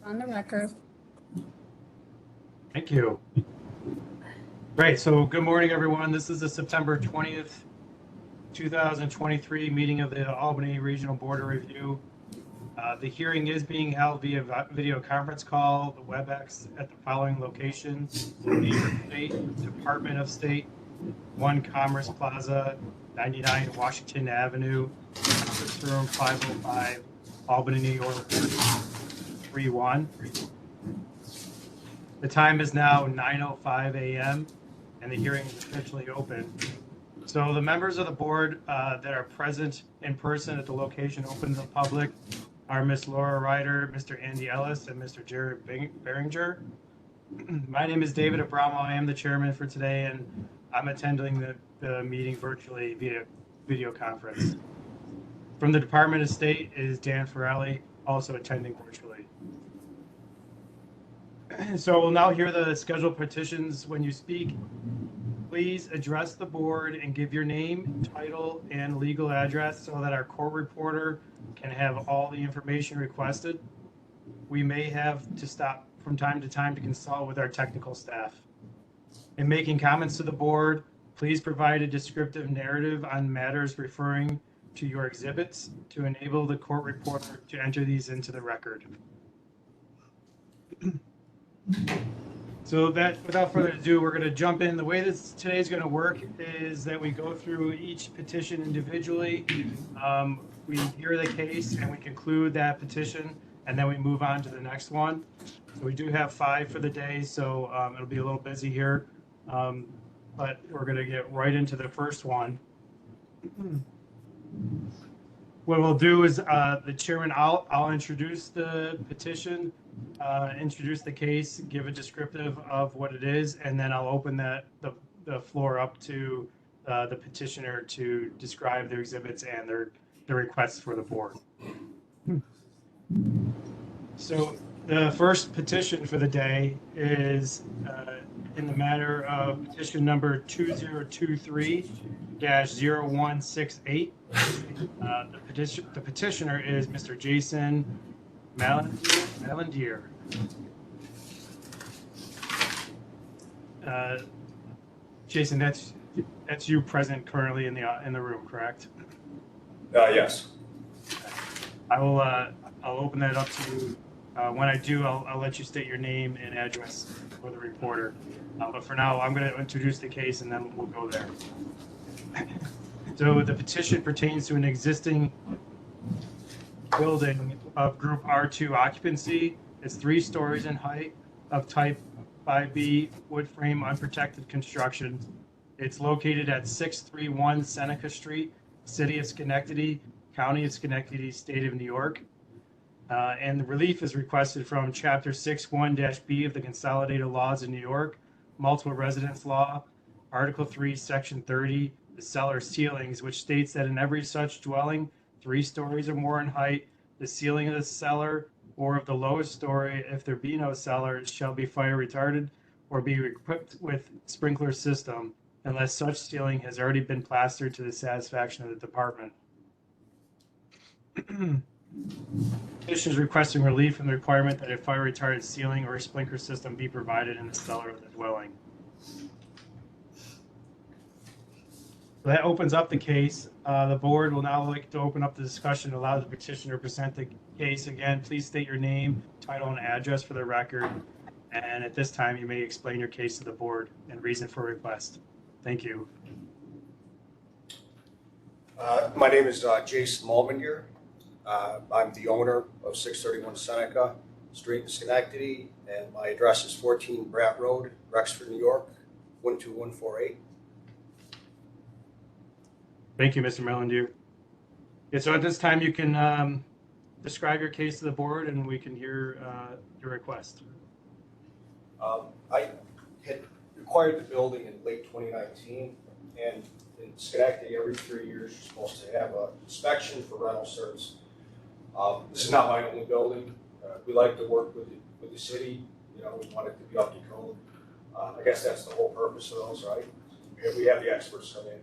on the record. Thank you. Great. So good morning, everyone. This is the September 20th, 2023 meeting of the Albany Regional Board of Review. The hearing is being held via video conference call, the WebEx at the following locations: New York State Department of State, 1 Commerce Plaza, 99 Washington Avenue, conference room 505, Albany, New York, 31. The time is now 9:05 a.m. and the hearing is officially open. So the members of the board that are present in person at the location open to the public are Ms. Laura Ryder, Mr. Andy Ellis, and Mr. Jared Behringer. My name is David Abramo. I am the chairman for today, and I'm attending the meeting virtually via video conference. From the Department of State is Dan Farrelly, also attending virtually. So we'll now hear the scheduled petitions. When you speak, please address the board and give your name, title, and legal address so that our court reporter can have all the information requested. We may have to stop from time to time to consult with our technical staff. In making comments to the board, please provide a descriptive narrative on matters referring to your exhibits to enable the court reporter to enter these into the record. So that, without further ado, we're going to jump in. The way this today is going to work is that we go through each petition individually. We hear the case and we conclude that petition, and then we move on to the next one. So we do have 5 for the day, so it'll be a little busy here, but we're going to get right into the first one. What we'll do is the chairman, I'll introduce the petition, introduce the case, give a descriptive of what it is, and then I'll open the floor up to the petitioner to describe their exhibits and their requests for the board. So the first petition for the day is in the matter of petition number 2023-0168. The petitioner is Mr. Jason Malandier. Jason, that's you present currently in the room, correct? Yes. I'll open that up to you. When I do, I'll let you state your name and address for the reporter. But for now, I'm going to introduce the case and then we'll go there. So the petition pertains to an existing building of group R2 occupancy. It's 3 stories in height, of type 5B wood frame unprotected construction. It's located at 631 Seneca Street, City of Schenectady, County of Schenectady, State of New York. And the relief is requested from Chapter 6(1)(b) of the Consolidated Laws of New York, Multiple Residence Law, Article 3, Section 30, the cellar ceilings, which states that in every such dwelling, 3 stories or more in height, the ceiling of the cellar or of the lowest story, if there be no cellar, shall be fire retarded or be equipped with sprinkler system, unless such ceiling has already been plastered to the satisfaction of the department. Petition is requesting relief from the requirement that a fire retardant ceiling or a sprinkler system be provided in the cellar of the dwelling. So that opens up the case. The board will now like to open up the discussion, allow the petitioner to present the case. Again, please state your name, title, and address for the record. And at this time, you may explain your case to the board and reason for request. Thank you. My name is Jason Malandier. I'm the owner of 631 Seneca Street in Schenectady, and my address is 14 Bratt Road, Rexford, New York, 12148. Thank you, Mr. Malandier. Yeah, so at this time, you can describe your case to the board, and we can hear your request. I had acquired the building in late 2019, and in Schenectady, every 3 years, you're supposed to have an inspection for rental service. This is not my only building. We like to work with the city. You know, we want it to be up to code. I guess that's the whole purpose of those, right? We have the experts come in.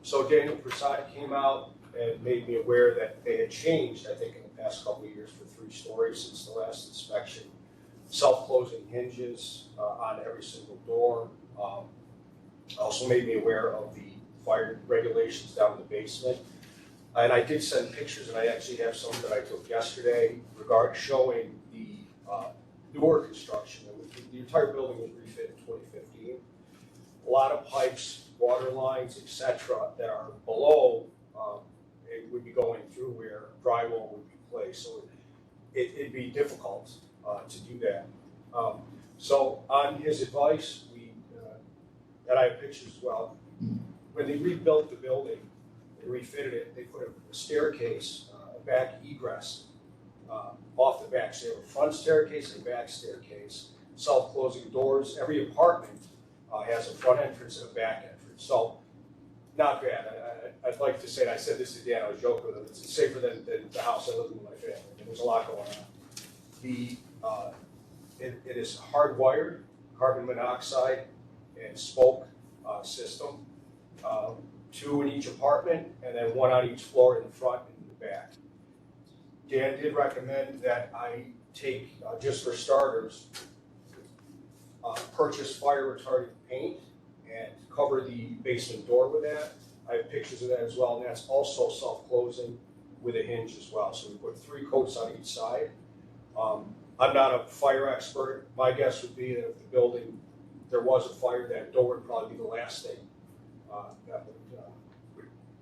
So Daniel Prasad came out and made me aware that they had changed, I think, in the past couple of years for 3 stories. inventory since the last inspection. Self-closing hinges on every single door. Also made me aware of the fire regulations down in the basement. And I did send pictures, and I actually have some that I took yesterday showing the newer construction. The entire building was refit in 2015. A lot of pipes, water lines, etc., that are below it would be going through where drywall would be placed. So it'd be difficult to do that. So on his advice, and I have pictures as well, when they rebuilt the building, they refitted it, they put a staircase, a back egress off the back. So they have a front staircase and a back staircase, self-closing doors. Every apartment has a front entrance and a back entrance. So not bad. I'd like to say, and I said this to Dan, I was joking with him, it's safer than the house I live in with my family. And there's a lot going on. It is hardwired, carbon monoxide and smoke system, 2 in each apartment, and then 1 on each floor in the front and in the back. Dan did recommend that I take, just for starters, purchase fire retardant paint and cover the basement door with that. I have pictures of that as well, and that's also self-closing with a hinge as well. So we put 3 coats on each side. I'm not a fire expert. My guess would be that if the building, there was a fire, that door would probably be the last thing.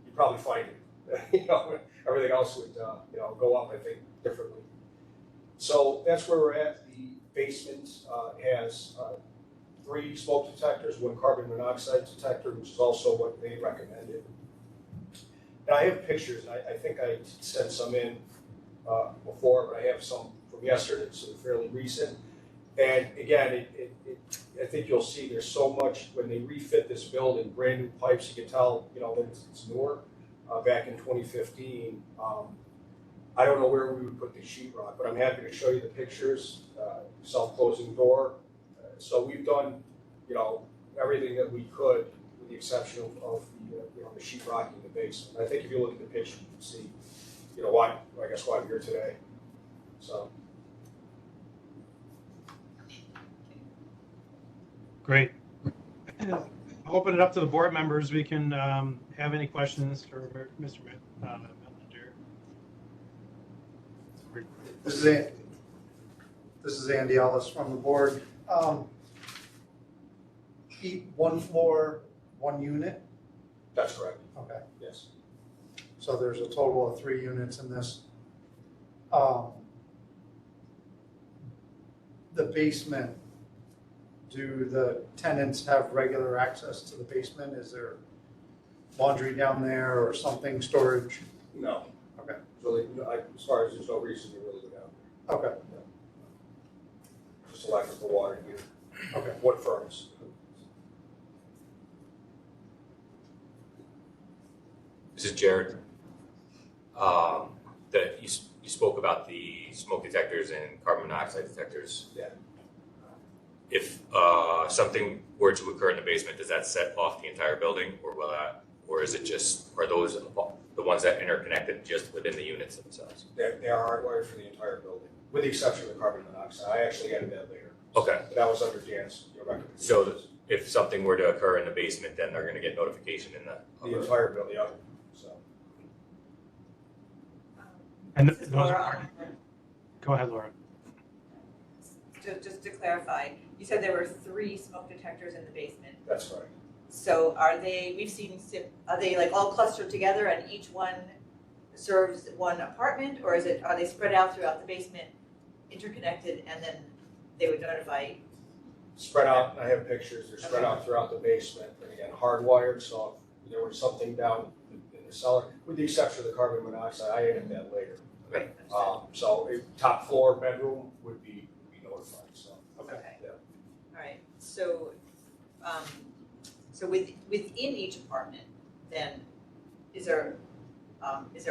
You'd probably find it. Everything else would go up, I think, differently. So that's where we're at. The basement has 3 smoke detectors, 1 carbon monoxide detector, which is also what they recommended. And I have pictures. I think I sent some in before, but I have some from yesterday, so they're fairly recent. And again, I think you'll see there's so much, when they refit this building, brand new pipes, you can tell, that it's newer. Back in 2015, I don't know where we would put the sheetrock, but I'm happy to show you the pictures, self-closing door. So we've done, everything that we could, with the exception of the sheetrock in the basement. I think if you look at the picture, you can see, why I'm here today. So. Great. I'll open it up to the board members. We can have any questions for Mr. Melander. This is Andy Ellis from the board. One floor, 1 unit? That's correct. Okay. Yes. So there's a total of 3 units in this. The basement, do the tenants have regular access to the basement? Is there laundry down there or something, storage? No. Okay. Really, as far as there's no reason to really go down there. Okay. Just electrical water here. Okay. Wood furnace. This is Jared. That you spoke about the smoke detectors and carbon monoxide detectors. Yeah. If something were to occur in the basement, does that set off the entire building, or is it just, are those the ones that interconnected just within the units themselves? They are hardwired for the entire building, with the exception of the carbon monoxide. I actually added that later. Okay. But that was under Dan's recommendation. So if something were to occur in the basement, then they're going to get notification in The entire building, yeah. So. And This is those Laura are, go ahead, Laura. Just to clarify, you said there were 3 smoke detectors in the basement. That's right. So are they like all clustered together and each one serves 1 apartment, or are they spread out throughout the basement, interconnected, and then they would notify? Spread out, I have pictures, they're spread out throughout the basement, and again, hardwired, so if there was something down in the cellar, with the exception of the carbon monoxide, I added that later. Right. So a top floor bedroom would be notified, so. Okay. Yeah. All right, so, within each apartment, then, is there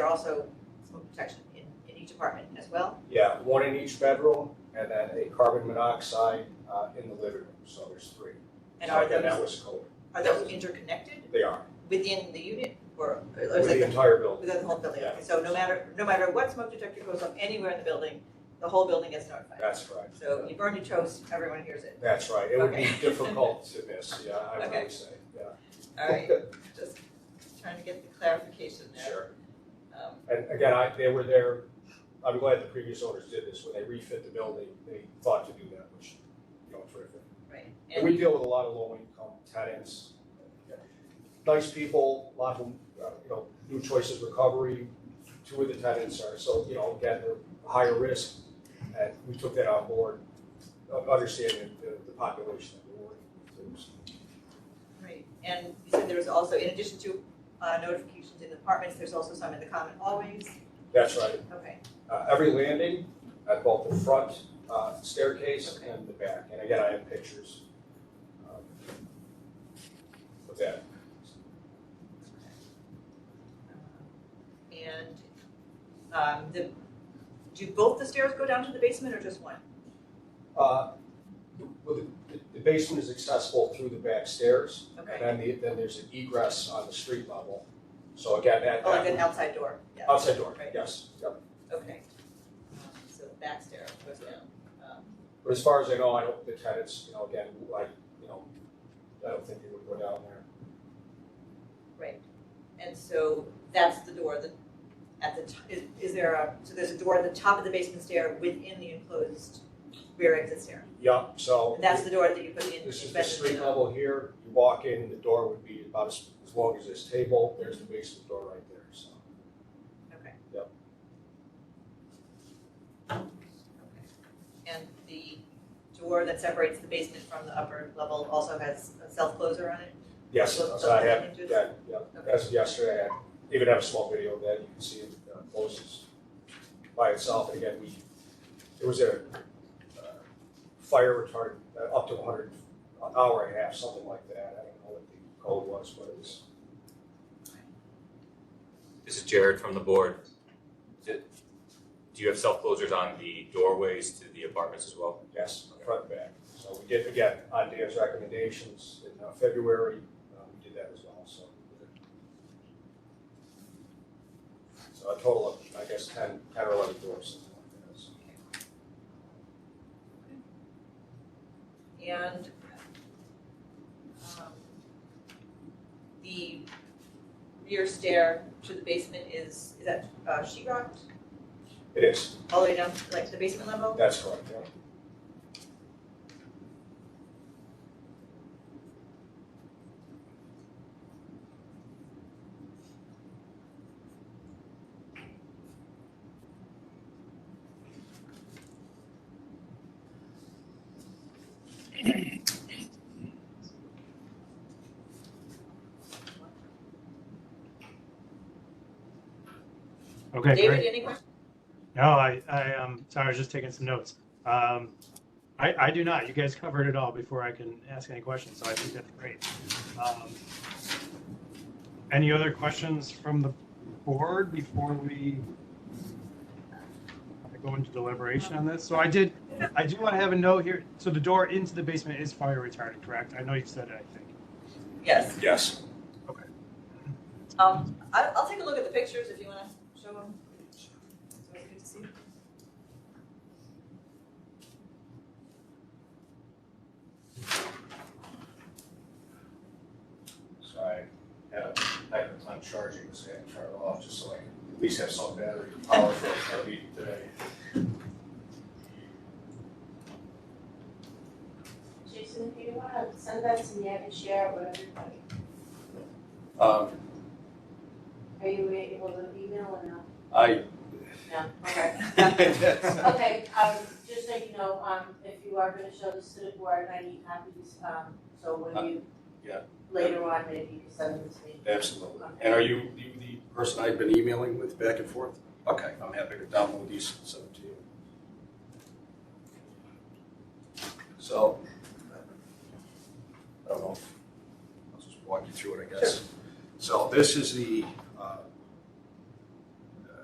also smoke detection in each apartment as well? Yeah, 1 in each bedroom, and then a carbon monoxide in the living room, so there's 3. And So are again, that those, was code. are those interconnected They are, within the unit, or is with it the entire building. within the whole building? Yeah. Okay, so no matter what smoke detector goes up anywhere in the building, the whole building gets notified. That's correct. So you burn your toast, everyone hears it. That's right. It would be Okay. difficult to miss, yeah, I would Okay. really say, yeah. All right, just trying to get the clarification there. Sure. Um, And again, they were there, I'm glad the previous owners did this, when they refit the building, they thought to do that, which, terrific. Right, And we deal with a lot of low-income tenants, nice people, a lot of them, new choices recovery. Two of the tenants are, so, again, they're higher risk, and we took that on board, understanding the population that we're working with, too. right, and you said there was also, in addition to notifications in apartments, there's also some in the common hallways? That's right. Okay, Every landing, at both the front staircase and the back, and again, I have pictures of that. and do both the stairs go down to the basement or just one? Well, the basement is accessible through the back stairs, Okay, and then there's an egress on the street level. So again, oh, like an outside door, yeah. outside door, Right. yes, yep. Okay, so the back stair goes down. But as far as I know, the tenants, again, I don't think they would go down there. Right, and so that's the door that, is there so there's a door at the top of the basement stair within the enclosed rear exit stair? Yep, so. And that's the door that you put in? This is the embedded street in the- level here, you walk in, and the door would be about as long as this table, there's the basement door right there, so. Okay. Yep. Okay. And the door that separates the basement from the upper level also has a self-closer on it? Yes, So- so I have, so- yeah, as of yesterday, I even have a small video of that, you can see it closes by itself, and again, there was a fire retardant up to 100, an hour and a half, something like that, I don't know what the code was, but it was. This is Jared from the board. Do you have self-closers on the doorways to the apartments as well? Yes, front and back. So we did, again, on Dan's recommendations in February, we did that as well, so. So a total of, I guess, 10 or 11 doors, something like that. So. And the rear stair to the basement is that sheetrock It is, all the way down to like the basement level? that's correct, yeah. Okay, David, great. any questions? No, sorry, I was just taking some notes. I do not. You guys covered it all before I can ask any questions, so I think that's great. Any other questions from the board before we go into deliberation on this? So I do want to have a note here. So the door into the basement is fire retardant, correct? I know you said it, I think. Yes. Yes. Okay. I'll take a look at the pictures if you want to show them. It's always good to see. So I had a heck of a time charging this thing, turn it off, just so I can at least have some battery power for our meeting today. Jason, if you want to send that to me, I can share it with everybody. Are you able to email or not? No, okay. Okay, just so you know, if you are gonna show this to the board, I need copies, so when you, yeah. later on, maybe you can send them to me. Absolutely. And are you the person I've been emailing with back and forth? Okay, I'm happy to download these and send them to you. So, I don't know if, I'll just walk you through it, I guess. So this is the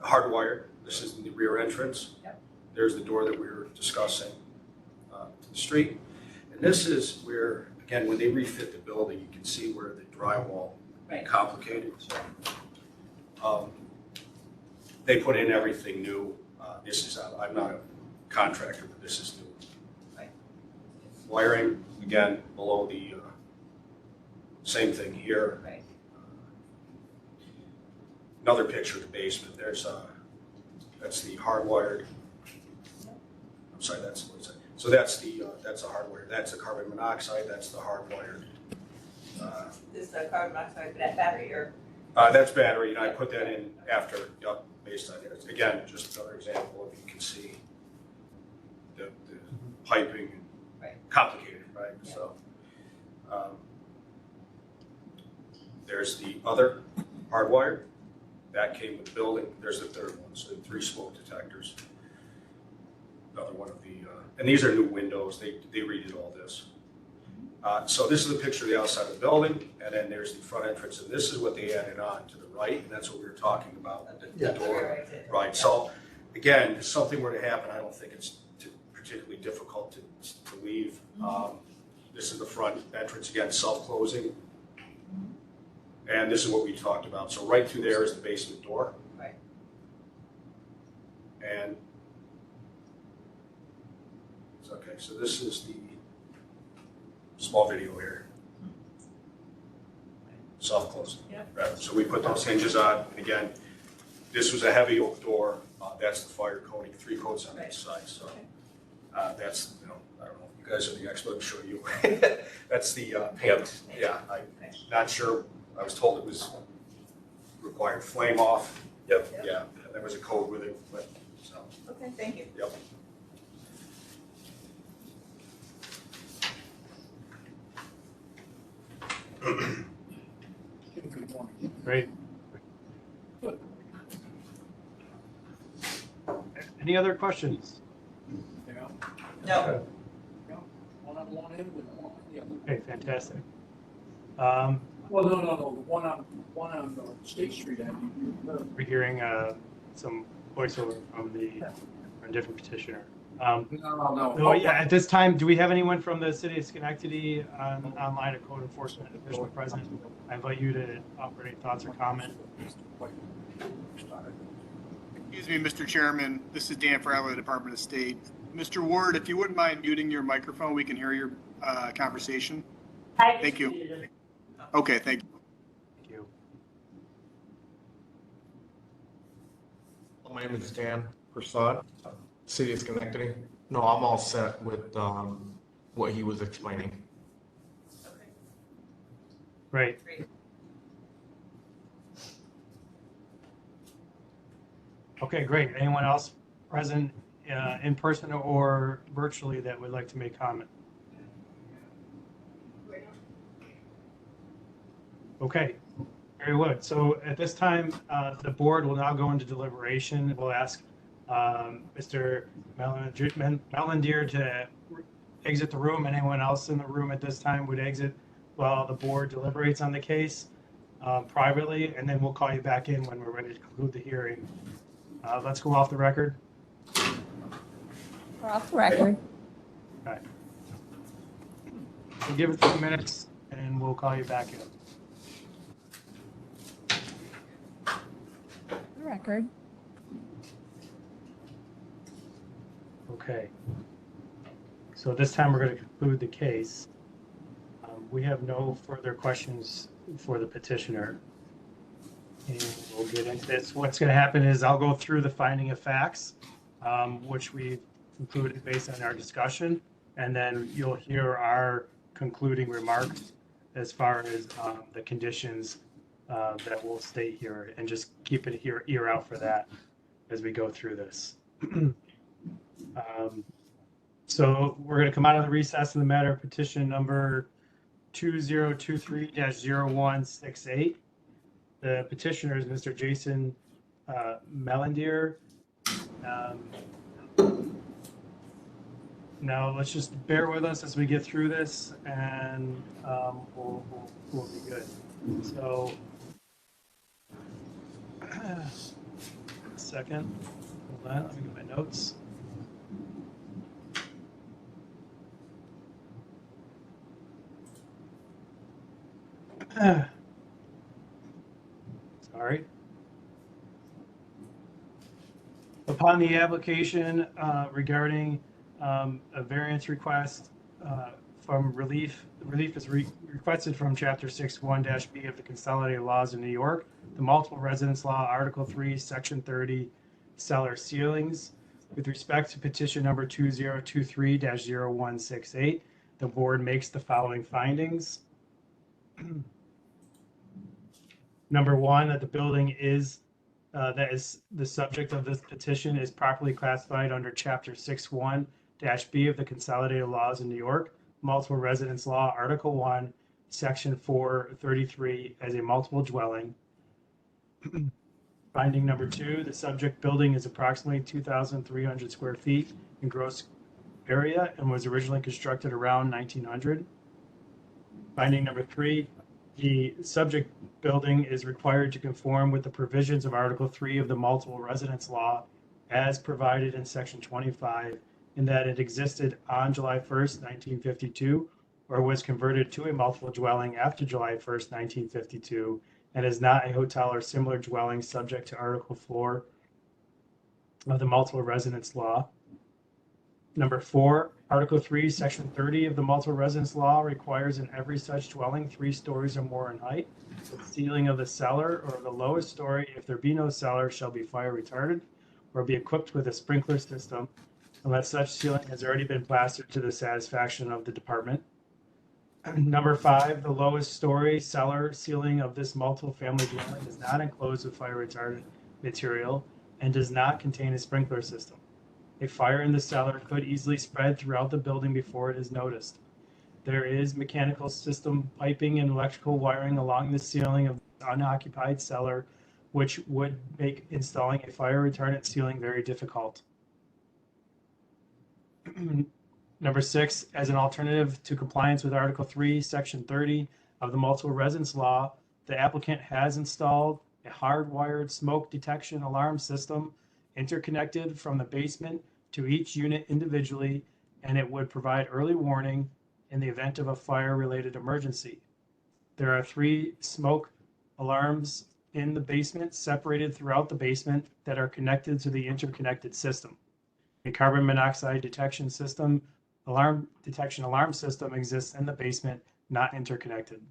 hardwired, this is the rear entrance. Yep. There's the door that we were discussing to the street. And this is where, again, when they refit the building, you can see where the drywall Right. complicated. So, they put in everything new. This is, I'm not a contractor, but this is new. Right. Wiring, again, below the, same thing here. Right. Another picture of the basement, there's that's the hardwired. I'm sorry, what is that? So that's a hardwired, that's the carbon monoxide, that's the hardwired. This is a carbon monoxide battery or? That's battery, and I put that in after, based on it. Again, just another example of, you can see the piping, Right. complicated, right? Yeah. So, there's the other hardwired, that came with the building. There's the third one, so 3 smoke detectors. Another one of the, and these are new windows, they redid all this. So this is a picture of the outside of the building, and then there's the front entrance, and this is what they added on to the right, and that's what we were talking about, the Yeah. door. Right, so again, if something were to happen, I don't think it's particularly difficult to leave. This is the front entrance, again, self-closing. And this is what we talked about. So right through there is the basement door. Right. And, okay, so this is the small video here. Self-closing. Yeah. Right, so we put those hinges on, and again, this was a heavy oak door. That's the fire coating, 3 coats on each side, so. That's, I don't know if you guys are the expert, I'm sure you. That's the paint. Yeah, I'm not sure. I was told it was required flame off. Yep. Yeah, and there was a code with it, but, so, Okay, thank you. yep. Great. Any other questions? No, One on one end with one on the other. Okay, fantastic. Well, no, the one on State Street end. We're hearing some voiceover from from a different petitioner. No. So yeah, at this time, do we have anyone from the city of Schenectady online, a code enforcement official present? I invite you to offer any thoughts or comment. Excuse me, Mr. Chairman. This is Dan Farrell, Department of State. Mr. Ward, if you wouldn't mind muting your microphone, we can hear your conversation. Thank you. Okay, thank you. Thank you. My name is Dan Prasad, City of Schenectady. No, I'm all set with what he was explaining. Great. great. Okay, great. Anyone else present in person or virtually that would like to make comment? Okay, very good. So at this time, the board will now go into deliberation. We'll ask Mr. Mellandier to exit the room. Anyone else in the room at this time would exit while the board deliberates on the case privately, and then we'll call you back in when we're ready to conclude the hearing. Let's go off the record. We're off the record. Okay. We'll give it 2 minutes and we'll call you back in. The record. Okay. So this time we're going to conclude the case. We have no further questions for the petitioner. And we'll get into this. What's going to happen is I'll go through the finding of facts, which we've concluded based on our discussion, and then you'll hear our concluding remarks as far as the conditions that we'll state here, and just keep an ear out for that as we go through this. So we're going to come out of the recess in the matter of petition number 2023-0168. The petitioner is Mr. Jason Mellandier. Now let's just bear with us as we get through this, and we'll be good. So, a second. Hold on, let me get my notes. Sorry. Upon the application regarding a variance request from relief is requested from Chapter 6(1)(b) of the Consolidated Laws of New York, the Multiple Residence Law, Article 3, Section 30, cellar ceilings. With respect to petition number 2023-0168, the board makes the following findings. Number one, that the building that is the subject of this petition is properly classified under Chapter 6(1)(b) of the Consolidated Laws of New York, Multiple Residence Law, Article 1, Section 433, as a multiple dwelling. Finding number two, the subject building is approximately 2,300 square feet in gross area and was originally constructed around 1900. Finding number three, the subject building is required to conform with the provisions of Article 3 of the Multiple Residence Law as provided in Section 25, in that it existed on July 1st, 1952, or was converted to a multiple dwelling after July 1st, 1952, and is not a hotel or similar dwelling subject to Article 4 of the Multiple Residence Law. Number four, Article 3, Section 30 of the Multiple Residence Law requires in every such dwelling 3 stories or more in height. The ceiling of the cellar or of the lowest story, if there be no cellar, shall be fire retarded or be equipped with a sprinkler system, unless such ceiling has already been plastered to the satisfaction of the department. Number five, the lowest story cellar ceiling of this multiple family dwelling is not enclosed with fire retardant material and does not contain a sprinkler system. A fire in the cellar could easily spread throughout the building before it is noticed. There is mechanical system piping and electrical wiring along the ceiling of the unoccupied cellar, which would make installing a fire retardant ceiling very difficult. Number six, as an alternative to compliance with Article 3, Section 30 of the Multiple Residence Law, the applicant has installed a hardwired smoke detection alarm system interconnected from the basement to each unit individually, and it would provide early warning in the event of a fire-related emergency. There are 3 smoke alarms in the basement, separated throughout the basement, that are connected to the interconnected system. A carbon monoxide detection alarm system exists in the basement, not interconnected.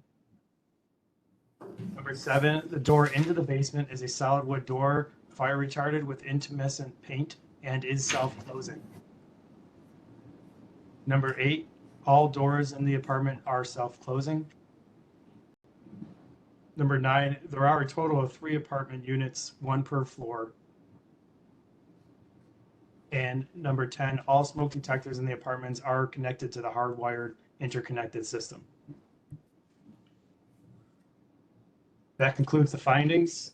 Number 7, the door into the basement is a solid wood door, fire retarded with intumescent paint, and is self-closing. Number 8, all doors in the apartment are self-closing. Number 9, there are a total of 3 apartment units, 1 per floor. And number 10, all smoke detectors in the apartments are connected to the hardwired interconnected system. That concludes the findings.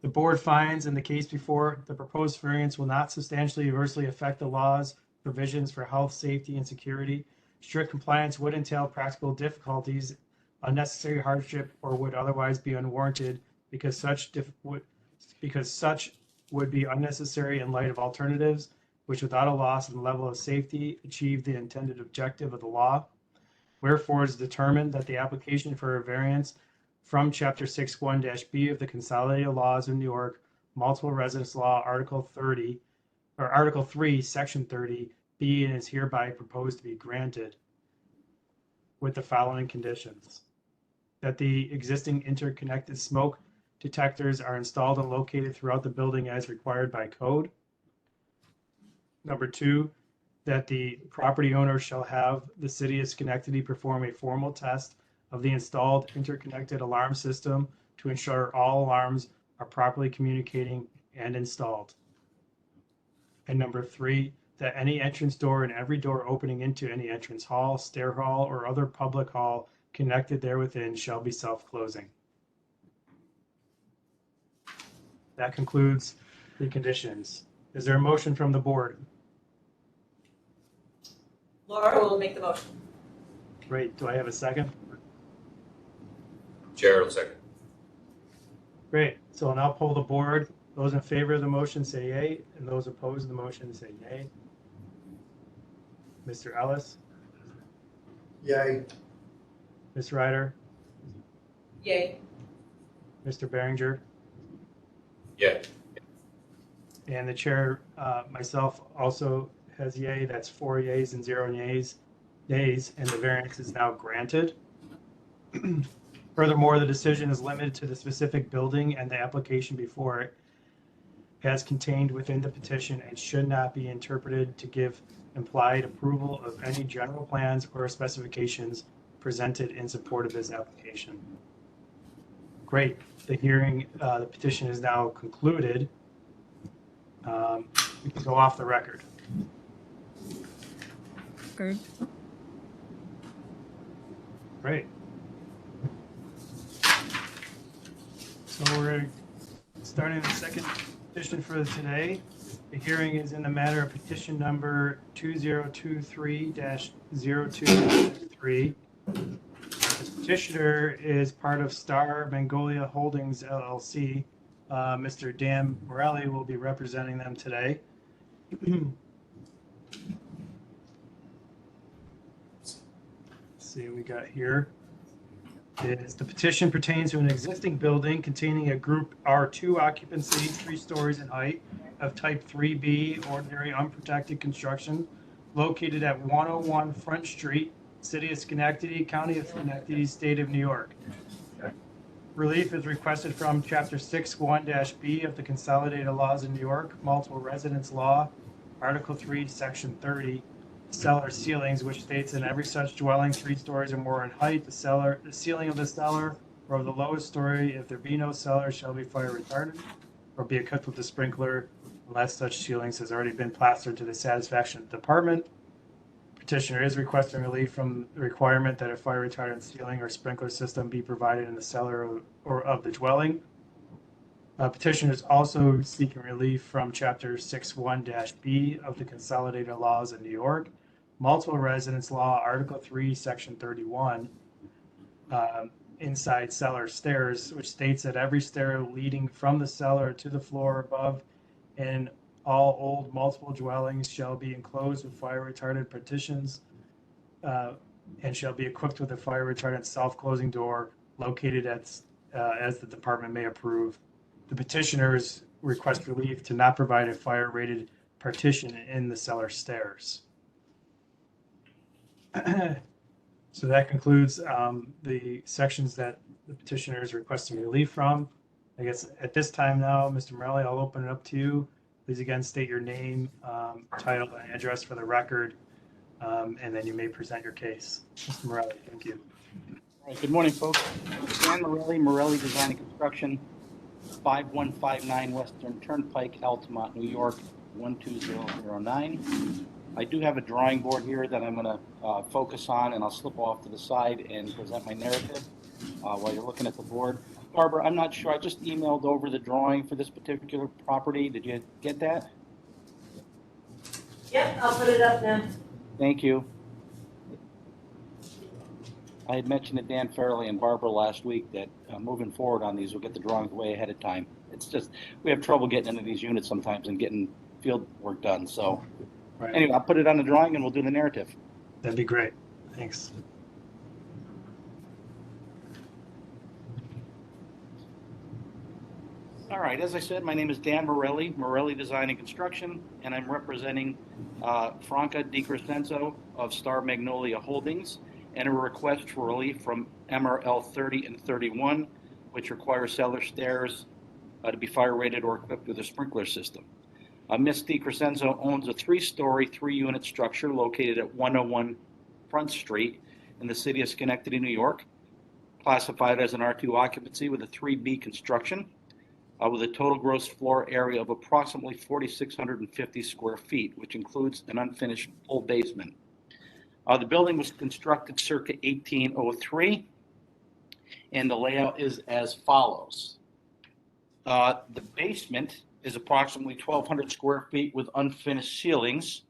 The board finds in the case before, the proposed variance will not substantially adversely affect the law's provisions for health, safety, and security. Strict compliance would entail practical difficulties, unnecessary hardship, or would otherwise be unwarranted because such would be unnecessary in light of alternatives, which without a loss in the level of safety achieve the intended objective of the law. Wherefore, it is determined that the application for a variance from Chapter 6(1)(b) of the Consolidated Laws of New York, Multiple Residence Law, Article 3, Section 30, be and is hereby proposed to be granted with the following conditions: that the existing interconnected smoke detectors are installed and located throughout the building as required by code. Number 2, that the property owner shall have the city of Schenectady perform a formal test of the installed interconnected alarm system to ensure all alarms are properly communicating and installed. And number 3, that any entrance door and every door opening into any entrance hall, stair hall, or other public hall connected therewithin shall be self-closing. That concludes the conditions. Is there a motion from the board? Laura will make the motion. Great. Do I have a second? Chair will second. Great. So I'll now poll the board. Those in favor of the motion say yay, and those opposed to the motion say nay. Mr. Ellis, Yay. Ms. Ryder, Yay. Mr. Behringer, Yeah. And the chair, myself, also has yay. That's 4 yays and 0 nays, and the variance is now granted. Furthermore, the decision is limited to the specific building and the application before it as contained within the petition and should not be interpreted to give implied approval of any general plans or specifications presented in support of this application. Great. The hearing, the petition is now concluded. We can go off the record. Good. Great. So we're starting the second petition for today. The hearing is in the matter of petition number 2023-0293. The petitioner is part of Star Magnolia Holdings LLC. Mr. Dan Morelli will be representing them today. Let's see what we got here. The petition pertains to an existing building containing a group R2 occupancy, 3 stories in height, of type 3B, ordinary unprotected construction, located at 101 Front Street, City of Schenectady, County of Schenectady, State of New York. Relief is requested from Chapter 6(1)(b) of the Consolidated Laws of New York, Multiple Residence Law, Article 3, Section 30, cellar ceilings, which states in every such dwelling 3 stories or more in height, the ceiling of the cellar or of the lowest story, if there be no cellar, shall be fire retardant or be equipped with a sprinkler unless such ceilings has already been plastered to the satisfaction of the department. Petitioner is requesting relief from the requirement that a fire retardant ceiling or sprinkler system be provided in the cellar or of the dwelling. Petitioner is also seeking relief from Chapter 6(1)(b) of the Consolidated Laws of New York, Multiple Residence Law, Article 3, Section 31, inside cellar stairs, which states that every stair leading from the cellar to the floor above in all old multiple dwellings shall be enclosed with fire retardant partitions and shall be equipped with a fire retardant self-closing door located as the department may approve. The petitioners request relief to not provide a fire-rated partition in the cellar stairs. So that concludes the sections that the petitioner is requesting relief from. I guess at this time now, Mr. Morelli, I'll open it up to you. Please again state your name, title, and address for the record, and then you may present your case. Mr. Morelli, thank you. All right, good morning, folks. Dan Morelli, Morelli Design and Construction, 5159 Western Turnpike, Altamont, New York, 12009. I do have a drawing board here that I'm going to focus on, and I'll slip off to the side and present my narrative while you're looking at the board. Barbara, I'm not sure. I just emailed over the drawing for this particular property. Did you get that? Yep, I'll put it up now. Thank you. I had mentioned to Dan Fairley and Barbara last week that moving forward on these, we'll get the drawings way ahead of time. It's just, we have trouble getting into these units sometimes and getting field work done. So Right. Anyway, I'll put it on the drawing and we'll do the narrative. That'd be great. Thanks. All right, as I said, my name is Dan Morelli, Morelli Design and Construction, and I'm representing Franca DiCrescenzo of Star Magnolia Holdings and a request for relief from MRL 30 and 31, which requires cellar stairs to be fire rated or equipped with a sprinkler system. Ms. DiCrescenzo owns a 3-story, 3-unit structure located at 101 Front Street in the city of Schenectady, New York, classified as an R2 occupancy with a 3B construction. With a total gross floor area of approximately 4,650 square feet, which includes an unfinished full basement. The building was constructed circa 1803, and the layout is as follows. The basement is approximately 1,200 square feet with unfinished ceilings.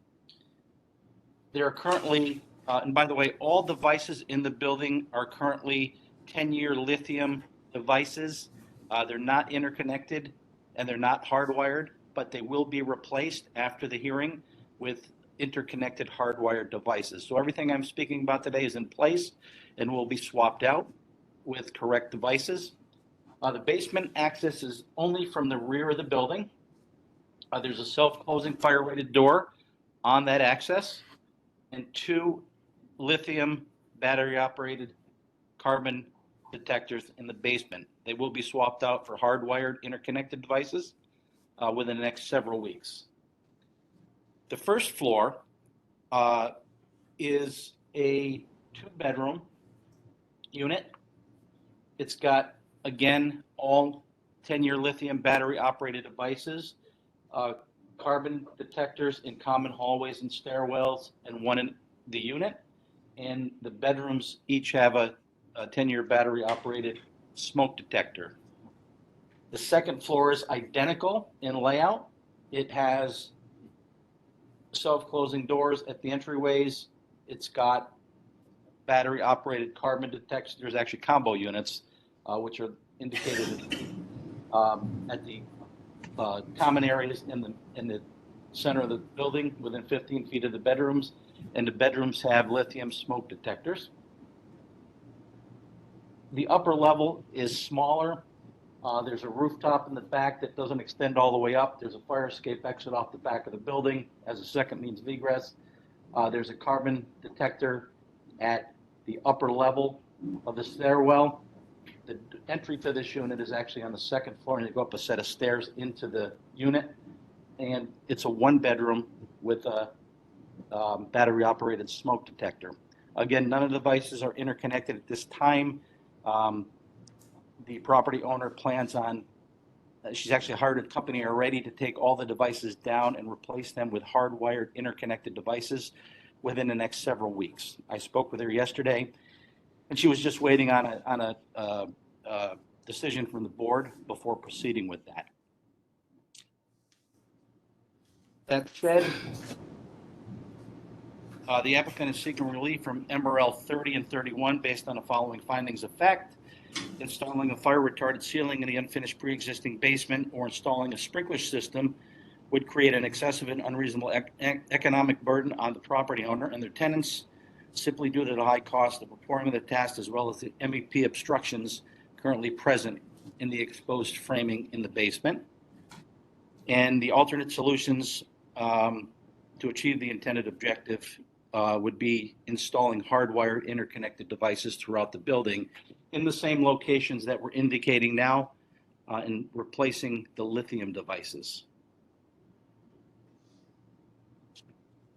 There are currently, and by the way, all devices in the building are currently 10-year lithium devices. They're not interconnected and they're not hardwired, but they will be replaced after the hearing with interconnected hardwired devices. So everything I'm speaking about today is in place and will be swapped out with correct devices. The basement access is only from the rear of the building. There's a self-closing fire-rated door on that access and 2 lithium battery-operated carbon detectors in the basement. They will be swapped out for hardwired interconnected devices within the next several weeks. The first floor is a 2-bedroom unit. It's got, again, all 10-year lithium battery operated devices, carbon detectors in common hallways and stairwells, and 1 in the unit. And the bedrooms each have a 10-year battery operated smoke detector. The second floor is identical in layout. It has self-closing doors at the entryways. It's got battery operated carbon detectors. There's actually combo units, which are indicated at the common areas in the center of the building within 15 feet of the bedrooms. And the bedrooms have lithium smoke detectors. The upper level is smaller. There's a rooftop in the back that doesn't extend all the way up. There's a fire escape exit off the back of the building as a second means of egress. There's a carbon detector at the upper level of the stairwell. The entry to this unit is actually on the second floor, and you go up a set of stairs into the unit. And it's a 1-bedroom with a battery-operated smoke detector. Again, none of the devices are interconnected at this time. The property owner plans on, she's actually hired a company already to take all the devices down and replace them with hardwired interconnected devices within the next several weeks. I spoke with her yesterday, and she was just waiting on a decision from the board before proceeding with that. That said, the applicant is seeking relief from MRL 30 and 31 based on the following findings of fact: installing a fire retardant ceiling in the unfinished pre-existing basement or installing a sprinkler system would create an excessive and unreasonable economic burden on the property owner and their tenants simply due to the high cost of performing the task, as well as the MEP obstructions currently present in the exposed framing in the basement. And the alternate solutions to achieve the intended objective would be installing hardwired interconnected devices throughout the building in the same locations that we're indicating now, and replacing the lithium devices.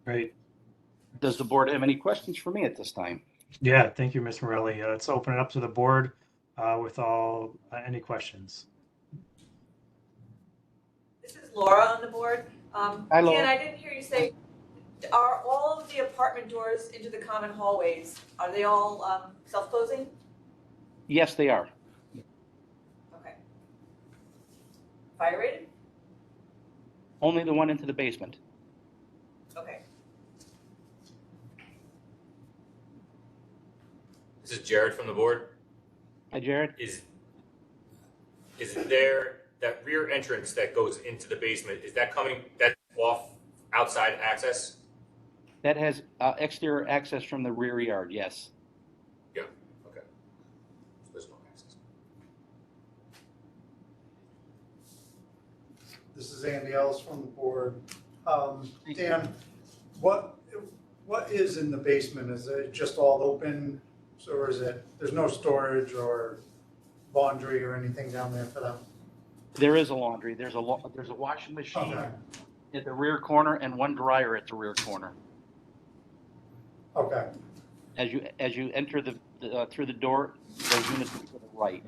Great. Does the board have any questions for me at this time? Yeah, thank you, Ms. Morelli. Let's open it up to the board with any questions. This is Laura on the board. Hi, Laura. Dan, I didn't hear you say, are all of the apartment doors into the common hallways, are they all self-closing? Yes, they are. Okay. Fire rated? Only the one into the basement. Okay. This is Jared from the board. Hi, Jared. Is there that rear entrance that goes into the basement? Is that that's off outside access? That has exterior access from the rear yard, yes. Yeah. Okay. So there's no access. This is Andy Ellis from the board. Dan, what is in the basement? Is it just all open? So, or is it, there's no storage or laundry or anything down there for them? There is a laundry. There's a washing machine Okay. at the rear corner and one dryer at the rear corner. Okay. As you enter through the door, those units are to the right,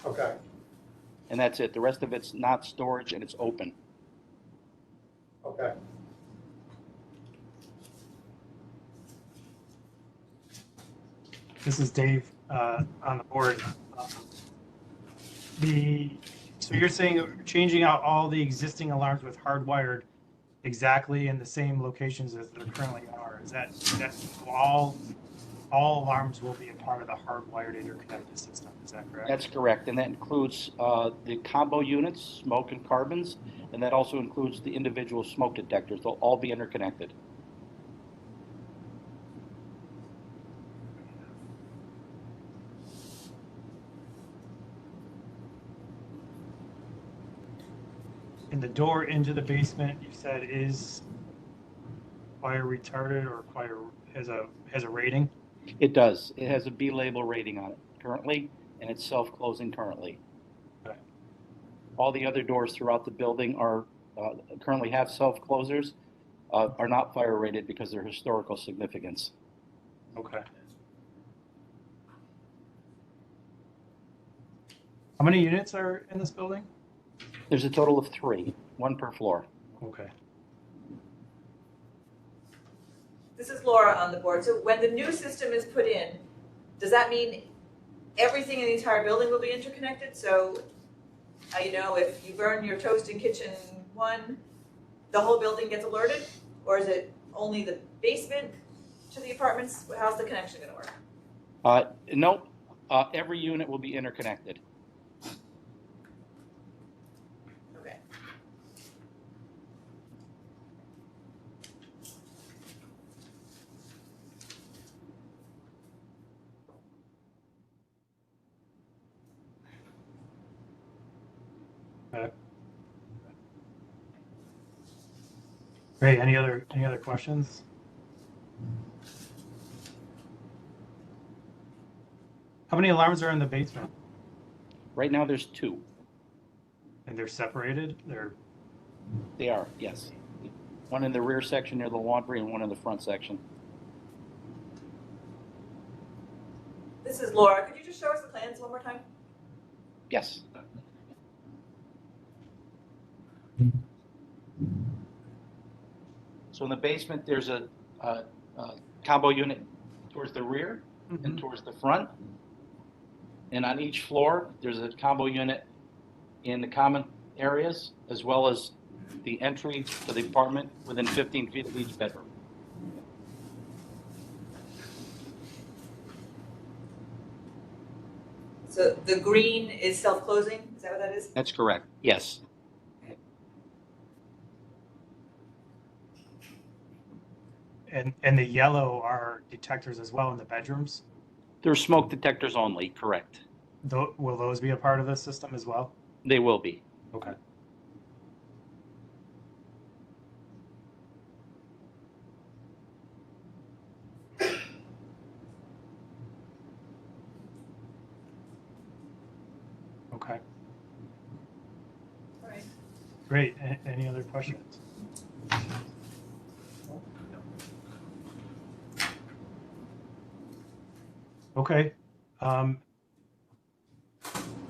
Okay. and that's it. The rest of it's not storage and it's open. Okay. This is Dave on the board. So you're saying changing out all the existing alarms with hardwired exactly in the same locations as there currently are? Is that all alarms will be a part of the hardwired interconnected system? Is that correct? That's correct, and that includes the combo units, smoke and carbons, and that also includes the individual smoke detectors. They'll all be interconnected. And the door into the basement, you said is fire retarded or fire has a rating? It does. It has a B label rating on it currently, and it's self-closing currently. Okay. All the other doors throughout the building are currently have self-closers, are not fire rated because they're historical significance. Okay. How many units are in this building? There's a total of 3, 1 per floor. Okay. This is Laura on the board. So when the new system is put in, does that mean everything in the entire building will be interconnected? So, if you burn your toast in kitchen 1, the whole building gets alerted? Or is it only the basement to the apartments? How's the connection gonna work? Nope. Every unit will be interconnected. Okay. Great. Any other questions? How many alarms are in the basement? Right now, there's 2. And they're separated? They are, yes. One in the rear section near the laundry and one in the front section. This is Laura. Could you just show us the plans one more time? Yes. So in the basement, there's a combo unit towards the rear and towards the front. And on each floor, there's a combo unit in the common areas, as well as the entry to the apartment within 15 feet of each bedroom. So the green is self-closing, is that what that is? That's correct, yes. And the yellow are detectors as well in the bedrooms? They're smoke detectors only, correct. Will those be a part of the system as well? They will be. Okay. Okay. All right. Great. Any other questions? Okay.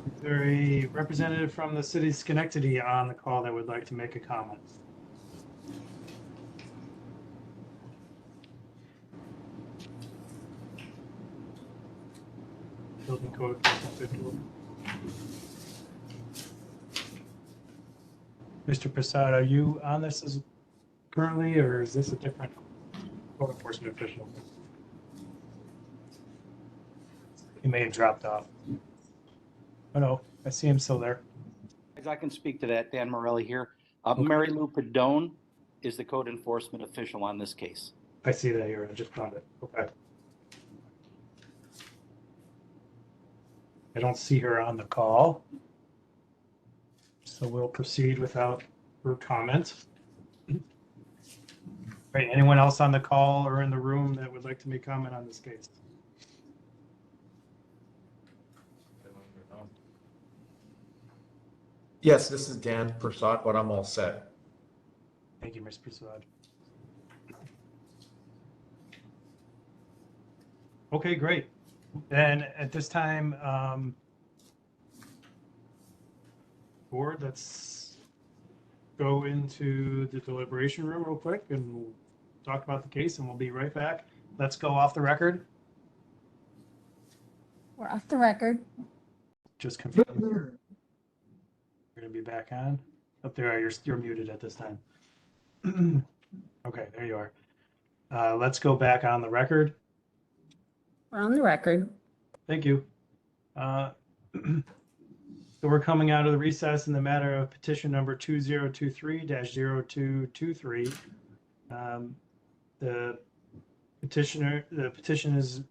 Is there a representative from the city of Schenectady on the call that would like to make a comment? Building code. Mr. Prasad, are you on this as currently, or is this a different code enforcement official? He may have dropped off. Oh no, I see him still there. I can speak to that. Dan Morelli here. Mary Lou Padone is the code enforcement official on this case. I see that here. I just found it. Okay. I don't see her on the call. So we'll proceed without her comment. Right, anyone else on the call or in the room that would like to make comment on this case? Yes, this is Dan Prasad, but I'm all set. Thank you, Ms. Prasad. Okay, great. Then at this time, board, let's go into the deliberation room real quick and we'll talk about the case and we'll be right back. Let's go off the record. We're off the record. Just confirm. You're going to be back on. Up there, you're muted at this time. Okay, there you are. Let's go back on the record. We're on the record. Thank you. So we're coming out of the recess in the matter of petition number 2023-0223. The petition is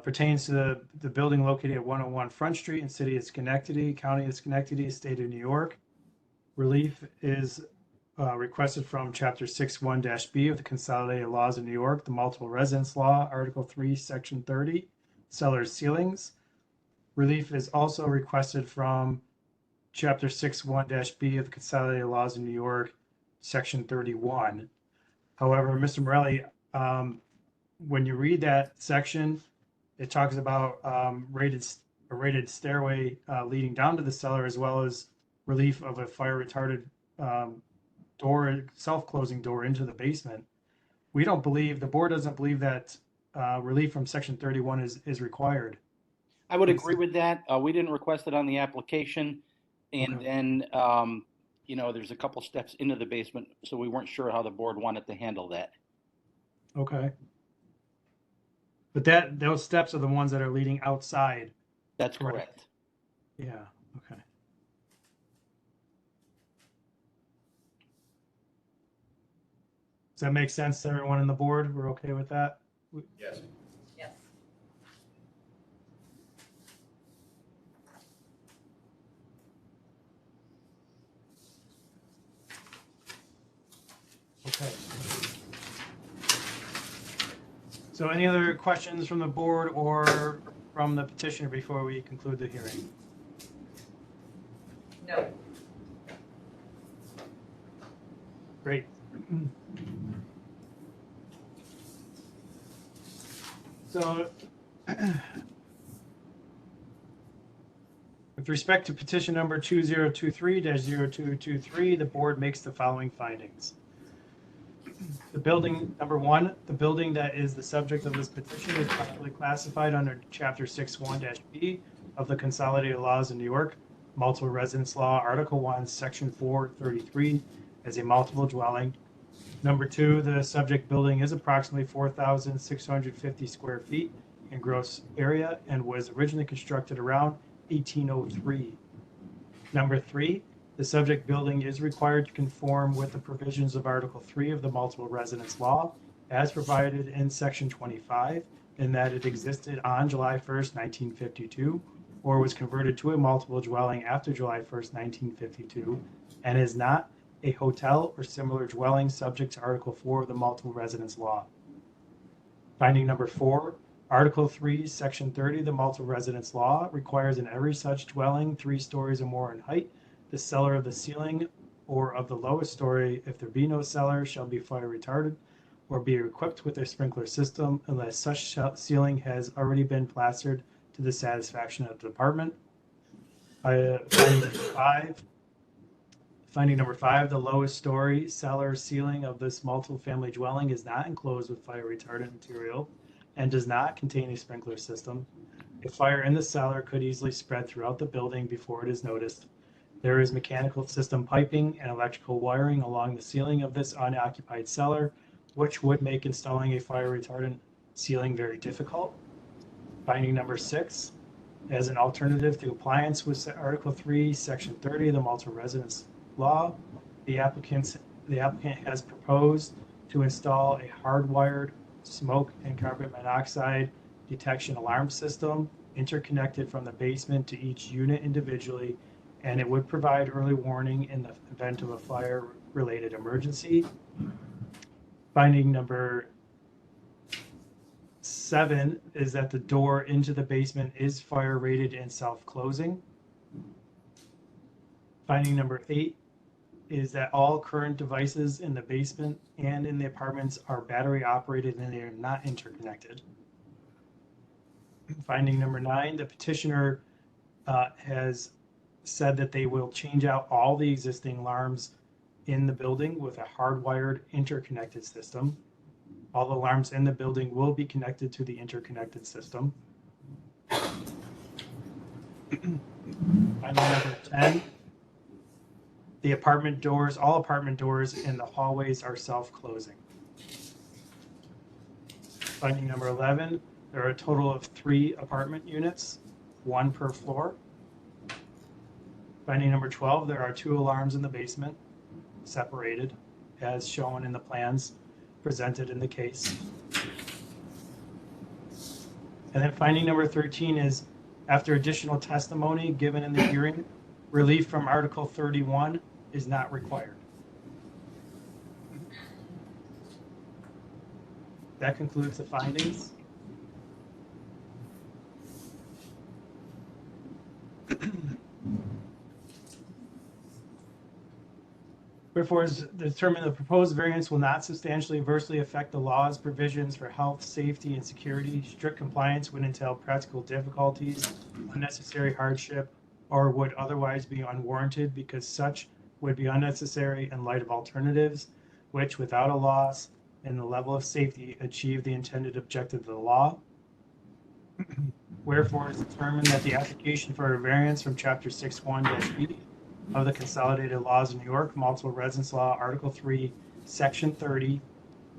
pertains to the building located at 101 Front Street in City of Schenectady, County of Schenectady, State of New York. Relief is requested from Chapter 61-B of the Consolidated Laws of New York, the Multiple Residence Law, Article 3, Section 30, Cellars Ceilings. Relief is also requested from Chapter 61-B of the Consolidated Laws of New York, Section 31. However, Mr. Morelli, when you read that section, it talks about a rated stairway leading down to the cellar, as well as relief of a fire retarded door, self-closing door into the basement. We don't believe, the board doesn't believe that relief from Section 31 is required. I would agree with that. We didn't request it on the application. And Okay. then, there's a couple steps into the basement, so we weren't sure how the board wanted to handle that. Okay. But those steps are the ones that are leading outside. That's Correct. correct. Yeah, okay. Does that make sense to everyone on the board? We're okay with that? Yes. Yes. Okay. So any other questions from the board or from the petitioner before we conclude the hearing? No. Great. So with respect to petition number 2023-0223, the board makes the following findings. The building, number one, the building that is the subject of this petition is properly classified under Chapter 61-B of the Consolidated Laws of New York, Multiple Residence Law, Article 1, Section 433, as a multiple dwelling. Number two, the subject building is approximately 4,650 square feet in gross area and was originally constructed around 1803. Number three, the subject building is required to conform with the provisions of Article 3 of the Multiple Residence Law as provided in Section 25, in that it existed on July 1st, 1952, or was converted to a multiple dwelling after July 1st, 1952, and is not a hotel or similar dwelling subject to Article 4 of the Multiple Residence Law. Finding number 4, Article 3, Section 30 of the Multiple Residence Law requires in every such dwelling 3 stories or more in height, the cellar of the ceiling or of the lowest story, if there be no cellar, shall be fire retarded or be equipped with a sprinkler system unless such ceiling has already been plastered to the satisfaction of the department. Finding number 5, the lowest story cellar ceiling of this multiple family dwelling is not enclosed with fire retardant material and does not contain a sprinkler system. A fire in the cellar could easily spread throughout the building before it is noticed. There is mechanical system piping and electrical wiring along the ceiling of this unoccupied cellar, which would make installing a fire retardant ceiling very difficult. Finding number 6, as an alternative to compliance with Article 3, Section 30 of the Multiple Residence Law, the applicant has proposed to install a hardwired smoke and carbon monoxide detection alarm system interconnected from the basement to each unit individually, and it would provide early warning in the event of a fire-related emergency. Finding number 7 is that the door into the basement is fire-rated and self-closing. Finding number 8 is that all current devices in the basement and in the apartments are battery-operated and they are not interconnected. Finding number 9, the petitioner has said that they will change out all the existing alarms in the building with a hardwired interconnected system. All the alarms in the building will be connected to the interconnected system. Finding number 10, the apartment doors, all apartment doors in the hallways are self-closing. Finding number 11, there are a total of 3 apartment units, 1 per floor. Finding number 12, there are 2 alarms in the basement, separated, as shown in the plans presented in the case. And then finding number 13 is, after additional testimony given in the hearing, relief from Article 31 is not required. That concludes the findings. Wherefore, is determined the proposed variance will not substantially adversely affect the law's provisions for health, safety, and security. Strict compliance would entail practical difficulties, unnecessary hardship, or would otherwise be unwarranted because such would be unnecessary in light of alternatives, which, without a loss in the level of safety, achieve the intended objective of the law. Wherefore, it is determined that the application for a variance from Chapter 6(1)(b) of the Consolidated Laws of New York, Multiple Residence Law, Article 3, Section 30,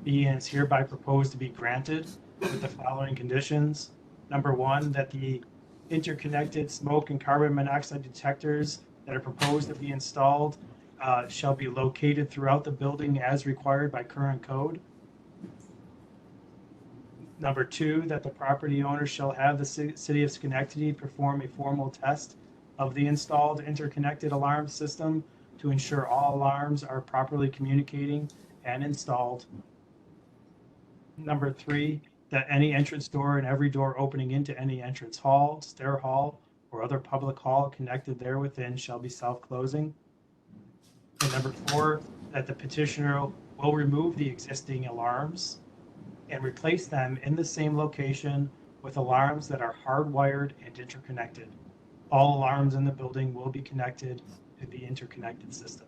be and is hereby proposed to be granted with the following conditions. Number one, that the interconnected smoke and carbon monoxide detectors that are proposed to be installed shall be located throughout the building as required by current code. Number two, that the property owner shall have the city of Schenectady perform a formal test of the installed interconnected alarm system to ensure all alarms are properly communicating and installed. Number three, that any entrance door and every door opening into any entrance hall, stair hall, or other public hall connected there within shall be self-closing. And number four, that the petitioner will remove the existing alarms and replace them in the same location with alarms that are hardwired and interconnected. All alarms in the building will be connected to the interconnected system.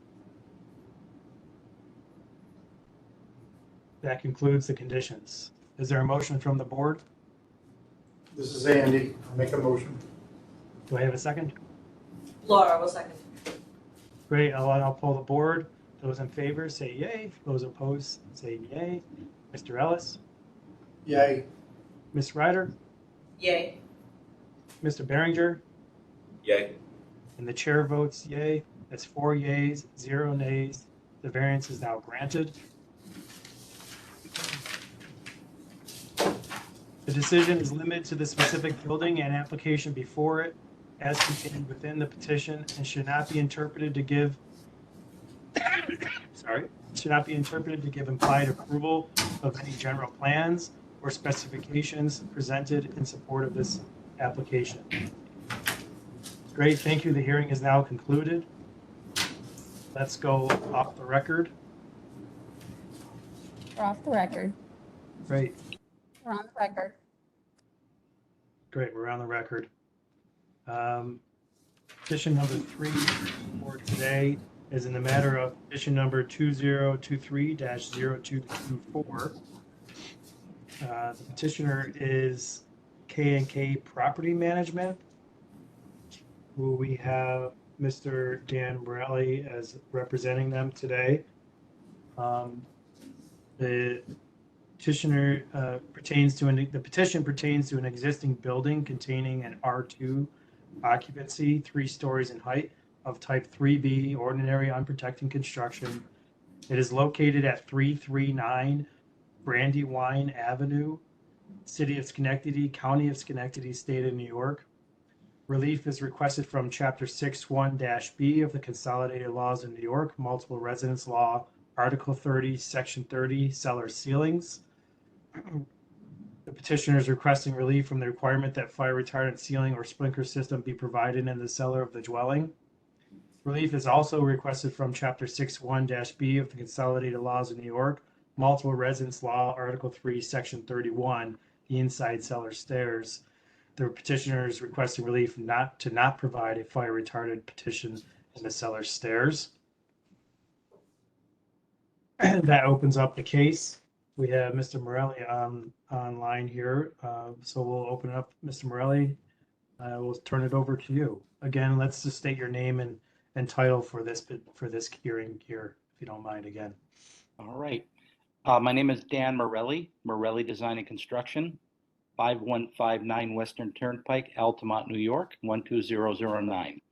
That concludes the conditions. Is there a motion from the board? This is Andy. I'll make a motion. Do I have a second? Laura will second. Great, I'll pull the board. Those in favor say yay. Those opposed say yay. Mr. Ellis? Yay. Ms. Ryder? Yay. Mr. Behringer? Yay. And the chair votes yay. That's 4 yays, 0 nays. The variance is now granted. The decision is limited to the specific building and application before it as contained within the petition and should not be interpreted to give implied approval of any general plans or specifications presented in support of this application. Great, thank you. The hearing is now concluded. Let's go off the record. We're off the record. Great, We're on the record. great, we're on the record. Petition number 3 for today is in the matter of petition number 2023-0224. The petitioner is K&K Property Management, who we have Mr. Dan Morelli as representing them today. The petition pertains to an existing building containing an R2 occupancy, 3 stories in height, of type 3B, ordinary unprotected construction. It is located at 339 Brandywine Avenue, City of Schenectady, County of Schenectady, State of New York. Relief is requested from Chapter 6(1)(b) of the Consolidated Laws of New York, Multiple Residence Law, Article 30, Section 30, cellar ceilings. The petitioner is requesting relief from the requirement that fire retardant ceiling or sprinkler system be provided in the cellar of the dwelling. Relief is also requested from Chapter 6(1)(b) of the Consolidated Laws of New York, Multiple Residence Law, Article 3, Section 31, the inside cellar stairs. The petitioner is requesting relief not provide a fire retardant petition in the cellar stairs. And that opens up the case. We have Mr. Morelli online here, so we'll open it up. Mr. Morelli, we'll turn it over to you. Again, let's just state your name and title for this hearing here, if you don't mind again. All right. My name is Dan Morelli, Morelli Design and Construction, 5159 Western Turnpike, Altamont, New York, 12009.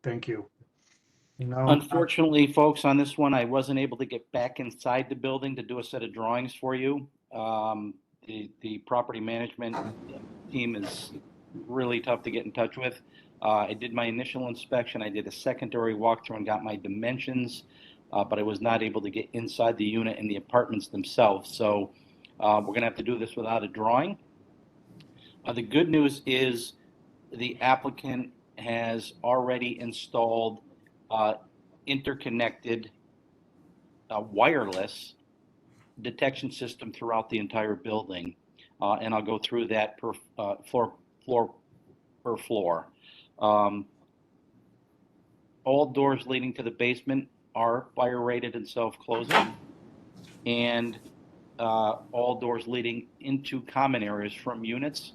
Thank you. Unfortunately, folks, on this one, I wasn't able to get back inside the building to do a set of drawings for you. The property management team is really tough to get in touch with. I did my initial inspection. I did a secondary walkthrough and got my dimensions, but I was not able to get inside the unit and the apartments themselves. So we're going to have to do this without a drawing. The good news is the applicant has already installed interconnected wireless detection system throughout the entire building. And I'll go through that per floor per floor. All doors leading to the basement are fire rated and self-closing, and all doors leading into common areas from units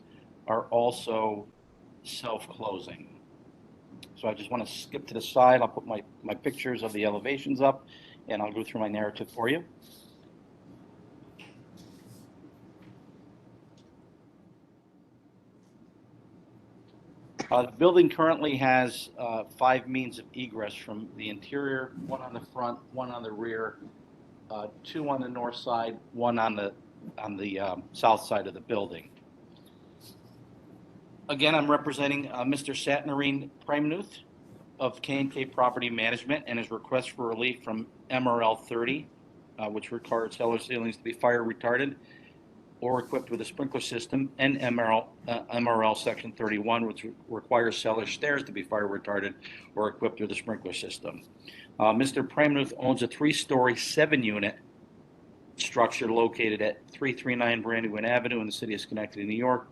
are also self-closing. So I just want to skip to the side. I'll put my pictures of the elevations up, and I'll go through my narrative for you. The building currently has 5 means of egress from the interior, 1 on the front, 1 on the rear, 2 on the north side, 1 on the south side of the building. Again, I'm representing Mr. Satnarine Primenuth of K&K Property Management and his request for relief from MRL 30, which requires cellar ceilings to be fire retardant or equipped with a sprinkler system, and MRL Section 31, which requires cellar stairs to be fire retardant or equipped with a sprinkler system. Mr. Primenuth owns a 3-story, 7-unit structure located at 339 Brandywine Avenue in the city of Schenectady, New York,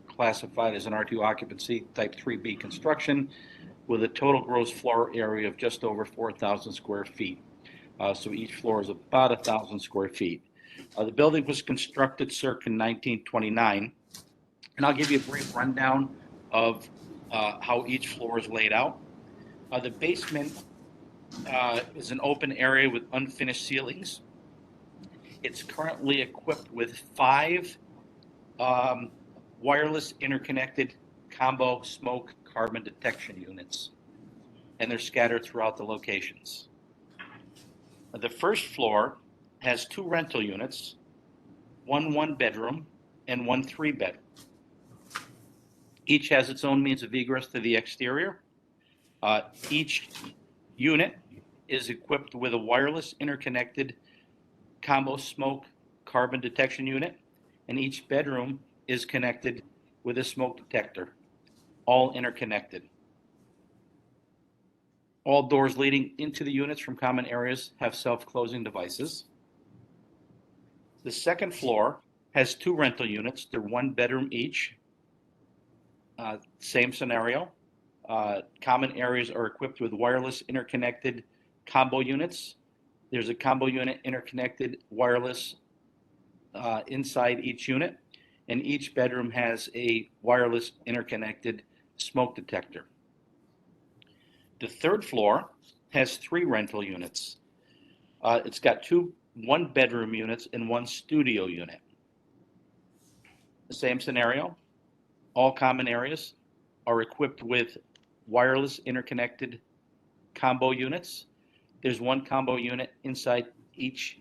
classified as an R2 occupancy, type 3B construction, with a total gross floor area of just over 4,000 square feet. So each floor is about 1,000 square feet. The building was constructed circa 1929, and I'll give you a brief rundown of how each floor is laid out. The basement is an open area with unfinished ceilings. It's currently equipped with 5 wireless interconnected combo smoke carbon detection units, and they're scattered throughout the locations. The first floor has 2 rental units, 1 1-bedroom and 1 3-bedroom. Each has its own means of egress to the exterior. Each unit is equipped with a wireless interconnected combo smoke carbon detection unit, and each bedroom is connected with a smoke detector, all interconnected. All doors leading into the units from common areas have self-closing devices. The second floor has 2 rental units. They're 1 bedroom each. Same scenario. Common areas are equipped with wireless interconnected combo units. There's a combo unit interconnected wireless inside each unit, and each bedroom has a wireless interconnected smoke detector. The third floor has 3 rental units. It's got 2 1-bedroom units and 1 studio unit. The same scenario. All common areas are equipped with wireless interconnected combo units. There's 1 combo unit inside each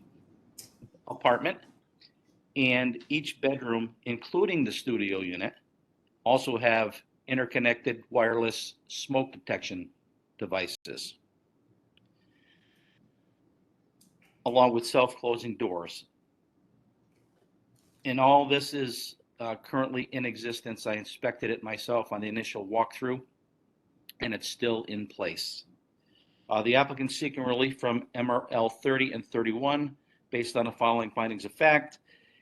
apartment, and each bedroom, including the studio unit, also have interconnected wireless smoke detection devices, along with self-closing doors. And all this is currently in existence. I inspected it myself on the initial walkthrough, and it's still in place. The applicant seeking relief from MRL 30 and 31 based on the following findings of fact: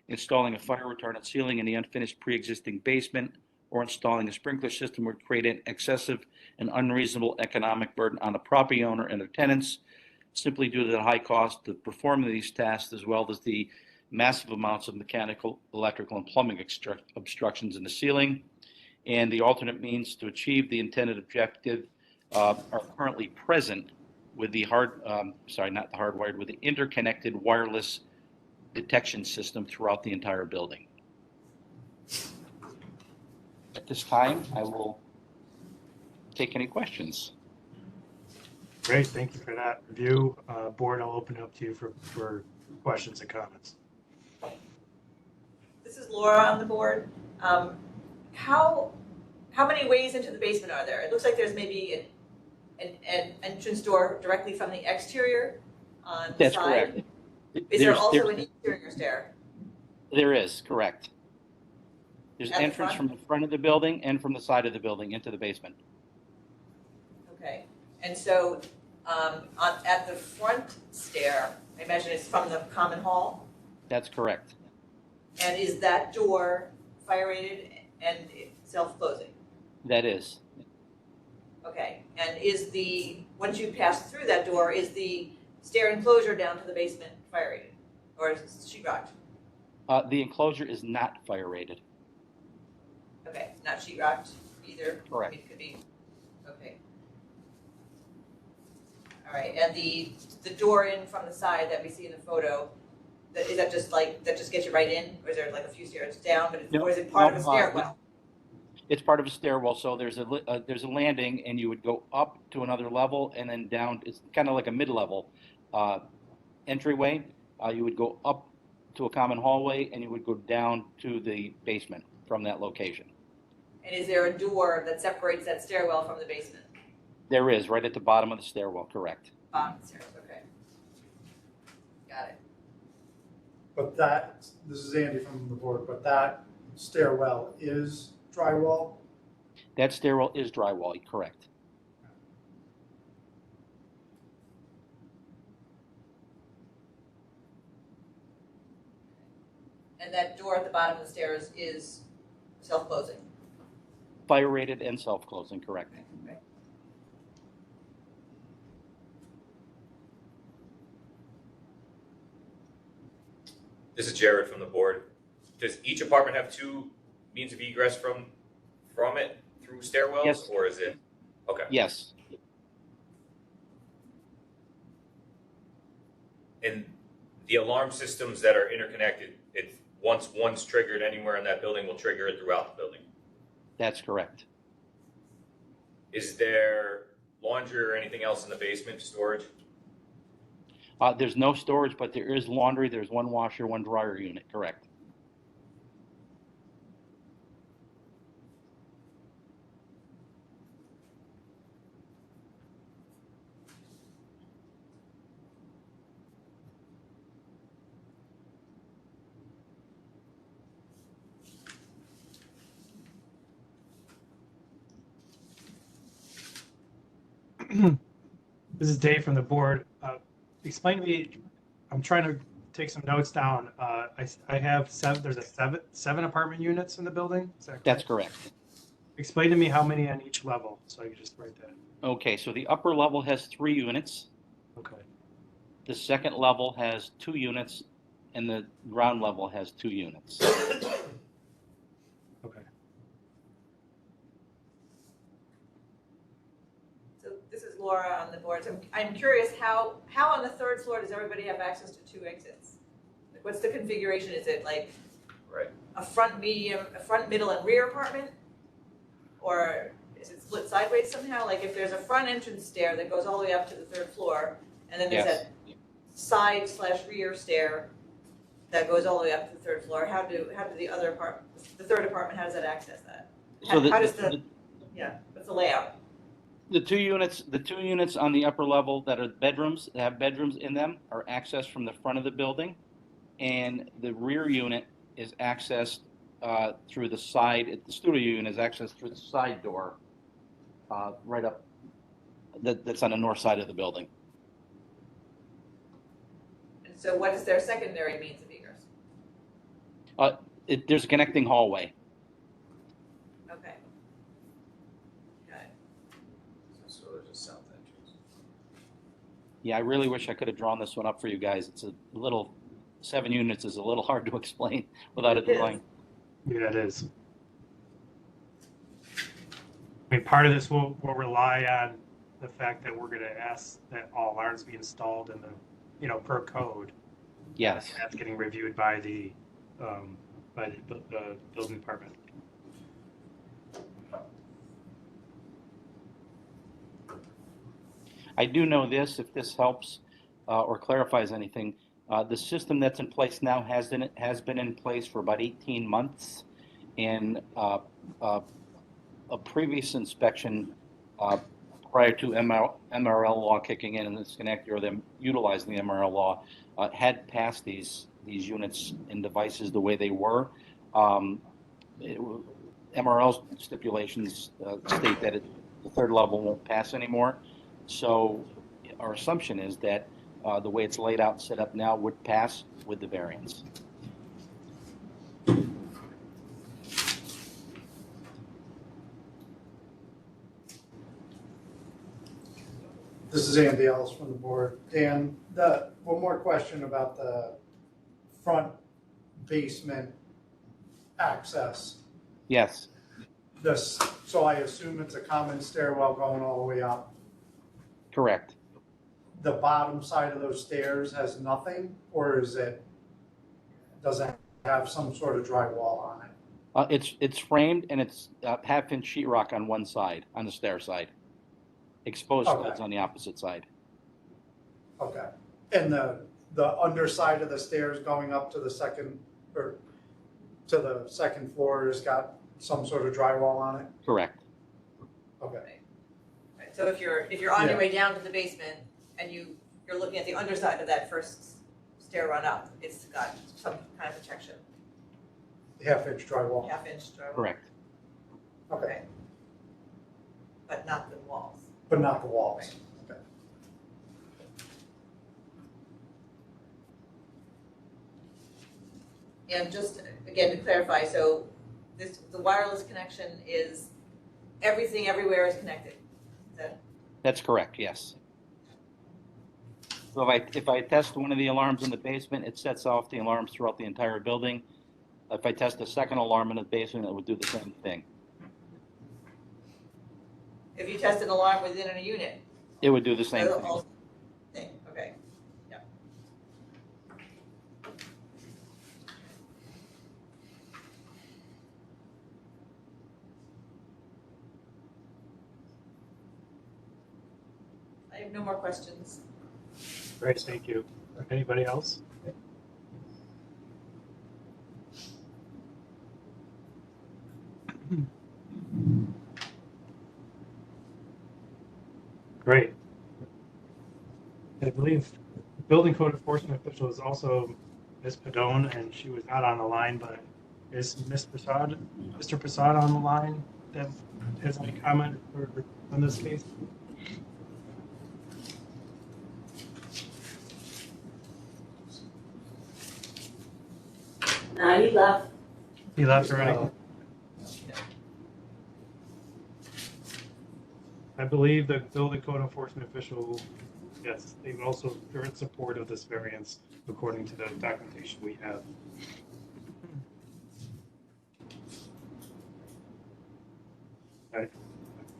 installing a fire retardant ceiling in the unfinished pre-existing basement or installing a sprinkler system would create an excessive and unreasonable economic burden on the property owner and their tenants, simply due to the high cost of performing these tasks, as well as the massive amounts of mechanical, electrical, and plumbing obstructions in the ceiling. And the alternate means to achieve the intended objective are currently present with the with the interconnected wireless detection system throughout the entire building. At this time, I will take any questions. Great, thank you for that review. Board, I'll open it up to you for questions and comments. This is Laura on the board. How how many ways into the basement are there? It looks like there's maybe an entrance door directly from the exterior on the That's side. correct. Is there also an interior stair? There is, correct. There's At the entrance front? from the front of the building and from the side of the building into the basement. Okay, and so, at the front stair, I imagine it's from the common hall? That's correct. And is that door fire rated and self-closing? That is. Okay, and is once you pass through that door, is the stair enclosure down to the basement fire rated? Or is it sheetrocked? The enclosure is not fire rated. Okay, not sheetrocked either? Correct. It could be, okay. All right, and the door in from the side that we see in the photo, is that just that just gets you right in? Or is there like a few stairs down, No, or is it part of a no, stairwell? It's part of a stairwell, so there's a landing, and you would go up to another level and then down. It's kind of like a mid-level entryway. You would go up to a common hallway, and you would go down to the basement from that location. And is there a door that separates that stairwell from the basement? There is, right at the bottom of the stairwell, correct. Bottom of the stairs, okay. Got it. But this is Andy from the board, but that stairwell is drywall? That stairwell is drywall, correct. And that door at the bottom of the stairs is self-closing? Fire rated and self-closing, correct. Okay. This is Jared from the board. Does each apartment have two means of egress from it through stairwells? Yes. Or is it, okay. Yes. And the alarm systems that are interconnected, once one's triggered anywhere in that building will trigger it throughout the building. That's correct. Is there laundry or anything else in the basement storage? There's no storage, but there is laundry. There's one washer, one dryer unit, correct. This is Dave from the board. Explain to me, I'm trying to take some notes down. I have there's seven apartment units in the building? Is that correct? That's correct. Explain to me how many on each level, so I can just write that. Okay, so the upper level has 3 units. Okay. The second level has 2 units, and the ground level has 2 units. Okay. So this is Laura on the board. So I'm curious, how on the 3rd floor does everybody have access to 2 exits? Like, what's the configuration? Is it like a front, middle, and rear apartment? Or is it split sideways somehow? Like if there's a front entrance stair that goes all the way up to the 3rd floor, and then there's Yes. a side/rear stair that goes all the way up to the 3rd floor, how do the other the 3rd apartment, how does that access that? So How does what's the layout? The two units on the upper level that are bedrooms, that have bedrooms in them, are accessed from the front of the building, and the rear unit is accessed through the side. The studio unit is accessed through the side door, right up. That's on the north side of the building. And so what is their secondary means of egress? There's a connecting hallway. Okay. Got it. So there's a south entrance. Yeah, I really wish I could have drawn this one up for you guys. It's a little, 7 units is a little hard to explain without it It is. drawing. Yeah, it is. I mean, part of this will rely on the fact that we're going to ask that all alarms be installed in the, per code. Yes. That's getting reviewed by the building department. I do know this, if this helps or clarifies anything. The system that's in place now has been in place for about 18 months, and a previous inspection prior to MRL law kicking in the Schenectady, or them utilizing the MRL law, had passed these units and devices the way they were. MRL stipulations state that the third level won't pass anymore. So our assumption is that the way it's laid out and set up now would pass with the variance. This is Andy Ellis from the board. Dan, one more question about the front basement access. Yes, So I assume it's a common stairwell going all the way up. correct. The bottom side of those stairs has nothing, or does it have some sort of drywall on it? It's framed, and it's half-inch sheetrock on one side, on the stair side. Exposed Okay. studs on the opposite side. Okay. And the underside of the stairs going up to the second floor has got some sort of drywall on it? Correct. Okay. Right, so if you're on your Yeah. way down to the basement and you're looking at the underside of that first stair run up, it's got some kind of protection, Half-inch drywall. half-inch drywall. Correct. Okay. But not the walls. But not the walls. Okay. And just, again, to clarify, so the wireless connection is, everything everywhere is connected? Is that? That's correct, yes. So if I test one of the alarms in the basement, it sets off the alarms throughout the entire building. If I test a second alarm in the basement, it would do the same thing. If you test an alarm within a unit? It would do the same It'll thing. also- Okay, yeah. I have no more questions. Great, thank you. Anybody else? Great. I believe building code enforcement official is also Ms. Padone, and she was not on the line, but is Mr. Prasad on the line that has any comment on this case? No, he left. He left already? I believe the building code enforcement official, yes, they're in support of this variance according to the documentation we have. Right.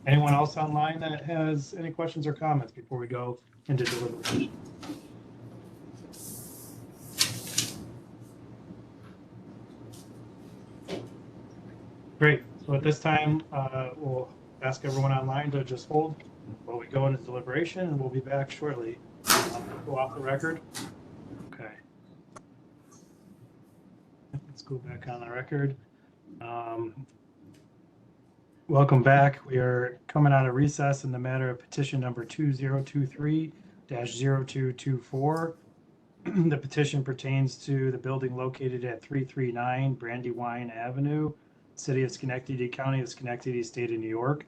Anyone else online that has any questions or comments before we go into deliberation? Great. So at this time, we'll ask everyone online to just hold while we go into deliberation, and we'll be back shortly. Go off the record. Okay. Let's go back on the record. Welcome back. We are coming out of recess in the matter of petition number 2023-0224. The petition pertains to the building located at 339 Brandywine Avenue, City of Schenectady, County of Schenectady, State of New York.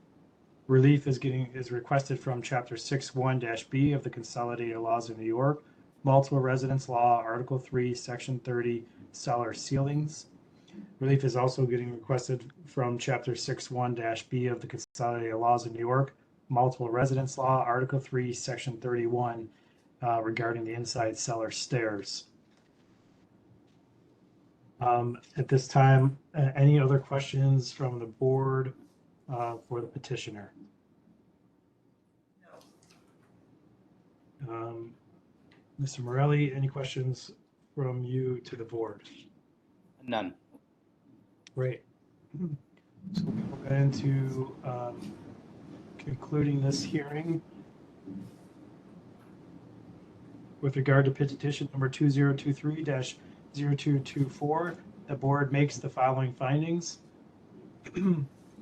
Relief is requested from Chapter 6(1)(b) of the Consolidated Laws of New York, Multiple Residence Law, Article 3, Section 30, cellar ceilings. Relief is also getting requested from Chapter 6(1)(b) of the Consolidated Laws of New York, Multiple Residence Law, Article 3, Section 31, regarding the inside cellar stairs. At this time, any other questions from the board for the petitioner? Mr. Morelli, any questions from you to the board? None. Great. So we'll get into concluding this hearing. With regard to petition number 2023-0224, the board makes the following findings.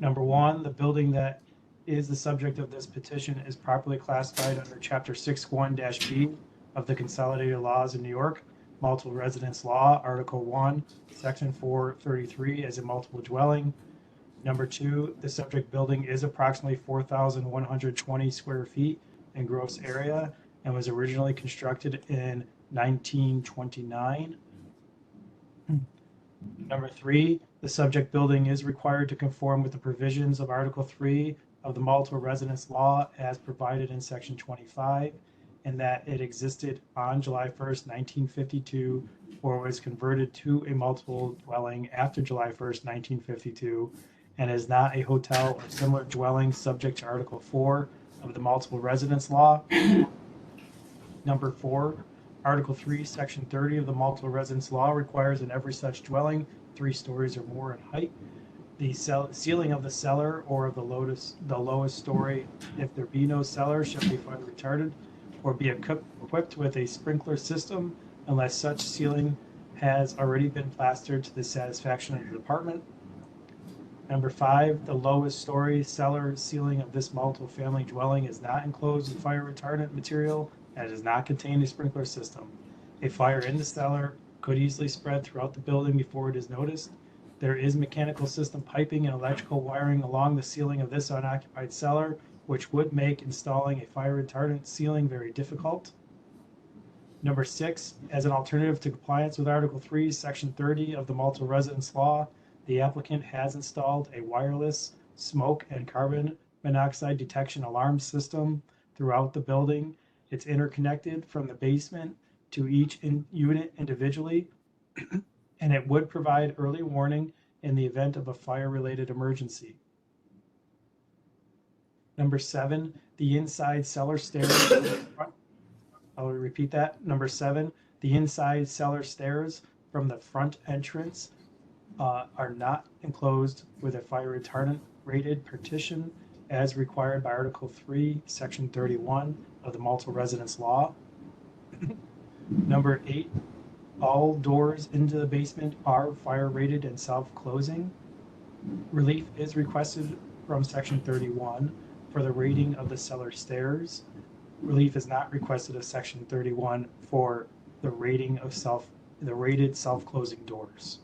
Number one, the building that is the subject of this petition is properly classified under Chapter 61-B of the Consolidated Laws of New York, Multiple Residence Law, Article 1, Section 433 as a multiple dwelling. Number two, the subject building is approximately 4,120 square feet in gross area and was originally constructed in 1929. Number three, the subject building is required to conform with the provisions of Article 3 of the Multiple Residence Law as provided in Section 25, and that it existed on July 1st, 1952, or was converted to a multiple dwelling after July 1st, 1952, and is not a hotel or similar dwelling subject to Article 4 of the Multiple Residence Law. Number four, Article 3, Section 30 of the Multiple Residence Law requires in every such dwelling 3 stories or more in height. The ceiling of the cellar or of the lowest story, if there be no cellar, shall be fire retarded or be equipped with a sprinkler system unless such ceiling has already been plastered to the satisfaction of the department. Number five, the lowest story cellar ceiling of this multiple family dwelling is not enclosed with fire retardant material and does not contain a sprinkler system. A fire in the cellar could easily spread throughout the building before it is noticed. There is mechanical system piping and electrical wiring along the ceiling of this unoccupied cellar, which would make installing a fire retardant ceiling very difficult. Number six, as an alternative to compliance with Article 3, Section 30 of the Multiple Residence Law, the applicant has installed a wireless smoke and carbon monoxide detection alarm system throughout the building. It's interconnected from the basement to each unit individually, and it would provide early warning in the event of a fire-related emergency. Number seven, the inside cellar stairs. I'll repeat that. Number seven, the inside cellar stairs from the front entrance are not enclosed with a fire retardant rated partition as required by Article 3, Section 31 of the Multiple Residence Law. Number eight, all doors into the basement are fire rated and self-closing. Relief is requested from Section 31 for the rating of the cellar stairs. Relief is not requested of Section 31 for the rating of the rated self-closing doors.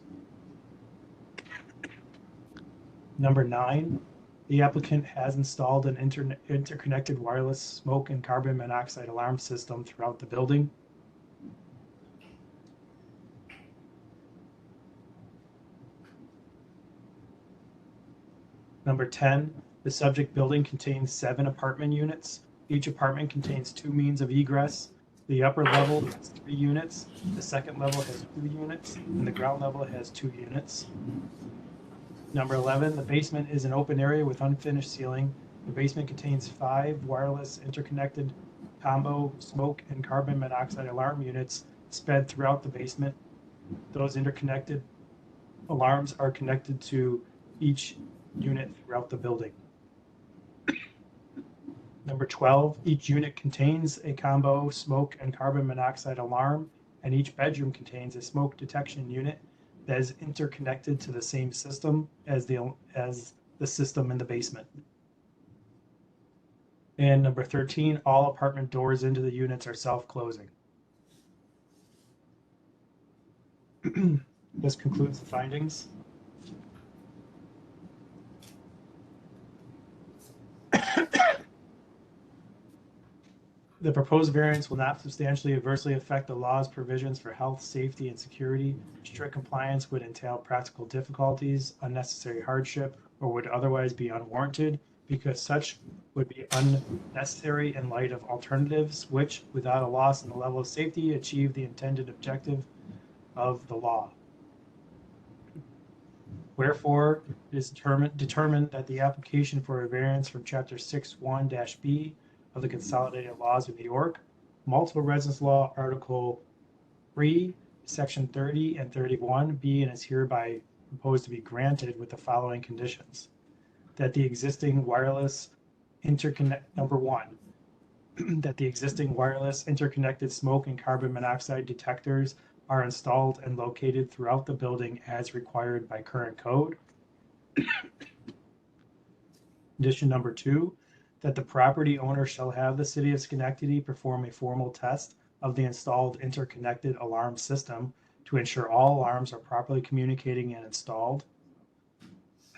Number nine, the applicant has installed an interconnected wireless smoke and carbon monoxide alarm system throughout the building. Number 10, the subject building contains 7 apartment units. Each apartment contains 2 means of egress. The upper level has 3 units, the second level has 2 units, and the ground level has 2 units. Number 11, the basement is an open area with unfinished ceiling. The basement contains 5 wireless interconnected combo smoke and carbon monoxide alarm units spread throughout the basement. Those interconnected alarms are connected to each unit throughout the building. Number 12, each unit contains a combo smoke and carbon monoxide alarm, and each bedroom contains a smoke detection unit that is interconnected to the same system as the system in the basement. And number 13, all apartment doors into the units are self-closing. This concludes the findings. The proposed variance will not substantially adversely affect the law's provisions for health, safety, and security. Strict compliance would entail practical difficulties, unnecessary hardship, or would otherwise be unwarranted, because such would be unnecessary in light of alternatives which, without a loss in the level of safety, achieve the intended objective of the law. Wherefore, it is determined that the application for a variance from Chapter 6(1)(b) of the Consolidated Laws of New York, Multiple Residence Law, Article 3, Section 30 and 31, be and is hereby proposed to be granted with the following conditions. That the existing wireless number 1, that the existing wireless interconnected smoke and carbon monoxide detectors are installed and located throughout the building as required by current code. Condition number 2, that the property owner shall have the city of Schenectady perform a formal test of the installed interconnected alarm system to ensure all alarms are properly communicating and installed.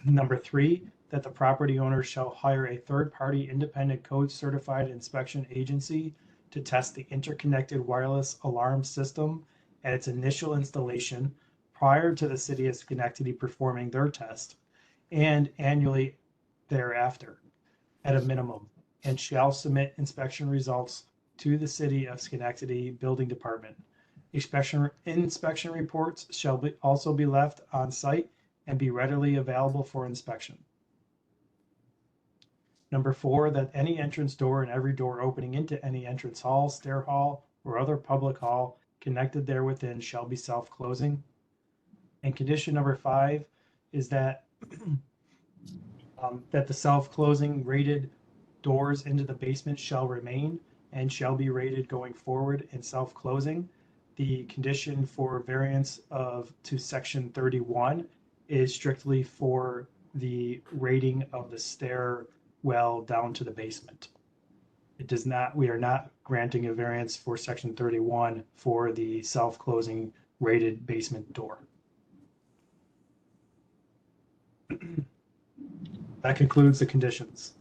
Number 3, that the property owner shall hire a third-party independent code certified inspection agency to test the interconnected wireless alarm system at its initial installation prior to the city of Schenectady performing their test and annually thereafter at a minimum, and shall submit inspection results to the city of Schenectady Building Department. Inspection reports shall also be left on site and be readily available for inspection. Number 4, that any entrance door and every door opening into any entrance hall, stair hall, or other public hall connected there within shall be self-closing. And condition number 5 is that that the self-closing rated doors into the basement shall remain and shall be rated going forward in self-closing. The condition for variance to section 31 is strictly for the rating of the stairwell down to the basement. We are not granting a variance for section 31 for the self-closing rated basement door. That concludes the conditions.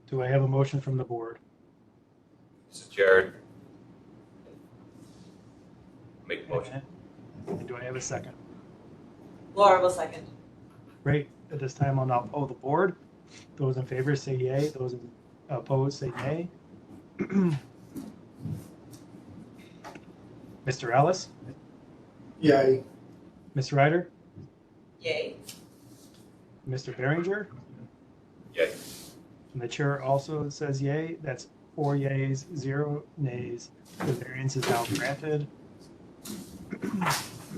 Do I have a motion from the board? This is Jared. Make the motion. And do I have a second? Laura will second. Great. At this time, I'll now poll the board. Those in favor say yay. Those opposed say nay. Mr. Ellis? Yay. Ms. Ryder? Yay. Mr. Behringer? Yay. And the chair also says yay. That's 4 yays, 0 nays. The variance is now granted.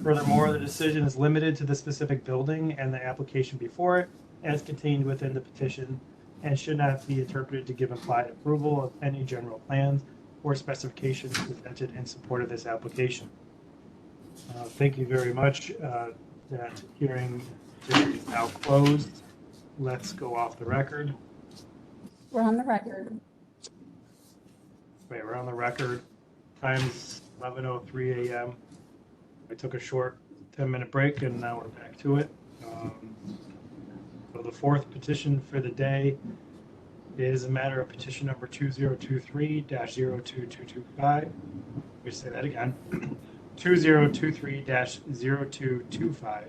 Furthermore, the decision is limited to the specific building and the application before it, as contained within the petition, and should not be interpreted to give implied approval of any general plans or specifications presented in support of this application. Thank you very much. That hearing is now closed. Let's go off the record. We're on the record. Wait, we're on the record. Time's 11:03 a.m. I took a short 10-minute break and now we're back to it. So the fourth petition for the day is a matter of petition number 2023-02225. Let me say that again. 2023-0225.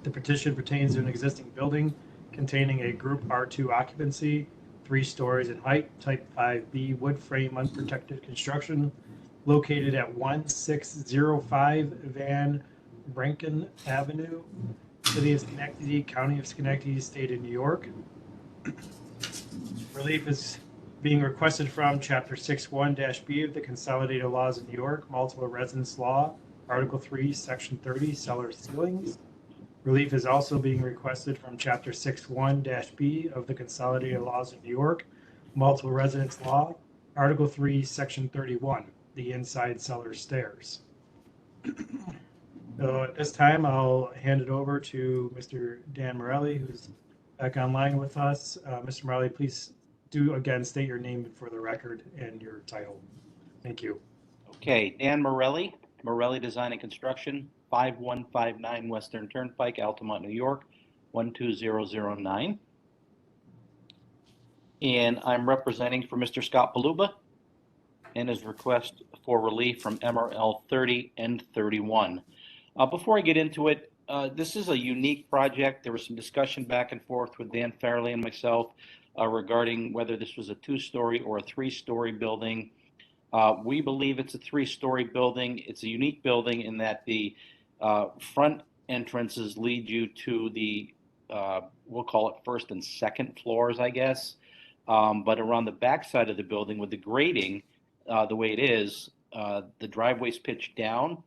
The petition pertains to an existing building containing a group R2 occupancy, 3 stories in height, type 5B wood frame unprotected construction, located at 1605 Van Branken Avenue, City of Schenectady, County of Schenectady, State of New York. Relief is being requested from Chapter 6(1)(b) of the Consolidated Laws of New York, Multiple Residence Law, Article 3, Section 30, Cellar Ceilings. Relief is also being requested from Chapter 6(1)(b) of the Consolidated Laws of New York, Multiple Residence Law, Article 3, Section 31, the inside cellar stairs. So at this time, I'll hand it over to Mr. Dan Morelli, who's back online with us. Mr. Morelli, please do again state your name for the record and your title. Thank you. Okay, Dan Morelli, Morelli Design and Construction, 5159 Western Turnpike, Altamont, New York, 12009. And I'm representing for Mr. Scott Paluba and his request for relief from MRL 30 and 31. Before I get into it, this is a unique project. There was some discussion back and forth with Dan Farley and myself regarding whether this was a 2-story or a 3-story building. We believe it's a 3-story building. It's a unique building in that the front entrances lead you to the, we'll call it first and second floors, I guess. But around the back side of the building with the grading, the way it is, the driveway's pitched down,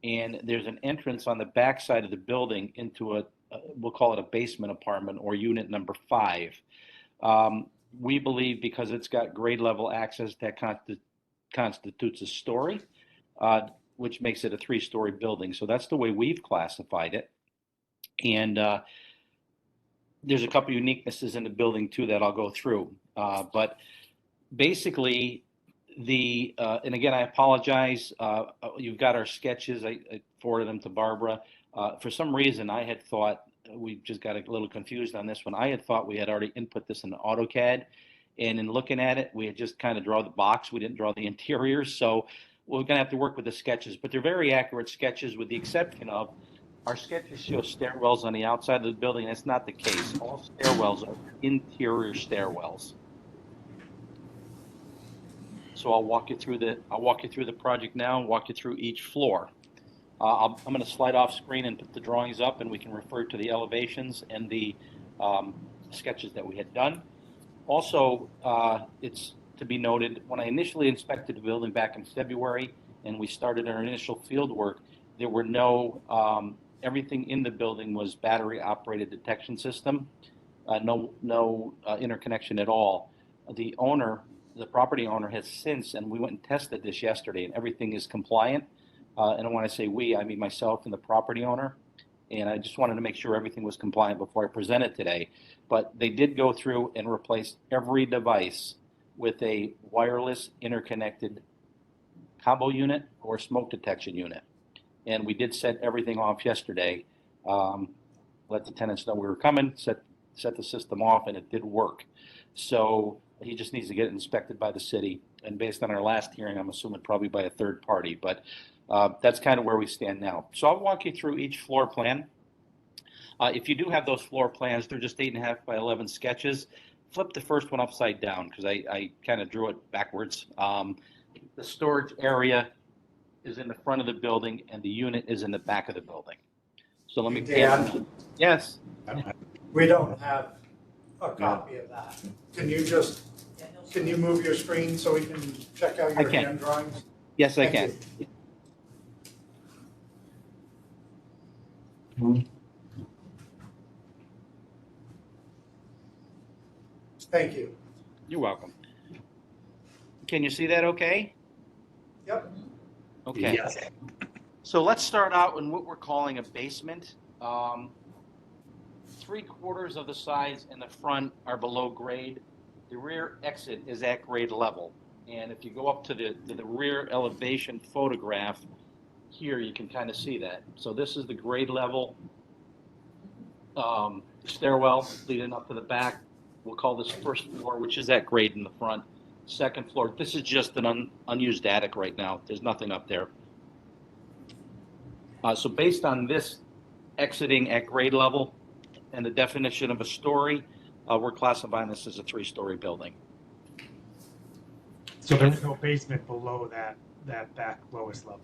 and there's an entrance on the back side of the building into we'll call it a basement apartment or unit number 5. We believe because it's got grade level access that constitutes a story, which makes it a 3-story building. So that's the way we've classified it. And there's a couple uniquenesses in the building too that I'll go through. But basically, and again, I apologize. You've got our sketches. I forwarded them to Barbara. For some reason, I had thought, we just got a little confused on this one. I had thought we had already input this in AutoCAD. And in looking at it, we had just kind of draw the box. We didn't draw the interiors. So we're going to have to work with the sketches. But they're very accurate sketches, with the exception of our sketches show stairwells on the outside of the building. That's not the case. All stairwells are interior stairwells. So I'll walk you through the project now and walk you through each floor. I'm going to slide off screen and put the drawings up, and we can refer to the elevations and the sketches that we had done. Also, it's to be noted, when I initially inspected the building back in February and we started our initial field work, there were no, everything in the building was battery operated detection system, no interconnection at all. The property owner has since, and we went and tested this yesterday, and everything is compliant. And when I say we, I mean myself and the property owner. And I just wanted to make sure everything was compliant before I present it today. But they did go through and replace every device with a wireless interconnected combo unit or smoke detection unit. And we did set everything off yesterday. Let the tenants know we were coming, set the system off, and it did work. So he just needs to get it inspected by the city. And based on our last hearing, I'm assuming probably by a third party. But that's kind of where we stand now. So I'll walk you through each floor plan. If you do have those floor plans, they're just 8.5 by 11 sketches. Flip the first one upside down because I kind of drew it backwards. The storage area is in the front of the building and the unit is in the back of the building. So let me. Dan? Yes. We don't have a copy of that. Can you move your screen so we can check out your hand drawings? Yes, I can. Thank you. You're welcome. Can you see that okay? Yep. Okay. Yes. So let's start out in what we're calling a basement. 3/4 of the sides in the front are below grade. The rear exit is at grade level. And if you go up to the rear elevation photograph, here you can kind of see that. So this is the grade level stairwell leading up to the back. We'll call this first floor, which is at grade in the front. Second floor, this is just an unused attic right now. There's nothing up there. So based on this exiting at grade level and the definition of a story, we're classifying this as a 3-story building. So there's no basement below that back lowest level?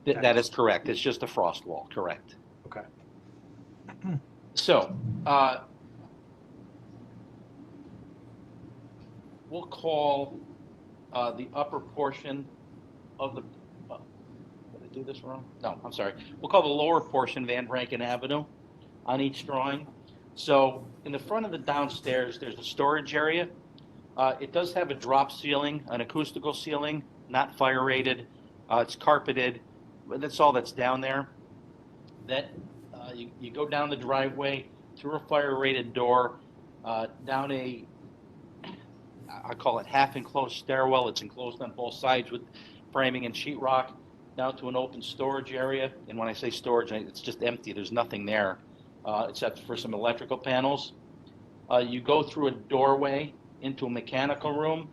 That is correct. It's just a frost wall, correct. Okay. So, we'll call the upper portion of the, did I do this wrong? No, I'm sorry. We'll call the lower portion Van Rankin Avenue on each drawing. So in the front of the downstairs, there's a storage area. It does have a drop ceiling, an acoustical ceiling, not fire rated. It's carpeted, but that's all that's down there. That you go down the driveway through a fire rated door, down I call it half enclosed stairwell. It's enclosed on both sides with framing and sheetrock, down to an open storage area. And when I say storage, it's just empty. There's nothing there except for some electrical panels. You go through a doorway into a mechanical room.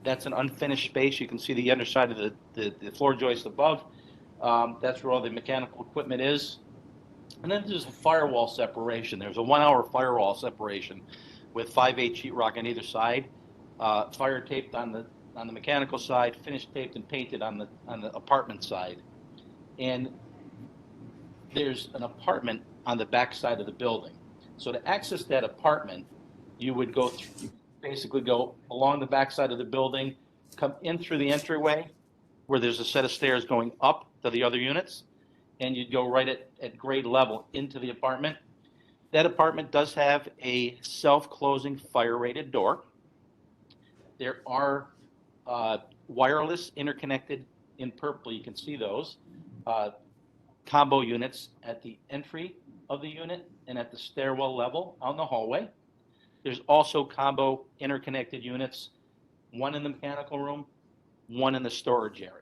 That's an unfinished space. You can see the underside of the floor joist above. That's where all the mechanical equipment is. And then there's a firewall separation. There's a 1-hour firewall separation with 5/8 sheetrock on either side, fire taped on the mechanical side, finished taped and painted on the apartment side. And there's an apartment on the back side of the building. So to access that apartment, you would basically go along the back side of the building, come in through the entryway where there's a set of stairs going up to the other units, and you'd go right at grade level into the apartment. That apartment does have a self-closing fire-rated door. There are wireless interconnected in purple, you can see those, combo units at the entry of the unit and at the stairwell level on the hallway. There's also combo interconnected units, one in the mechanical room, one in the storage area.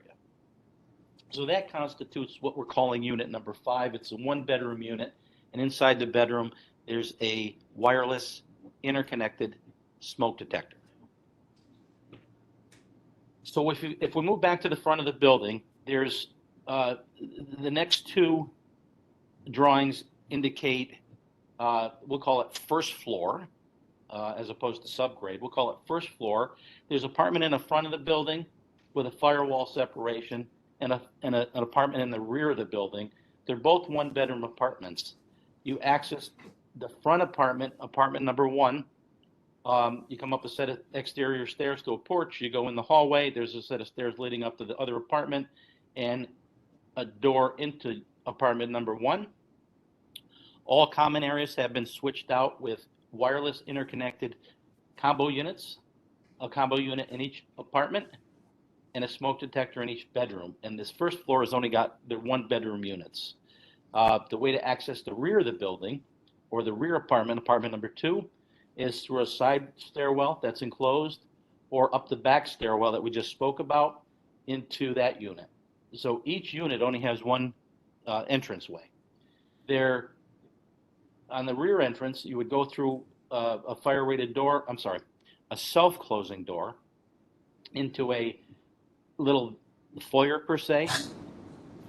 So that constitutes what we're calling unit number 5. It's a 1-bedroom unit, and inside the bedroom, there's a wireless interconnected smoke detector. So if we move back to the front of the building, there's the next 2 drawings indicate, we'll call it first floor, as opposed to subgrade. We'll call it first floor. There's an apartment in the front of the building with a firewall separation, and an apartment in the rear of the building. They're both 1-bedroom apartments. You access the front apartment, apartment number 1. You come up a set of exterior stairs to a porch. You go in the hallway. There's a set of stairs leading up to the other apartment, and a door into apartment number 1. All common areas have been switched out with wireless interconnected combo units, a combo unit in each apartment, and a smoke detector in each bedroom. And this first floor has only got the 1-bedroom units. The way to access the rear of the building, or the rear apartment, apartment number 2, is through a side stairwell that's enclosed, or up the back stairwell that we just spoke about into that unit. So each unit only has one entranceway. There, on the rear entrance, you would go through a fire-rated door, a self-closing door into a little foyer per se,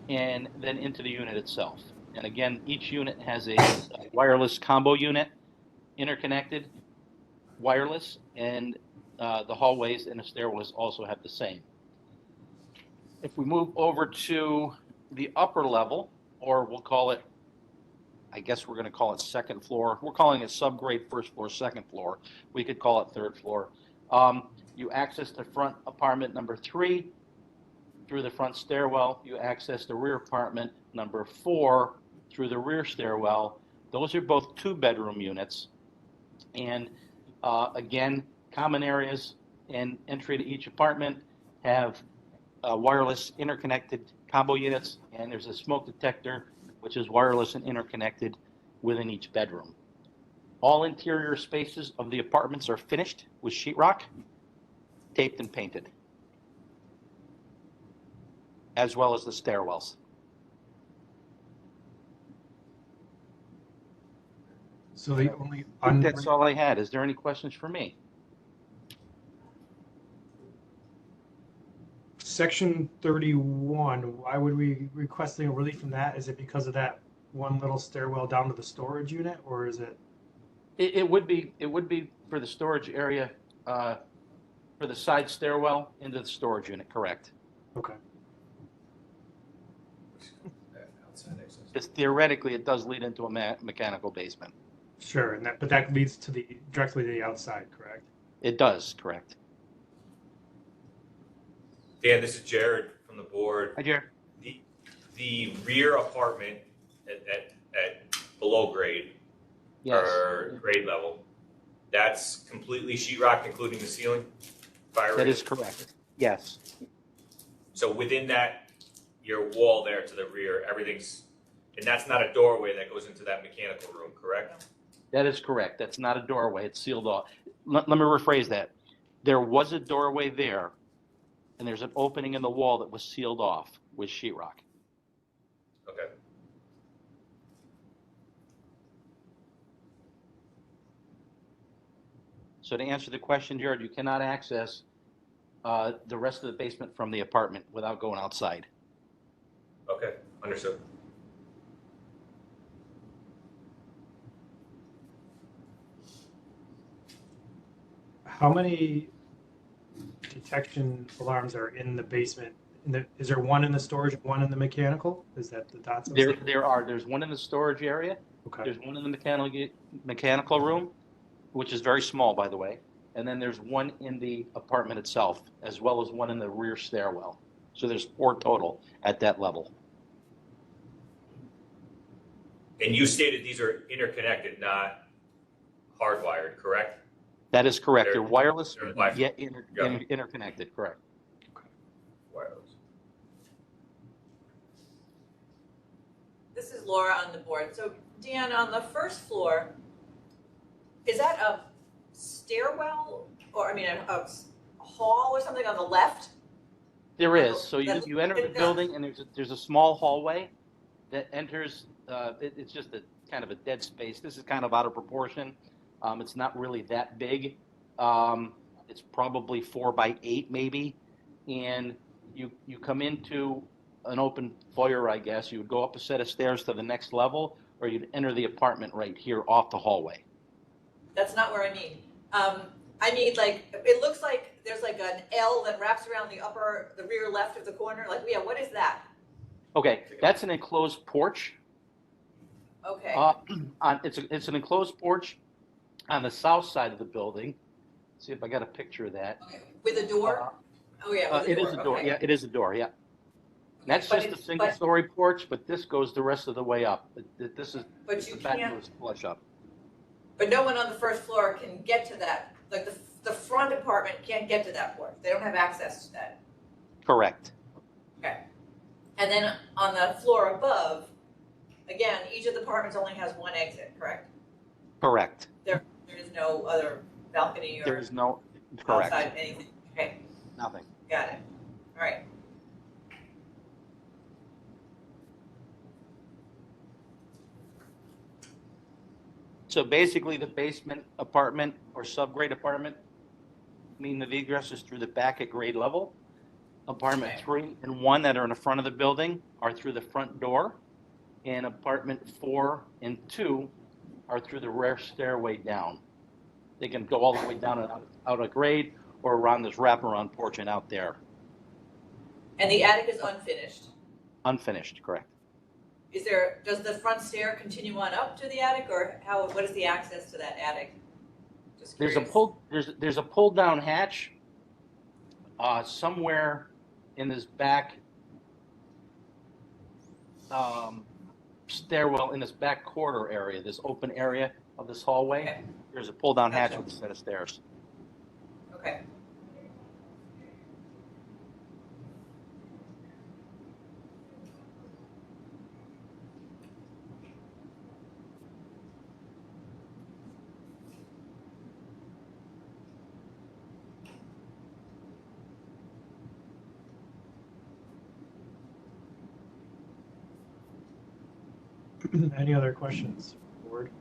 and then into the unit itself. And again, each unit has a wireless combo unit, interconnected, wireless, and the hallways and the stairwells also have the same. If we move over to the upper level, or we'll call it, I guess we're going to call it second floor. We're calling it subgrade first floor, second floor. We could call it third floor. You access the front apartment number 3 through the front stairwell. You access the rear apartment number 4 through the rear stairwell. Those are both 2-bedroom units. And again, common areas and entry to each apartment have wireless interconnected combo units, and there's a smoke detector, which is wireless and interconnected within each bedroom. All interior spaces of the apartments are finished with sheetrock, taped and painted, as well as the stairwells. So the only I think that's all I had. Is there any questions for me? Section 31, why would we be requesting a relief from that? Is it because of that one little stairwell down to the storage unit, or is it? It would be for the storage area, for the side stairwell into the storage unit, correct? Okay. Because theoretically, it does lead into a mechanical basement. Sure, and but that leads to directly to the outside, correct? It does, correct. Dan, this is Jared from the board. Hi, Jared. The rear apartment at below grade, Yes. or grade level, that's completely sheetrock, including the ceiling? Fire That rated? is correct. Yes. So within that, your wall there to the rear, everything's, and that's not a doorway that goes into that mechanical room, correct? That is correct. That's not a doorway. It's sealed off. Let me rephrase that. There was a doorway there, and there's an opening in the wall that was sealed off with sheetrock. Okay. So to answer the question, Jared, you cannot access the rest of the basement from the apartment without going outside. Okay, understood. How many detection alarms are in the basement? Is there one in the storage, one in the mechanical? Is that the dots? There's one in the storage area. Okay. There's one in the mechanical room, which is very small, by the way. And then there's one in the apartment itself, as well as one in the rear stairwell. So there's 4 total at that level. And you stated these are interconnected, not hardwired, correct? That is correct. They're wireless, they're Wi-Fi. yet interconnected, correct. Wireless. This is Laura on the board. So Dan, on the first floor, is that a stairwell or, I mean, a hall or something on the left? There is. So you enter the building and there's a small hallway that enters. It's just a kind of a dead space. This is kind of out of proportion. It's not really that big. It's probably 4 by 8 maybe, and you come into an open foyer, I guess. You would go up a set of stairs to the next level, or you'd enter the apartment right here off the hallway. That's not where I mean. I mean, like, it looks like there's like an L that wraps around the rear left of the corner. Like, yeah, what is that? Okay, that's an enclosed porch. Okay. It's an enclosed porch on the south side of the building. See if I got a picture of that. Okay. With a door? Oh, yeah, with a door. It is a door. Okay. Yeah, it is a door. Yeah. That's But just a single-story porch, but this goes the rest of the way up. This is But you the back can't, goes flush up. but no one on the first floor can get to that. Like, the front apartment can't get to that porch. They don't have access to that. Correct. Okay. And then on the floor above, again, each of the apartments only has one exit, correct? Correct. There is no other balcony There or is no correct. outside anything. Okay, Nothing. got it. All right. So basically, the basement apartment or subgrade apartment, meaning the egress is through the back at grade level. Apartment Okay. 3 and 1 that are in the front of the building are through the front door, and apartment 4 and 2 are through the rear stairway down. They can go all the way down and out of grade or around this wraparound porch and out there. And the attic is unfinished. Unfinished, correct. Does the front stair continue on up to the attic, or what is the access to that attic? Just There's a curious. there's a pull down hatch somewhere in this back stairwell, in this back corridor area, this open area of this hallway. Okay. There's a pull down hatch Gotcha. with a set of stairs. Okay. Any other questions, board?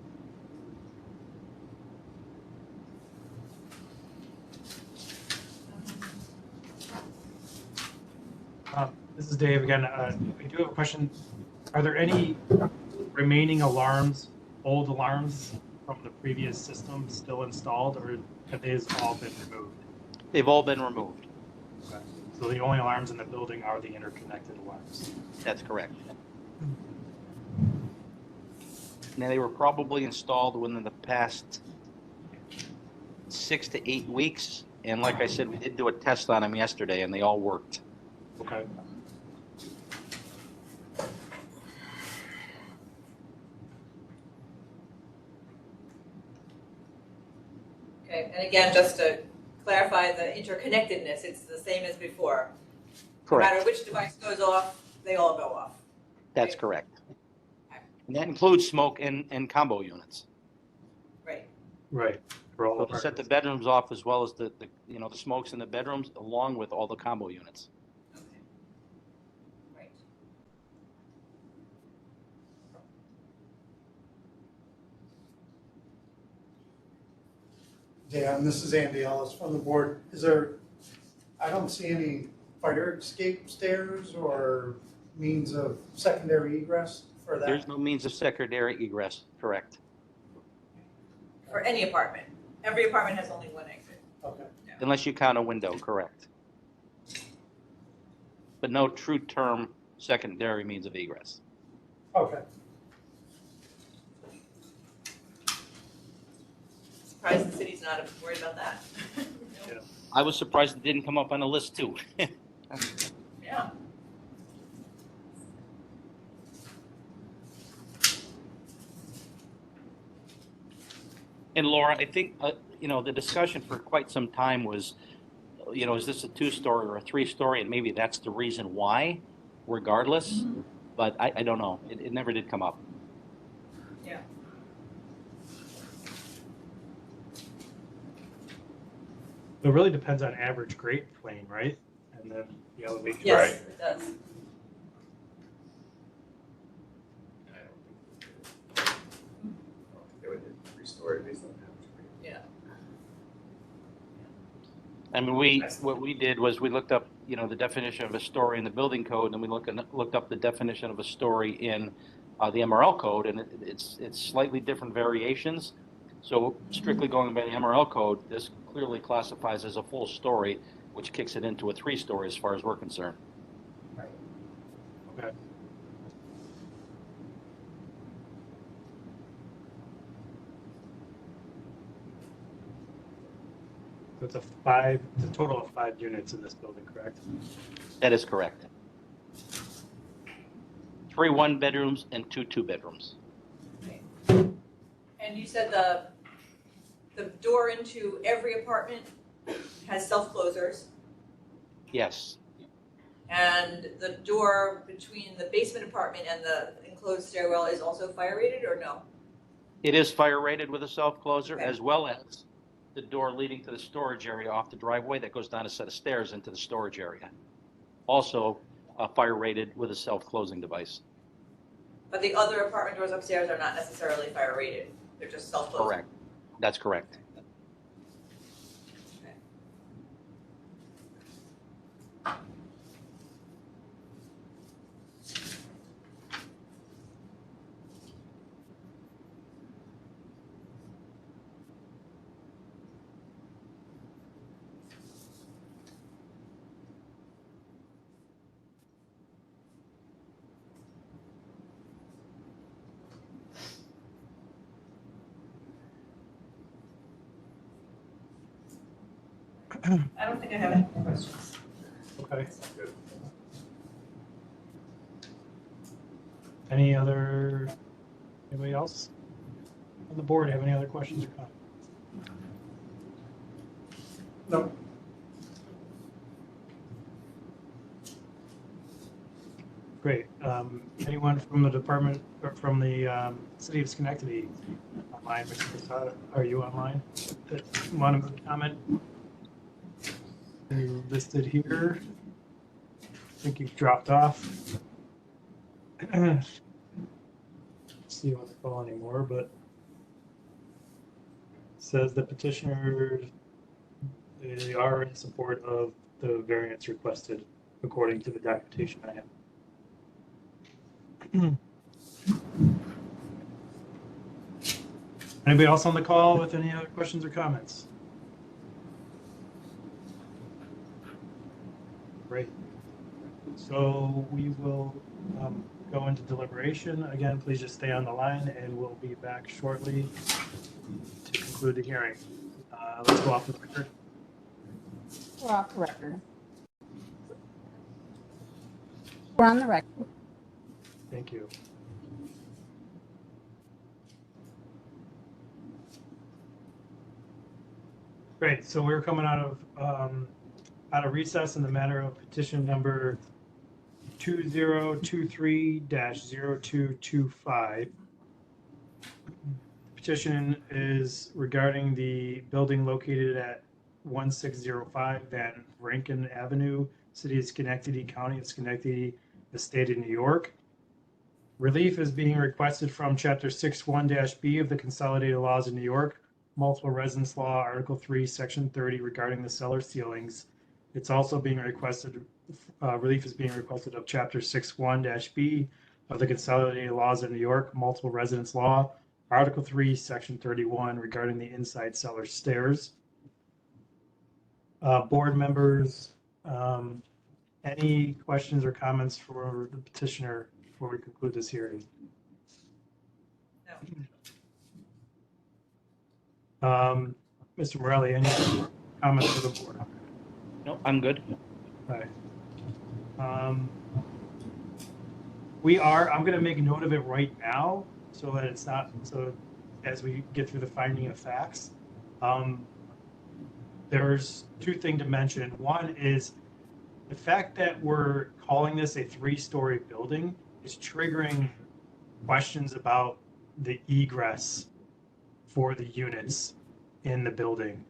This is Dave again. I do have a question. Are there any remaining alarms, old alarms from the previous system still installed, or have these all been removed? They've all been removed. Okay. So the only alarms in the building are the interconnected alarms. That's correct. Now, they were probably installed within the past 6 to 8 weeks. And like I said, we did do a test on them yesterday and they all worked. Okay. Okay, and again, just to clarify the interconnectedness, it's the same as before. Correct. No matter which device goes off, they all go off. That's correct. And that includes smoke and combo units. Right. Right. For all So to set the bedrooms off as well as the smokes in the bedrooms along with all the combo units. Okay. Right. Dan, this is Andy Ellis from the board. I don't see any fire escape stairs or means of secondary egress for that. There's no means of secondary egress, correct? For any apartment. Every apartment has only one exit. Okay. Unless you count a window, correct? But no true term secondary means of egress. Okay. Surprised the city's not worried about that. I was surprised it didn't come up on the list too. Yeah. And Laura, I think, the discussion for quite some time was, is this a 2-story or a 3-story? And maybe that's the reason why, regardless. But I don't know. It never did come up. Yeah. It really depends on average grade plane, right? And then the elevation. Yes, it does. I don't think they would do 3-story based on average grade. Yeah. I mean, what we did was we looked up, the definition of a story in the building code, and we looked up the definition of a story in the MRL code, and it's slightly different variations. So strictly going by the MRL code, this clearly classifies as a full story, which kicks it into a 3-story as far as we're concerned. Okay. So it's a total of 5 units in this building, correct? That is correct. 3 1-bedrooms and 2 2-bedrooms. And you said the door into every apartment has self-closers, Yes, and the door between the basement apartment and the enclosed stairwell is also fire rated, or no? it is fire rated with a self-closer, Okay. as well as the door leading to the storage area off the driveway that goes down a set of stairs into the storage area. Also, fire rated with a self-closing device. But the other apartment doors upstairs are not necessarily fire rated, they're just self-closing. Correct. That's correct. I don't think I have any more questions. Okay. Good. Anybody else on the board have any other questions or comments? No. Great. Anyone from the department or from the city of Schenectady online? Mr. Prasad, are you online? Want to comment? You're listed here. I think you've dropped off. See you on the call anymore, but it says the petitioner, they are in support of the variance requested according to the documentation I have. Anybody else on the call with any other questions or comments? Great. So we will go into deliberation. Again, please just stay on the line and we'll be back shortly to conclude the hearing. Let's go off the record. We're off the record. We're on the record. Thank you. Great. So we're coming out of recess in the matter of petition number 2023-0225. Petition is regarding the building located at 1605 Van Rankin Avenue, City of Schenectady, County of Schenectady, the State of New York. Relief is being requested from Chapter 61-B of the Consolidated Laws of New York, Multiple Residence Law, Article 3, Section 30 regarding the cellar ceilings. It's also being requested, relief is being requested of Chapter 61-B of the Consolidated Laws of New York, Multiple Residence Law, Article 3, Section 31 regarding the inside cellar stairs. Board members, any questions or comments for the petitioner before we conclude this hearing? No. Mr. Morelli, any comments for the board? No, I'm good. Okay. I'm going to make a note of it right now so that it's not, so as we get through the finding of facts. There's 2 things to mention. One is the fact that we're calling this a 3-story building is triggering questions about the egress for the units in the building.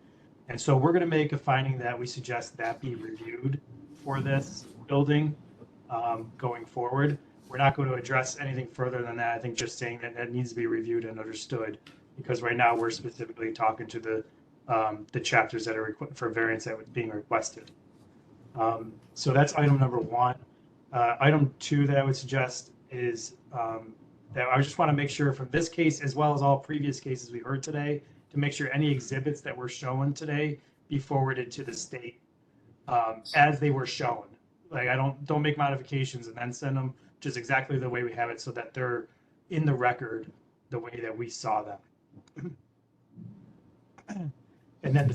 And so we're going to make a finding that we suggest that be reviewed for this building going forward. We're not going to address anything further than that. I think just saying that that needs to be reviewed and understood, because right now we're specifically talking to the chapters that are for variance that was being requested. So that's item number one. Item two that I would suggest is that I just want to make sure from this case, as well as all previous cases we heard today, to make sure any exhibits that were shown today be forwarded to the state as they were shown. Like, I don't make modifications and then send them just exactly the way we have it, so that they're in the record the way that we saw them. And then the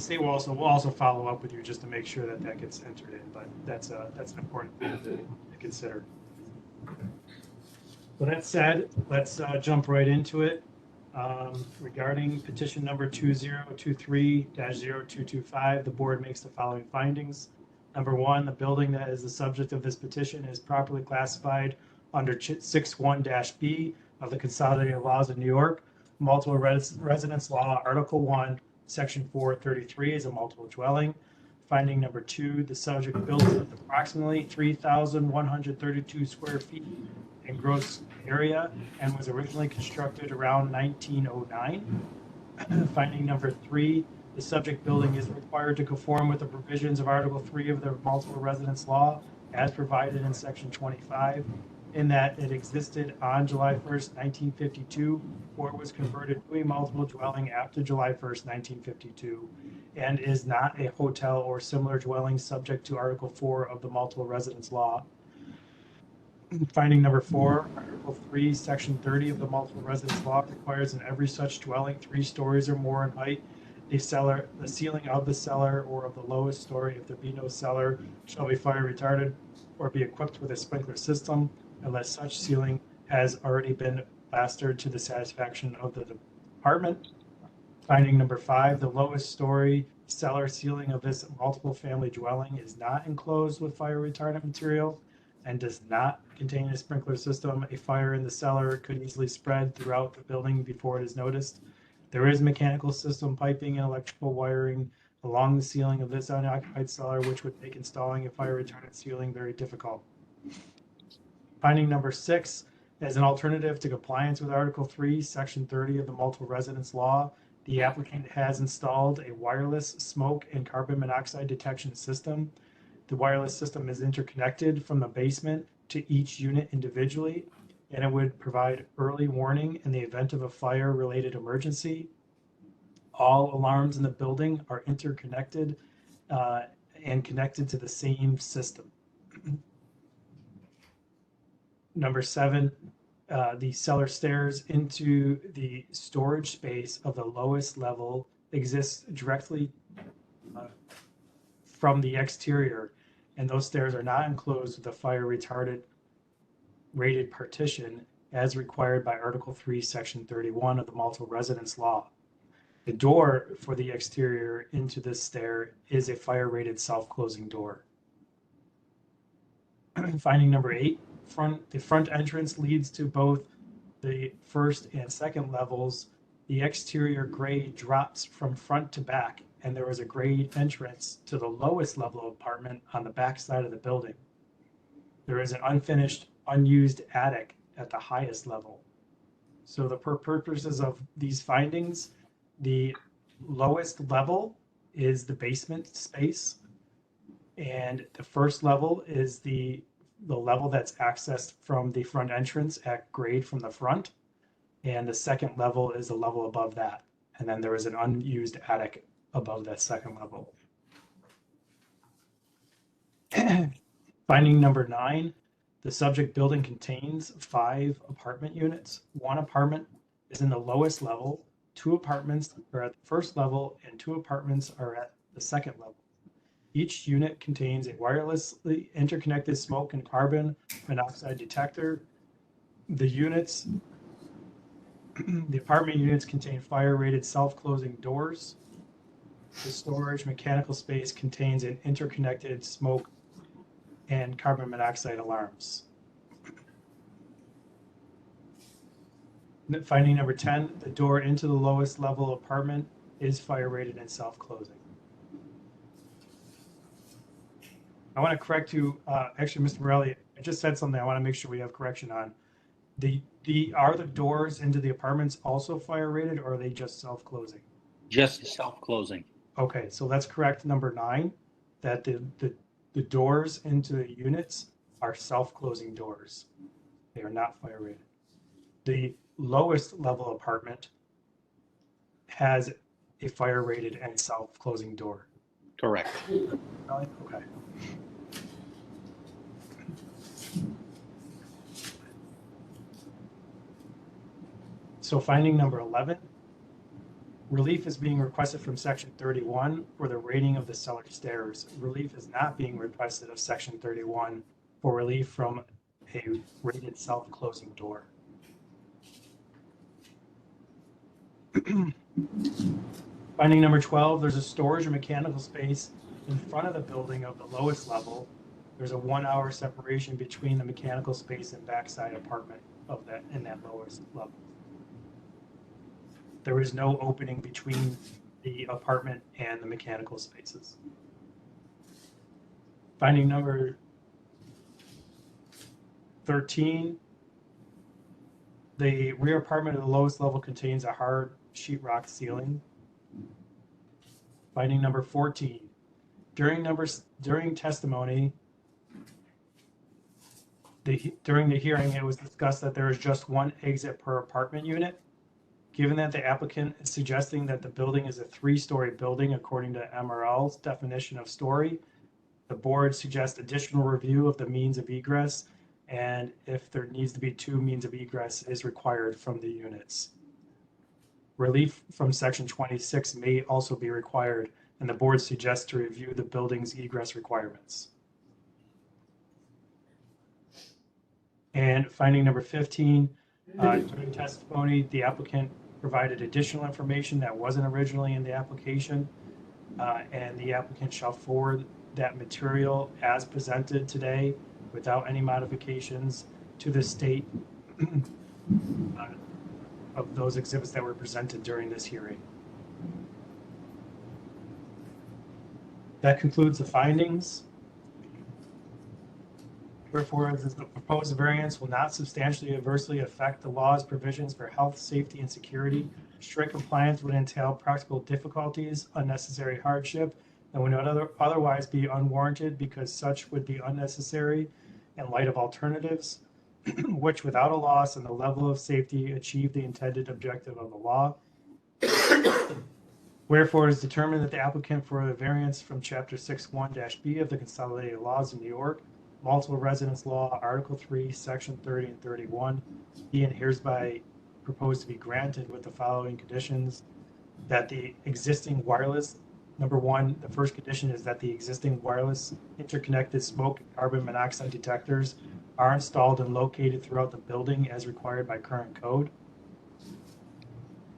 state will also follow up with you just to make sure that that gets entered in. But that's an important thing to consider. So that said, let's jump right into it. Regarding petition number 2023-0225, the board makes the following findings. Number one, the building that is the subject of this petition is properly classified under 61-B of the Consolidated Laws of New York, Multiple Residence Law, Article 1, Section 433 is a multiple dwelling. Finding number two, the subject building is approximately 3,132 square feet in gross area and was originally constructed around 1909. Finding number three, the subject building is required to conform with the provisions of Article 3 of the Multiple Residence Law as provided in Section 25, in that it existed on July 1st, 1952, or was converted to a multiple dwelling after July 1st, 1952, and is not a hotel or similar dwelling subject to Article 4 of the Multiple Residence Law. Finding number four, Article 3, Section 30 of the Multiple Residence Law requires in every such dwelling 3 stories or more in height. The ceiling of the cellar or of the lowest story, if there be no cellar, shall be fire retarded or be equipped with a sprinkler system, unless such ceiling has already been plastered to the satisfaction of the department. Finding number five, the lowest story cellar ceiling of this multiple family dwelling is not enclosed with fire retardant material and does not contain a sprinkler system. A fire in the cellar could easily spread throughout the building before it is noticed. There is mechanical system piping and electrical wiring along the ceiling of this unoccupied cellar, which would make installing a fire retardant ceiling very difficult. Finding number six, as an alternative to compliance with Article 3, Section 30 of the Multiple Residence Law, the applicant has installed a wireless smoke and carbon monoxide detection system. The wireless system is interconnected from the basement to each unit individually, and it would provide early warning in the event of a fire-related emergency. All alarms in the building are interconnected and connected to the same system. Number seven, the cellar stairs into the storage space of the lowest level exists directly from the exterior, and those stairs are not enclosed with a fire retardant rated partition as required by Article 3, Section 31 of the Multiple Residence Law. The door for the exterior into this stair is a fire rated self-closing door. Finding number eight, the front entrance leads to both the first and second levels. The exterior grade drops from front to back, and there is a grade entrance to the lowest level apartment on the back side of the building. There is an unfinished, unused attic at the highest level. So the purposes of these findings, the lowest level is the basement space, and the first level is the level that's accessed from the front entrance at grade from the front, and the second level is the level above that, and then there is an unused attic above that second level. Finding number 9, the subject building contains 5 apartment units. 1 apartment is in the lowest level, 2 apartments are at the first level, and 2 apartments are at the second level. Each unit contains a wirelessly interconnected smoke and carbon monoxide detector. The apartment units contain fire-rated self-closing doors. The storage mechanical space contains an interconnected smoke and carbon monoxide alarms. Finding number 10, the door into the lowest level apartment is fire rated and self-closing. I want to correct you, actually, Mr. Morelli, I just said something I want to make sure we have correction on. Are the doors into the apartments also fire rated, or are they just self-closing? Just self-closing. Okay, so let's correct number 9, that the doors into the units are self-closing doors. They are not fire rated. The lowest level apartment has a fire rated and self-closing door. Correct. Okay. So finding number 11, relief is being requested from section 31 for the rating of the cellar stairs. Relief is not being requested of section 31 for relief from a rated self-closing door. Finding number 12, there's a storage or mechanical space in front of the building of the lowest level. There's a 1-hour separation between the mechanical space and backside apartment of that in that lowest level. There is no opening between the apartment and the mechanical spaces. Finding number 13, the rear apartment of the lowest level contains a hard sheetrock ceiling. Finding number 14, during testimony, during the hearing, it was discussed that there is just one exit per apartment unit. Given that the applicant is suggesting that the building is a 3-story building according to MRL's definition of story, the board suggests additional review of the means of egress, and if there needs to be 2 means of egress is required from the units. Relief from section 26 may also be required, and the board suggests to review the building's egress requirements. And finding number 15, during testimony, the applicant provided additional information that wasn't originally in the application, and the applicant shall forward that material as presented today without any modifications to the state of those exhibits that were presented during this hearing. That concludes the findings. Wherefore, the proposed variance will not substantially adversely affect the law's provisions for health, safety, and security. Strict compliance would entail practical difficulties, unnecessary hardship, and would otherwise be unwarranted because such would be unnecessary in light of alternatives, which without a loss in the level of safety achieve the intended objective of the law. Wherefore, it is determined that the applicant for the variance from Chapter 6(1)(b) of the Consolidated Laws of New York, Multiple Residence Law, Article 3, Section 30 and 31, be and hereby proposed to be granted with the following conditions: that the existing wireless, number 1, the first condition is that the existing wireless interconnected smoke and carbon monoxide detectors are installed and located throughout the building as required by current code.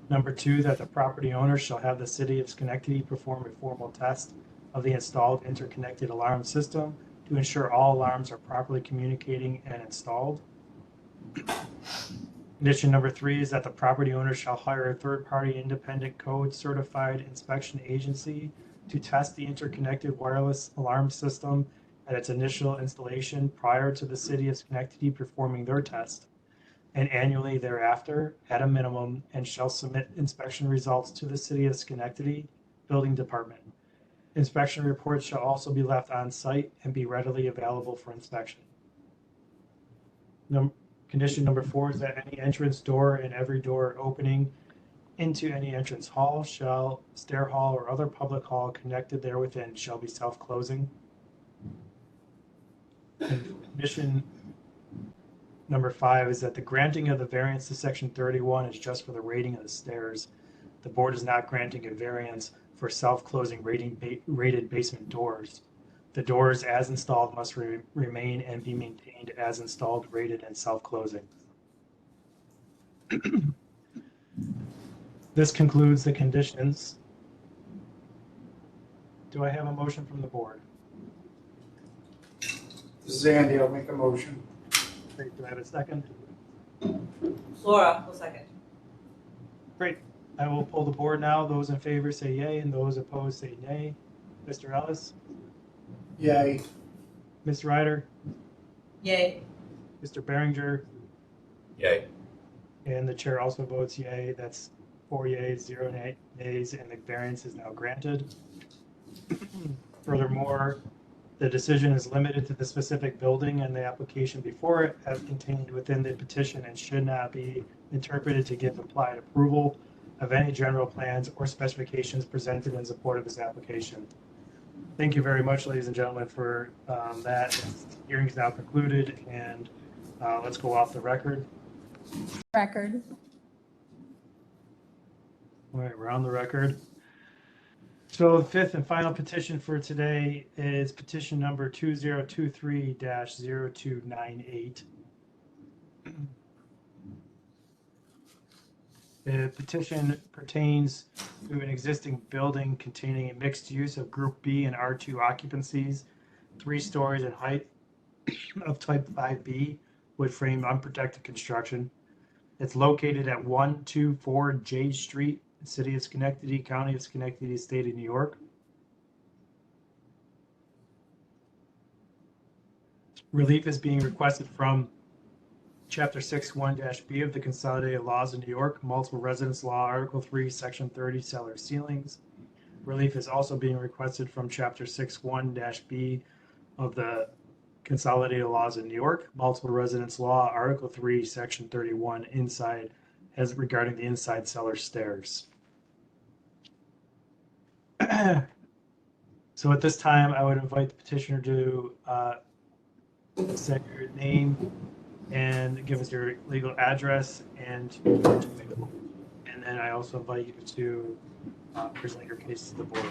Number 2, that the property owner shall have the City of Schenectady perform a formal test of the installed interconnected alarm system to ensure all alarms are properly communicating and installed. Condition number 3 is that the property owner shall hire a third-party independent code certified inspection agency to test the interconnected wireless alarm system at its initial installation prior to the City of Schenectady performing their test, and annually thereafter at a minimum, and shall submit inspection results to the City of Schenectady Building Department. Inspection reports shall also be left on site and be readily available for inspection. Condition number 4 is that any entrance door and every door opening into any entrance hall, stair hall, or other public hall connected there within shall be self-closing. Condition number 5 is that the granting of the variance to section 31 is just for the rating of the stairs. The board is not granting a variance for self-closing rated basement doors. The doors as installed must remain and be maintained as installed, rated, and self-closing. This concludes the conditions. Do I have a motion from the board? This is Andy, I'll make a motion. Great, do I have a second? Laura, will second. Great. I will pull the board now. Those in favor say yay, and those opposed say nay. Mr. Ellis, Yay. Ms. Ryder, Yay. Mr. Behringer, Yay. and the chair also votes yay. That's 4 yeas, 0 nays, and the variance is now granted. Furthermore, the decision is limited to the specific building and the application before it as contained within the petition and should not be interpreted to give implied approval of any general plans or specifications presented in support of this application. Thank you very much, ladies and gentlemen, for that. The hearing is now concluded, and let's go off the record. Record. All right, we're on the record. So the fifth and final petition for today is petition number 2023-0298. The petition pertains to an existing building containing a mixed use of Group B and R2 occupancies, 3 stories in height of type 5B, wood frame unprotected construction. It's located at 124 J Street, City of Schenectady, County of Schenectady, State of New York. Relief is being requested from Chapter 6(1)(b) of the Consolidated Laws of New York, Multiple Residence Law, Article 3, Section 30, cellar ceilings. Relief is also being requested from Chapter 6(1)(b) of the Consolidated Laws of New York, Multiple Residence Law, Article 3, Section 31, inside, as regarding the inside cellar stairs. So at this time, I would invite the petitioner to say your name and give us your legal address, and then I also invite you to present your case to the board.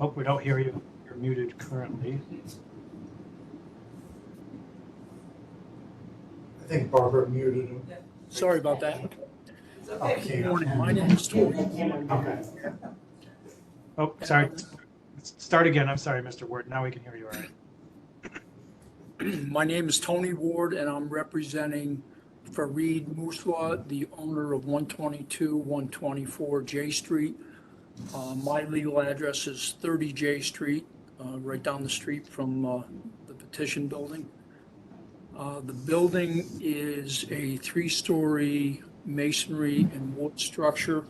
Oh, we don't hear you. You're muted currently. I think Barbara muted him. Sorry about that. It's okay. Okay. Good morning, my name is Tony. Okay. Oh, sorry. Start again. I'm sorry, Mr. Ward. Now we can hear you all right. My name is Tony Ward, and I'm representing Fareed Musla, the owner of 122, 124 J Street. My legal address is 30 J Street, right down the street from the petition building. The building is a 3-story masonry and wood structure.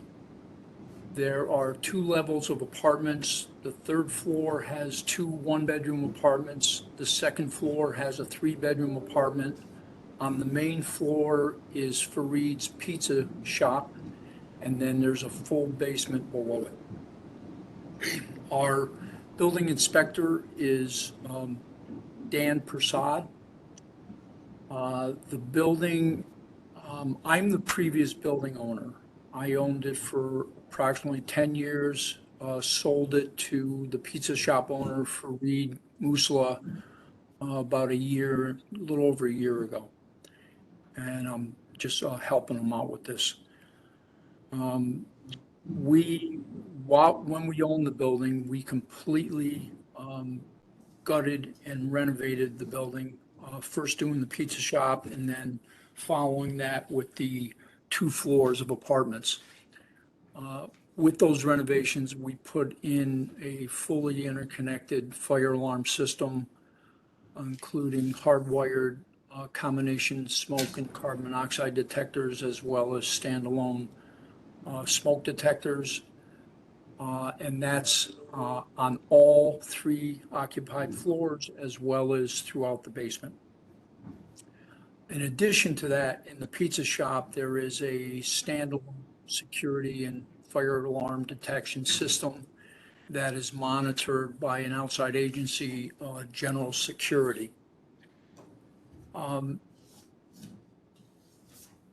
There are 2 levels of apartments. The 3rd floor has 2 one-bedroom apartments. The 2nd floor has a 3-bedroom apartment. On the main floor is Fareed's Pizza Shop, and then there's a full basement below it. Our building inspector is Dan Prasad. The building, I'm the previous building owner. I owned it for approximately 10 years, sold it to the pizza shop owner, Fareed Musla, about a little over a year ago. And I'm just helping him out with this. When we owned the building, we completely gutted and renovated the building, first doing the pizza shop and then following that with the 2 floors of apartments. With those renovations, we put in a fully interconnected fire alarm system, including hardwired combination smoke and carbon monoxide detectors, as well as standalone smoke detectors. And that's on all 3 occupied floors, as well as throughout the basement. In addition to that, in the pizza shop, there is a standalone security and fire alarm detection system that is monitored by an outside agency, General Security.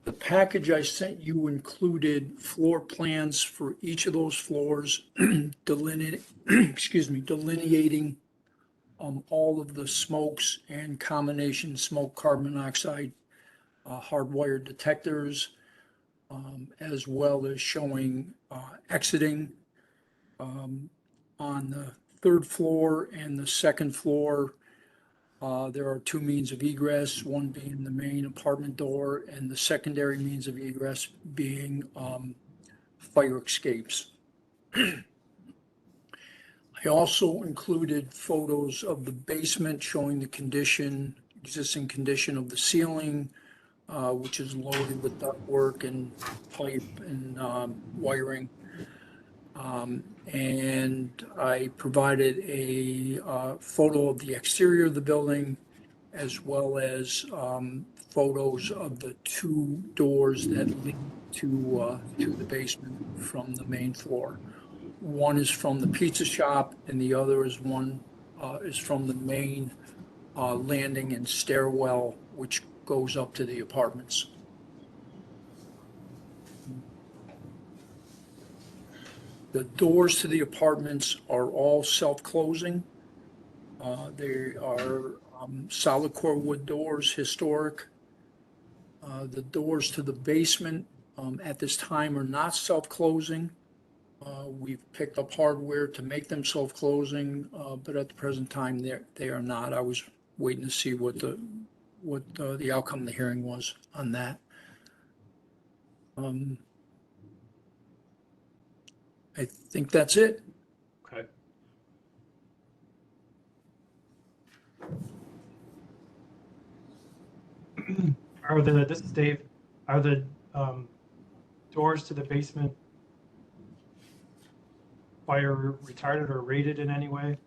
The package I sent you included floor plans for each of those floors, delineating all of the smokes and combination smoke carbon monoxide hardwired detectors, as well as showing exiting on the 3rd floor and the 2nd floor. There are two means of egress, one being the main apartment door and the secondary means of egress being fire escapes. I also included photos of the basement showing the existing condition of the ceiling, which is loaded with ductwork and pipe and wiring. And I provided a photo of the exterior of the building as well as photos of the two doors that lead to the basement from the main floor. One is from the pizza shop and the other is from the main landing and stairwell, which goes up to the apartments. The doors to the apartments are all self-closing. They are solid core wood doors, historic. The doors to the basement at this time are not self-closing. We've picked up hardware to make them self-closing, but at the present time, they are not. I was waiting to see what the outcome of the hearing was on that. I think that's it. Okay. This is Dave, are the doors to the basement fire retarded or rated in any way?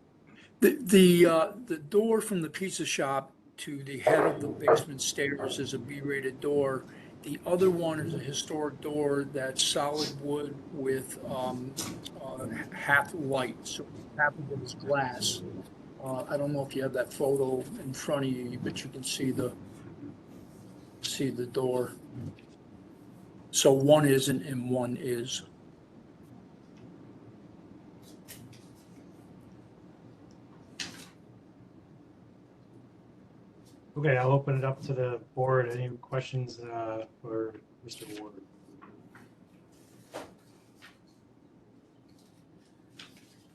The door from the pizza shop to the head of the basement stairs is a B-rated door. The other one is a historic door that's solid wood with half light, so half of it is glass. I don't know if you have that photo in front of you, but you can see the door. So one isn't and one is. Okay, I'll open it up to the board. Any questions for Mr. Ward?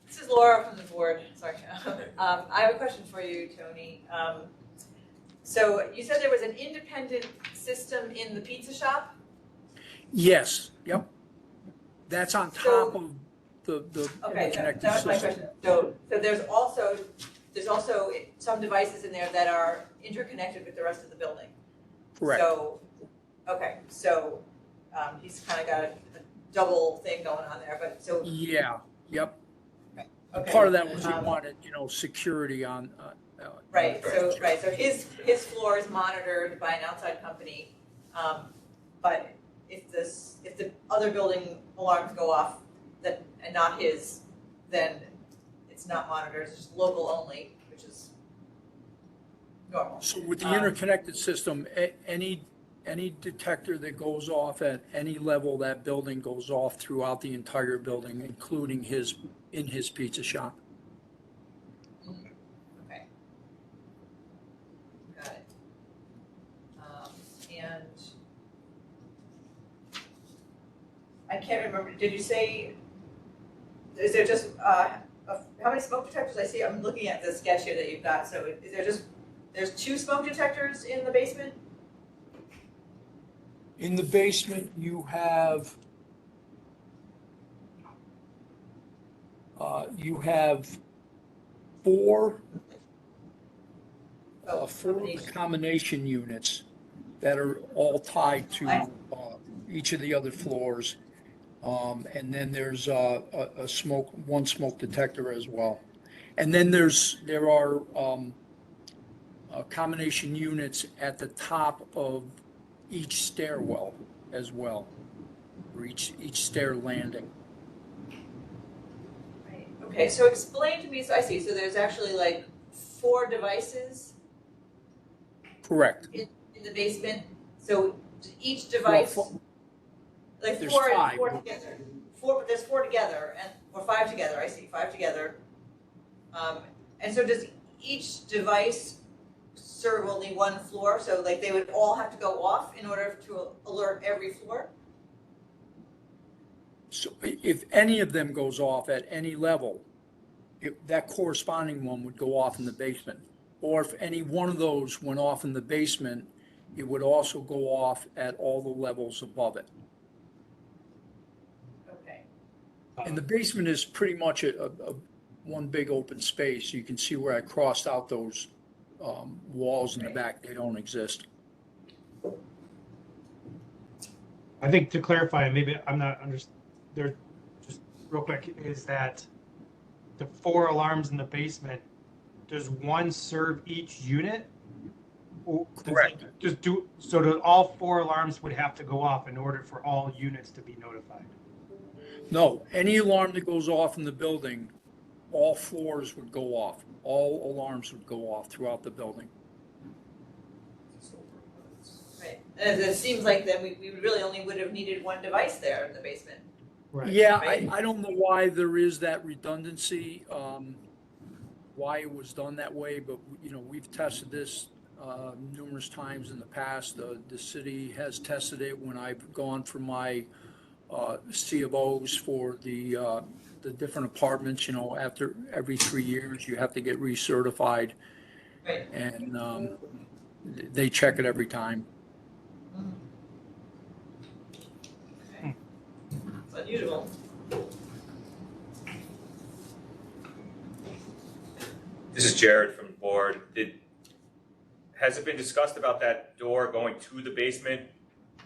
This is Laura from the board, sorry. I have a question for you, Tony. So you said there was an independent system in the pizza shop? Yes, yep. That's on top of the Okay, connected that was my system. question. So there's also some devices in there that are interconnected with the rest of the building? Correct. So, okay, so he's kind of got a double thing going on there, but so. Yeah, yep. Okay. Part of that was he wanted, security on. Right, so his floor is monitored by an outside company, but if the other building alarms go off and not his, then it's not monitored, it's just local only, which is normal. So with the interconnected system, any detector that goes off at any level, that building goes off throughout the entire building, including in his pizza shop. Okay. Got it. And I can't remember, did you say, is there just, how many smoke detectors? I see, I'm looking at the sketch here that you've got, so is there there's 2 smoke detectors in the basement? In the basement, you have 4 of the combination units that are all tied to each of the other floors. And then there's one smoke detector as well. And then there are combination units at the top of each stairwell as well, or each stair landing. Right. Okay, so explain to me, so I see, so there's actually like 4 devices Correct. in the basement, so each device, like there's 4 5. together. There's 4 together, or 5 together, I see, 5 together. And so does each device serve only one floor, so like they would all have to go off in order to alert every floor? So if any of them goes off at any level, that corresponding one would go off in the basement. or if any one of those went off in the basement, it would also go off at all the levels above it. Okay, And the basement is pretty much a one big open space. You can see where I crossed out those walls in the back. They don't exist. I think to clarify, maybe I'm not there, just real quick, is that the 4 alarms in the basement, does one serve each unit? Or does it Correct. just so that all 4 alarms would have to go off in order for all units to be notified? No, any alarm that goes off in the building, all floors would go off. All alarms would go off throughout the building. right. And it seems like then we really only would have needed one device there in the basement. Right. Yeah, Right. I don't know why there is that redundancy, why it was done that way, but, we've tested this numerous times in the past. The city has tested it when I've gone for my C of Os for the different apartments, after every 3 years, you have to get recertified. Right. And they check it every time. Okay. It's unusual. This is Jared from the board. Has it been discussed about that door going to the basement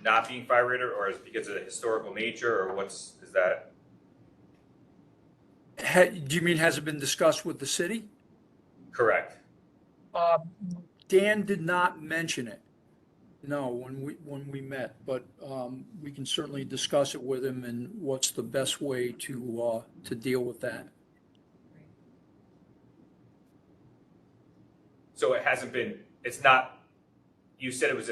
not being fire rated, or is it because of the historical nature, or is that? Do you mean, has it been discussed with the city? Correct. Dan did not mention it, no, when we met, but we can certainly discuss it with him and what's the best way to deal with that. So it's not, you said it was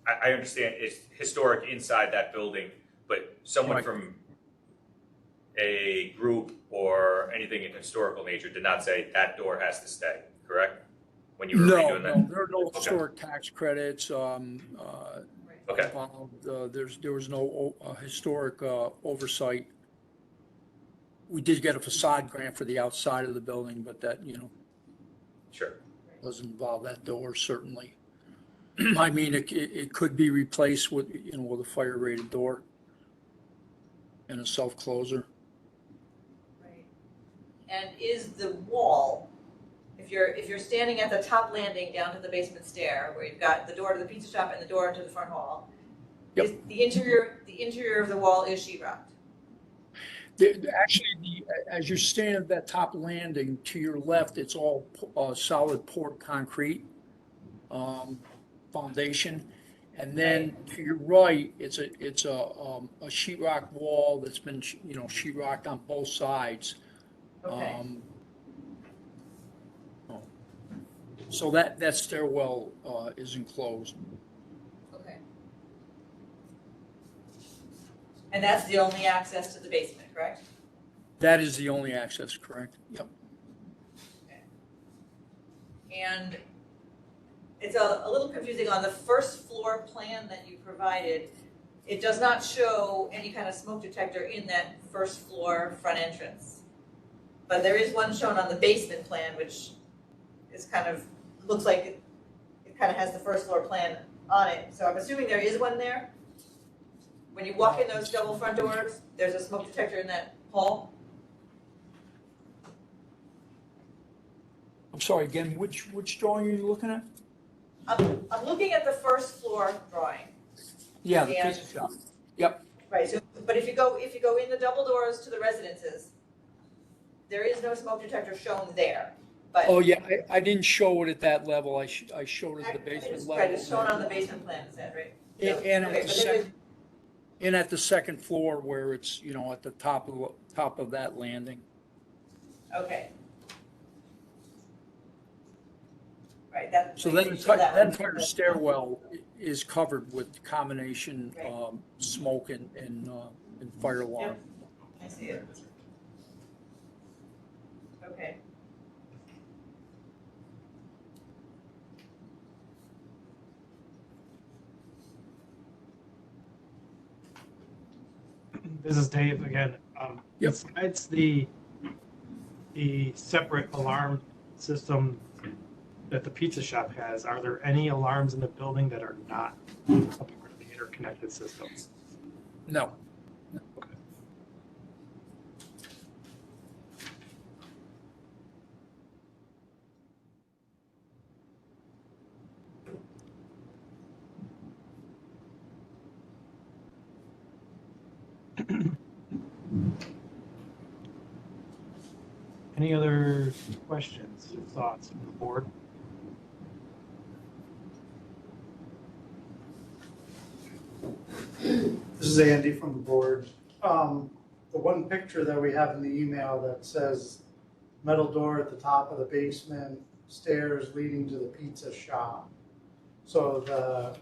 I understand it's historic inside that building, but someone Right. from a group or anything in historical nature did not say that door has to stay, correct? When you were No, redoing that? there are no Okay. historic tax credits Okay. involved. There was no historic oversight. We did get a facade grant for the outside of the building, but that, Sure. doesn't involve that door, certainly. I mean, it could be replaced with, with a fire rated door and a self closer. Right. And is the wall, if you're standing at the top landing down to the basement stair, where you've got the door to the pizza shop and the door into the front hall, Yep. is the interior of the wall is sheetrocked? Actually, as you're standing at that top landing, to your left, it's all solid poured concrete foundation, and then to your right, it's a sheetrock wall that's been sheetrocked on both sides. Okay. So that stairwell is enclosed. Okay. And that's the only access to the basement, correct? That is the only access, correct? Yep. And it's a little confusing on the first floor plan that you provided. It does not show any kind of smoke detector in that first floor front entrance. But there is one shown on the basement plan, which is looks like it kind of has the first floor plan on it. So I'm assuming there is one there. When you walk in those double front doors, there's a smoke detector in that hall. I'm sorry, again, which drawing are you looking at? I'm looking at the first floor drawing. Yeah, the And- pizza shop. Yep. Right, so, but if you go in the double doors to the residences, there is no smoke detector shown there, but. Oh, yeah, I didn't show it at that level. I showed it at the basement level. Right, it's shown on the basement plan, is that right? And Okay, at the but there is- and at the second floor where it's, at the top of that landing. Okay. Right, that. So that that one. entire stairwell is covered with combination Right. smoke and fire alarm. I see it. Okay. This is Dave again. Yep. Besides the separate alarm system that the pizza shop has, are there any alarms in the building that are not a part of the interconnected system? No. Okay. Any other questions, thoughts from the board? This is Andy from the board. The one picture that we have in the email that says metal door at the top of the basement, stairs leading to the pizza shop. So the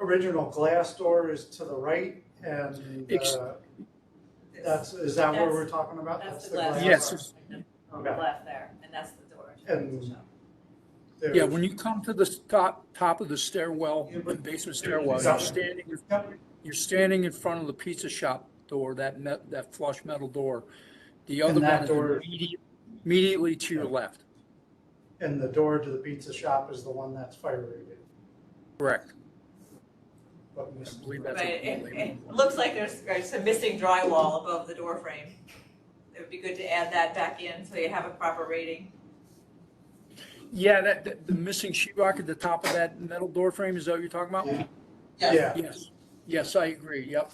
original glass door is to the right, and is that what we're talking about? That's the glass. Yes. Okay. Left there, and that's the door. And Yeah, when you come to the top of the stairwell, the basement stairwell, you're standing in front of the pizza shop door, that flush metal door. The other that one door- is immediately to your left. And the door to the pizza shop is the one that's fire rated. Correct. But I believe that's Right, what it looks like there's some missing drywall above the door frame. It would be good to add that back in so you have a proper rating. Yeah, the missing sheetrock at the top of that metal door frame, is that what you're talking about? Yeah. Yes. Yes, I agree. Yep.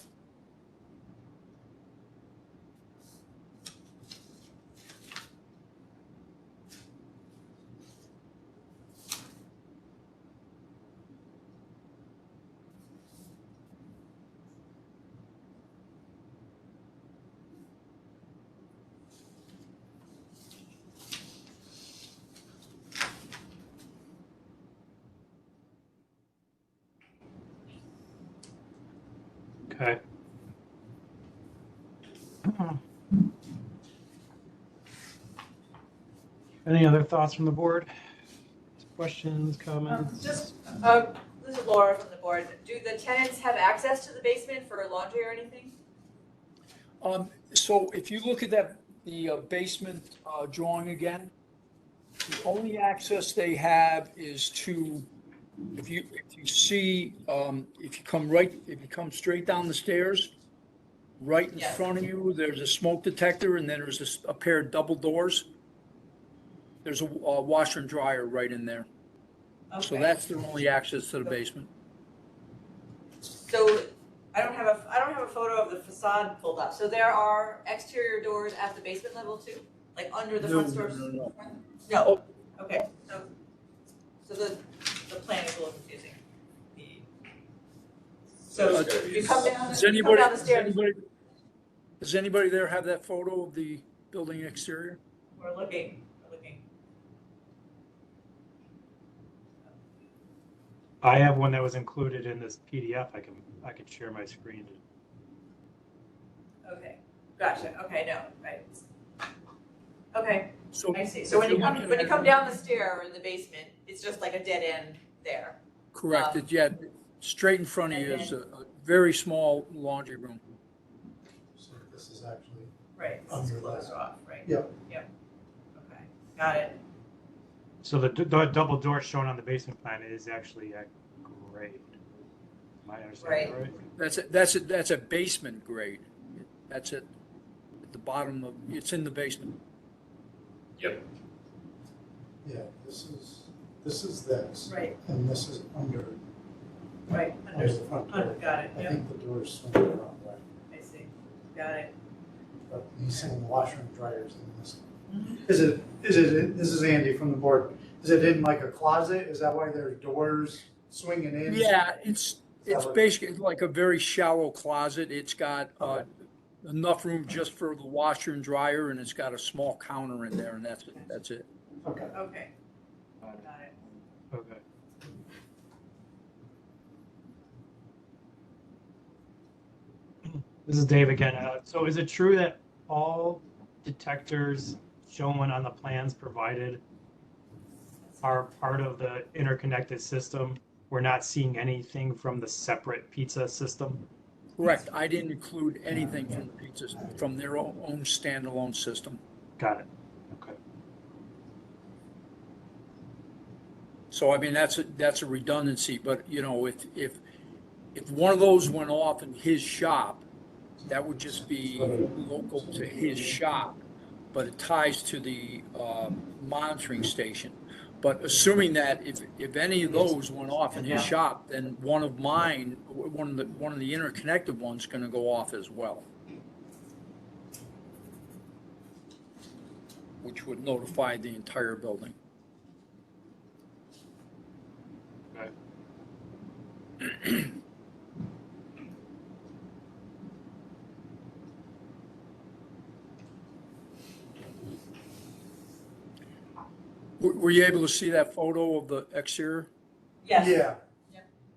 Okay. Any other thoughts from the board? Questions, comments? This is Laura from the board. Do the tenants have access to the basement for laundry or anything? So if you look at the basement drawing again, the only access they have is to, if you see, if you come straight down the stairs, right in Yes. front of you, there's a smoke detector, and then there's a pair of double doors. There's a washer and dryer right in there. So Okay. that's their only access to the basement. So I don't have a photo of the facade pulled up. So there are exterior doors at the basement level too? Like under the front doors? No. No, okay, so the plan is a little confusing. So you come down, Does you come anybody, down the stairs, does anybody there have that photo of the building exterior? we're looking. I have one that was included in this PDF. I can share my screen. Okay, gotcha, okay, no, right. Okay, So I see. So when you come down the stair in the basement, it's just like a dead end there. Correct. Yeah, straight in front of you is a very small laundry room. So this is actually, Right, this is Under closed that. off, right? Yep. Yep, okay, got it. So the double door shown on the basement plan is actually at grade. Am I understanding right? That's a basement grade. That's it. At the bottom of, it's in the basement. Yep. yeah, this is this. Right, And this is under right, the front door. got it, I yep, think the door is swinging the wrong way. I see, got it. But he's saying washer and dryers in this. Mhm. Is it, this is Andy from the board. Is it in like a closet? Is that why there's doors swinging in? Yeah, it's basically like a very shallow closet. It's got enough room just for the washer and dryer, and it's got a small counter in there, and that's it. Okay. Okay, got it. Okay. This is Dave again. So is it true that all detectors shown on the plans provided are part of the interconnected system? We're not seeing anything from the separate pizza system? Correct. I didn't include anything from the pizzas, from their own standalone system. Got it. Okay. So I mean, that's a redundancy, but you know, if one of those went off in his shop, that would just be local to his shop, but it ties to the monitoring station. But assuming that if any of those went off in his shop, then one of mine, one of the interconnected ones gonna go off as well, which would notify the entire building. Were you able to see that photo of the exterior? Yes. Yeah,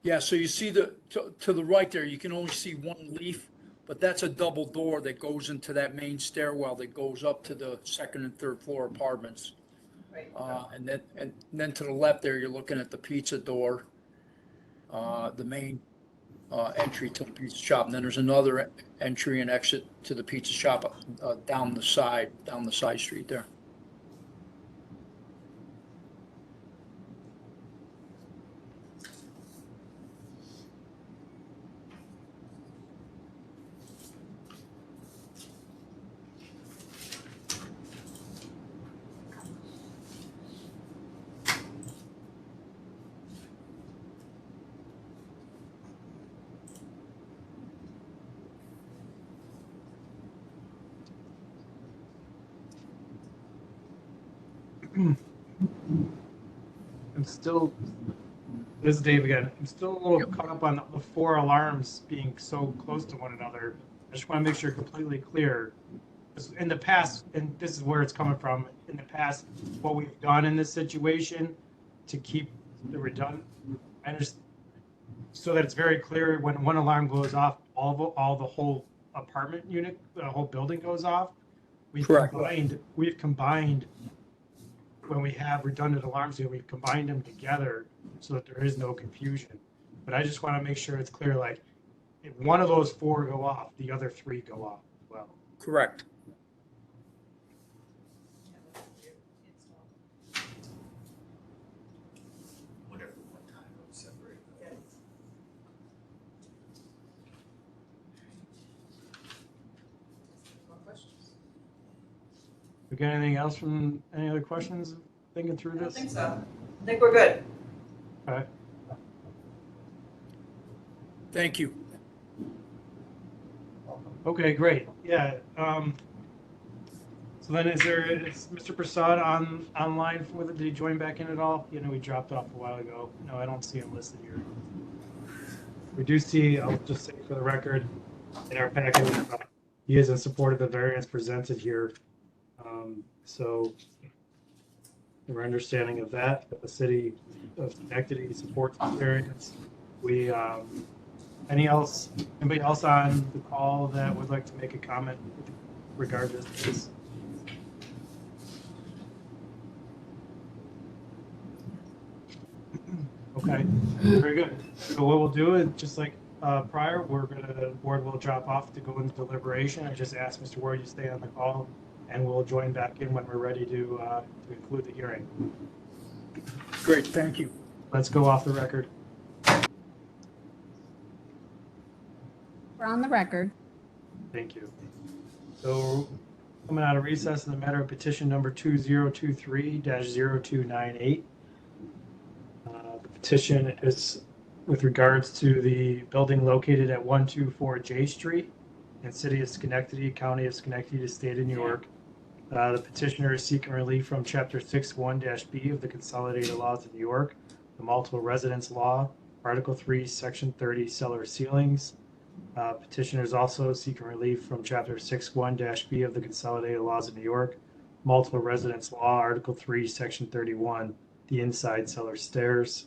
Yeah, so you see to the right there, you can only see one leaf, but that's a double door that goes into that main stairwell that goes up to the second and third floor apartments. Right. And then to the left there, you're looking at the pizza door, the main entry to the pizza shop. And then there's another entry and exit to the pizza shop down the side street there. This is Dave again. I'm still a little caught up on the 4 alarms being so close to one another. I just want to make sure completely clear. 'Cause in the past, and this is where it's coming from, in the past, what we've done in this situation to keep the redundant, so that it's very clear when one alarm goes off, all the whole apartment unit, the whole building goes off. Correct. We've combined when we have redundant alarms here, we've combined them together so that there is no confusion. But I just want to make sure it's clear, like, if one of those 4 go off, the other 3 go off as well. Correct. Whatever, one time it was separated. More questions? We got anything else from any other questions thinking through I don't this? think so. I think we're good. All right. Thank you. Okay, great. Yeah. So then is Mr. Prasad online for did he join back in at all? You know, he dropped off a while ago. No, I don't see him listed here. We do see, I'll just say for the record, in our packet, he is in support of the variance presented here. So our understanding of that the city of Schenectady supports the variance. We, anybody else on the call that would like to make a comment regarding this? Okay, very good. So what we'll do is just like prior, the board will drop off to go into deliberation. I just asked Mr. Ward to stay on the call, and we'll join back in when we're ready to conclude the hearing. Great, thank you. Let's go off the record. We're on the record. Thank you. So coming out of recess in the matter of petition number 2023-0298. The petition is with regards to the building located at 124 J Street in City of Schenectady, County of Schenectady, State of New York. The petitioner is seeking relief from Chapter 61-B of the Consolidated Laws of New York, the Multiple Residence Law, Article 3, Section 30, Cellar Ceilings. Petitioners also seeking relief from Chapter 61-B of the Consolidated Laws of New York, Multiple Residence Law, Article 3, Section 31, the inside cellar stairs.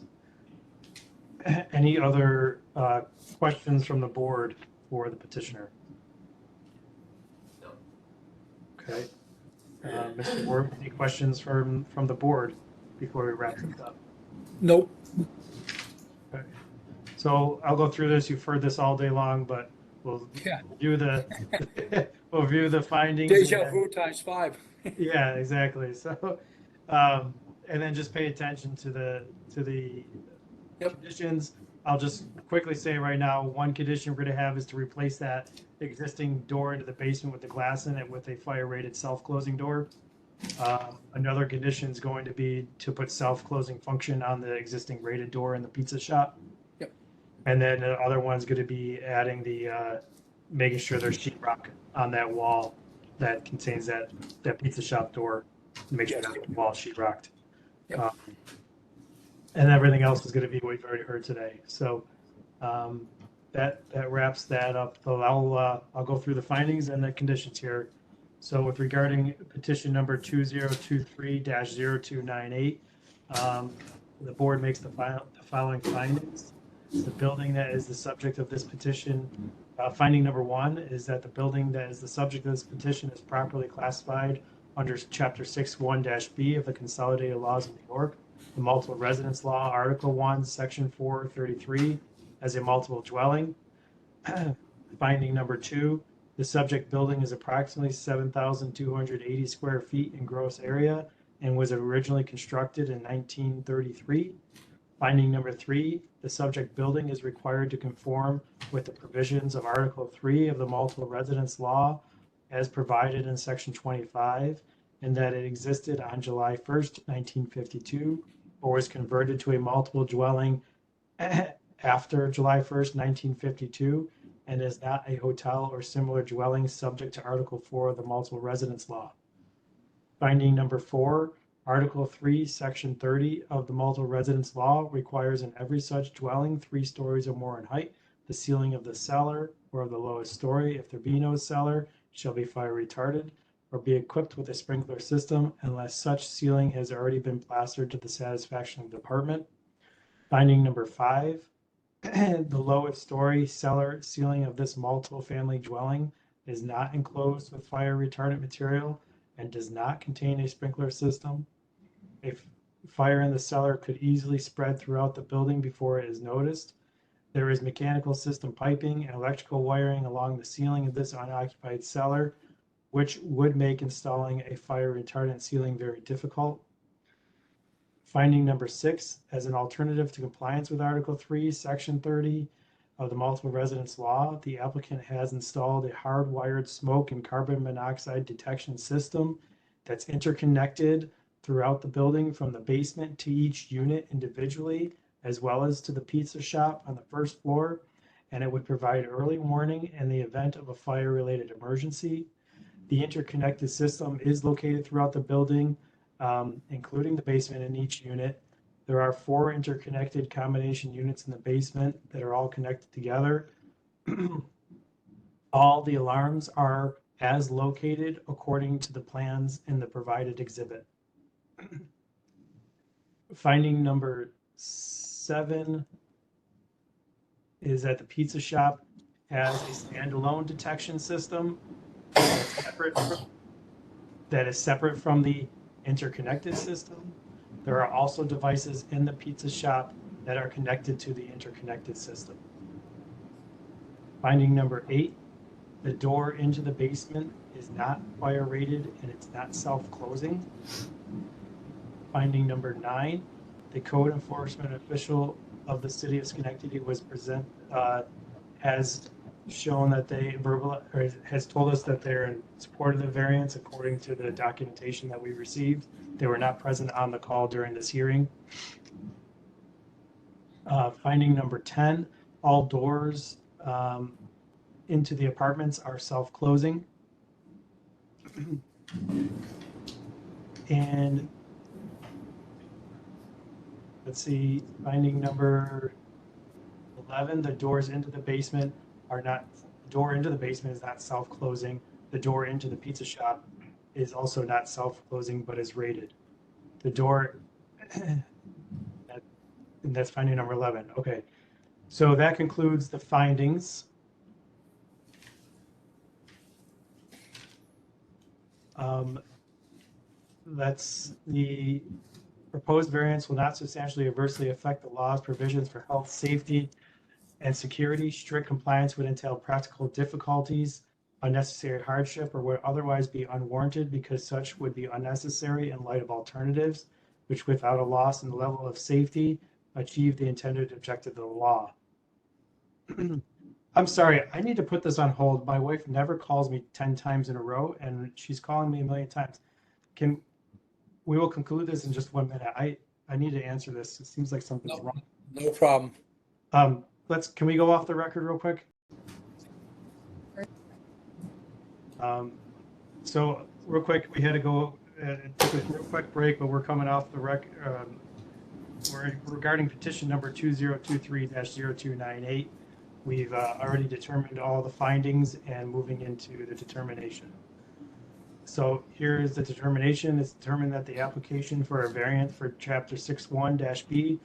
Any other questions from the board for the petitioner? No. Okay. Mr. Ward, any questions from the board before we wrap this up? Nope. Okay. So I'll go through this. You've heard this all day long, but we'll view the we'll view the findings. Deja vu times 5. Yeah, exactly. So and then just pay attention to the Yep. conditions. I'll just quickly say right now, one condition we're gonna have is to replace that existing door into the basement with the glass in it with a fire-rated self-closing door. Another condition is going to be to put self-closing function on the existing rated door in the pizza shop. Yep. And then the other one's gonna be adding the, making sure there's sheetrock on that wall that contains that pizza shop door. Make sure that wall sheetrocked. Yep. And everything else is gonna be what we've already heard today. So, that wraps that up. So I'll go through the findings and the conditions here. So with regarding petition number 2023-0298, the board makes the following findings. The building that is the subject of this petition, finding number 1 is that the building that is the subject of this petition is properly classified under Chapter 6(1)(b) of the Consolidated Laws of New York, the Multiple Residence Law, Article 1, Section 433, as a multiple dwelling. Finding number 2, the subject building is approximately 7,280 square feet in gross area and was originally constructed in 1933. Finding number 3, the subject building is required to conform with the provisions of Article 3 of the Multiple Residence Law as provided in Section 25, and that it existed on July 1st, 1952, or was converted to a multiple dwelling after July 1st, 1952, and is not a hotel or similar dwelling subject to Article 4 of the Multiple Residence Law. Finding number 4, Article 3, Section 30 of the Multiple Residence Law requires in every such dwelling 3 stories or more in height, the ceiling of the cellar or of the lowest story, if there be no cellar, shall be fire retarded or be equipped with a sprinkler system unless such ceiling has already been plastered to the satisfaction of the department. Finding number 5, the lowest story cellar ceiling of this multiple family dwelling is not enclosed with fire retardant material and does not contain a sprinkler system. A fire in the cellar could easily spread throughout the building before it is noticed. There is mechanical system piping and electrical wiring along the ceiling of this unoccupied cellar, which would make installing a fire retardant ceiling very difficult. Finding number 6, as an alternative to compliance with Article 3, Section 30 of the Multiple Residence Law, the applicant has installed a hardwired smoke and carbon monoxide detection system that's interconnected throughout the building from the basement to each unit individually, as well as to the pizza shop on the first floor, and it would provide early warning in the event of a fire-related emergency. The interconnected system is located throughout the building, including the basement in each unit. There are 4 interconnected combination units in the basement that are all connected together. All the alarms are as located according to the plans in the provided exhibit. Finding number 7 is that the pizza shop has a standalone detection system that is separate from the interconnected system. There are also devices in the pizza shop that are connected to the interconnected system. Finding number 8, the door into the basement is not fire rated and it's not self-closing. Finding number 9, the code enforcement official of the city of Schenectady has shown that has told us that they're in support of the variance according to the documentation that we received. They were not present on the call during this hearing. Finding number 10, all doors into the apartments are self-closing. And let's see, finding number 11, the doors into the basement are not, the door into the basement is not self-closing. The door into the pizza shop is also not self-closing, but is rated. The door, and that's finding number 11. Okay, so that concludes the findings. That's the proposed variance will not substantially adversely affect the law's provisions for health, safety, and security. Strict compliance would entail practical difficulties, unnecessary hardship, or would otherwise be unwarranted because such would be unnecessary in light of alternatives. which without a loss in the level of safety, achieve the intended objective of the law. I'm sorry, I need to put this on hold. My wife never calls me 10 times in a row, and she's calling me a million times. We will conclude this in just 1 minute. I need to answer this. It seems like something's wrong. No problem. Can we go off the record real quick? So real quick, we had to go, take a real quick break, but we're coming off the record. Regarding petition number 2023-0298, we've already determined all the findings and moving into the determination. So here is the determination. It's determined that the application for a variant for Chapter 61-B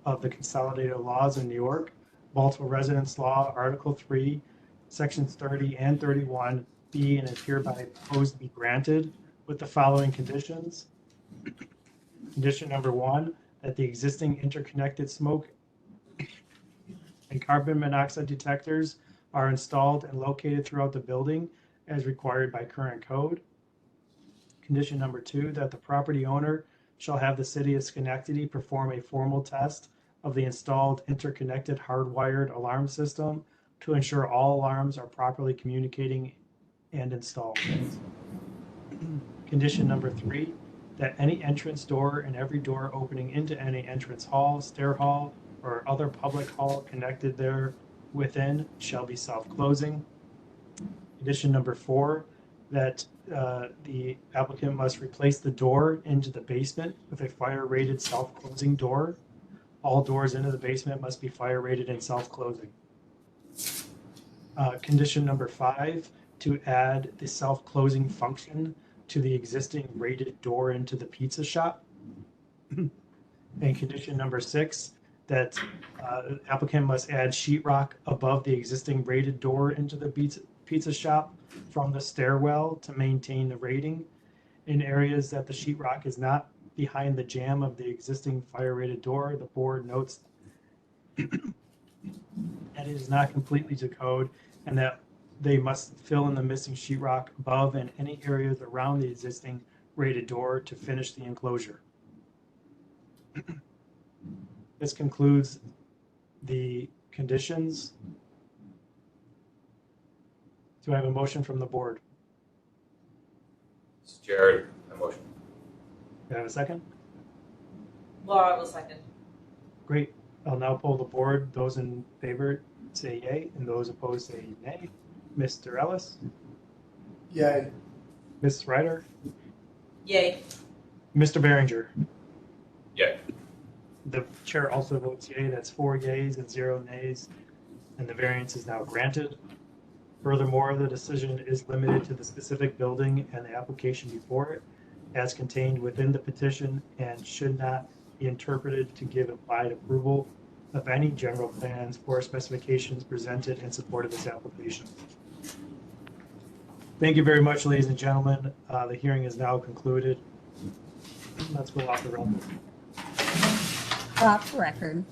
of the Consolidated Laws in New York, Multiple Residence Law, Article 3, Sections 30 and 31, be and is hereby proposed to be granted with the following conditions. Condition number 1, that the existing interconnected smoke and carbon monoxide detectors are installed and located throughout the building as required by current code. Condition number 2, that the property owner shall have the city of Schenectady perform a formal test of the installed interconnected hardwired alarm system to ensure all alarms are properly communicating and installed. Condition number 3, that any entrance door and every door opening into any entrance hall, stair hall, or other public hall connected there within shall be self-closing. Condition number 4, that the applicant must replace the door into the basement with a fire-rated self-closing door. All doors into the basement must be fire-rated and self-closing. Condition number 5, to add the self-closing function to the existing rated door into the pizza shop. And condition number 6, that the applicant must add sheetrock above the existing rated door into the pizza shop from the stairwell to maintain the rating. In areas that the sheetrock is not behind the jamb of the existing fire-rated door, the board notes that it is not completely to code and that they must fill in the missing sheetrock above and any areas around the existing rated door to finish the enclosure. This concludes the conditions. Do I have a motion from the board? This is Jared, a motion. Do I have a second? Laura will second. Great. I'll now poll the board. Those in favor say yay, and those opposed say nay. Mr. Ellis? Yay. Ms. Ryder? Yay. Mr. Behringer? Yay. The chair also votes yay. That's 4 yays and 0 nays, and the variance is now granted. Furthermore, the decision is limited to the specific building and the application before it, as contained within the petition, and should not be interpreted to give implied approval of any general plans or specifications presented in support of this application. Thank you very much, ladies and gentlemen. The hearing is now concluded. Let's go off the record. Off the record.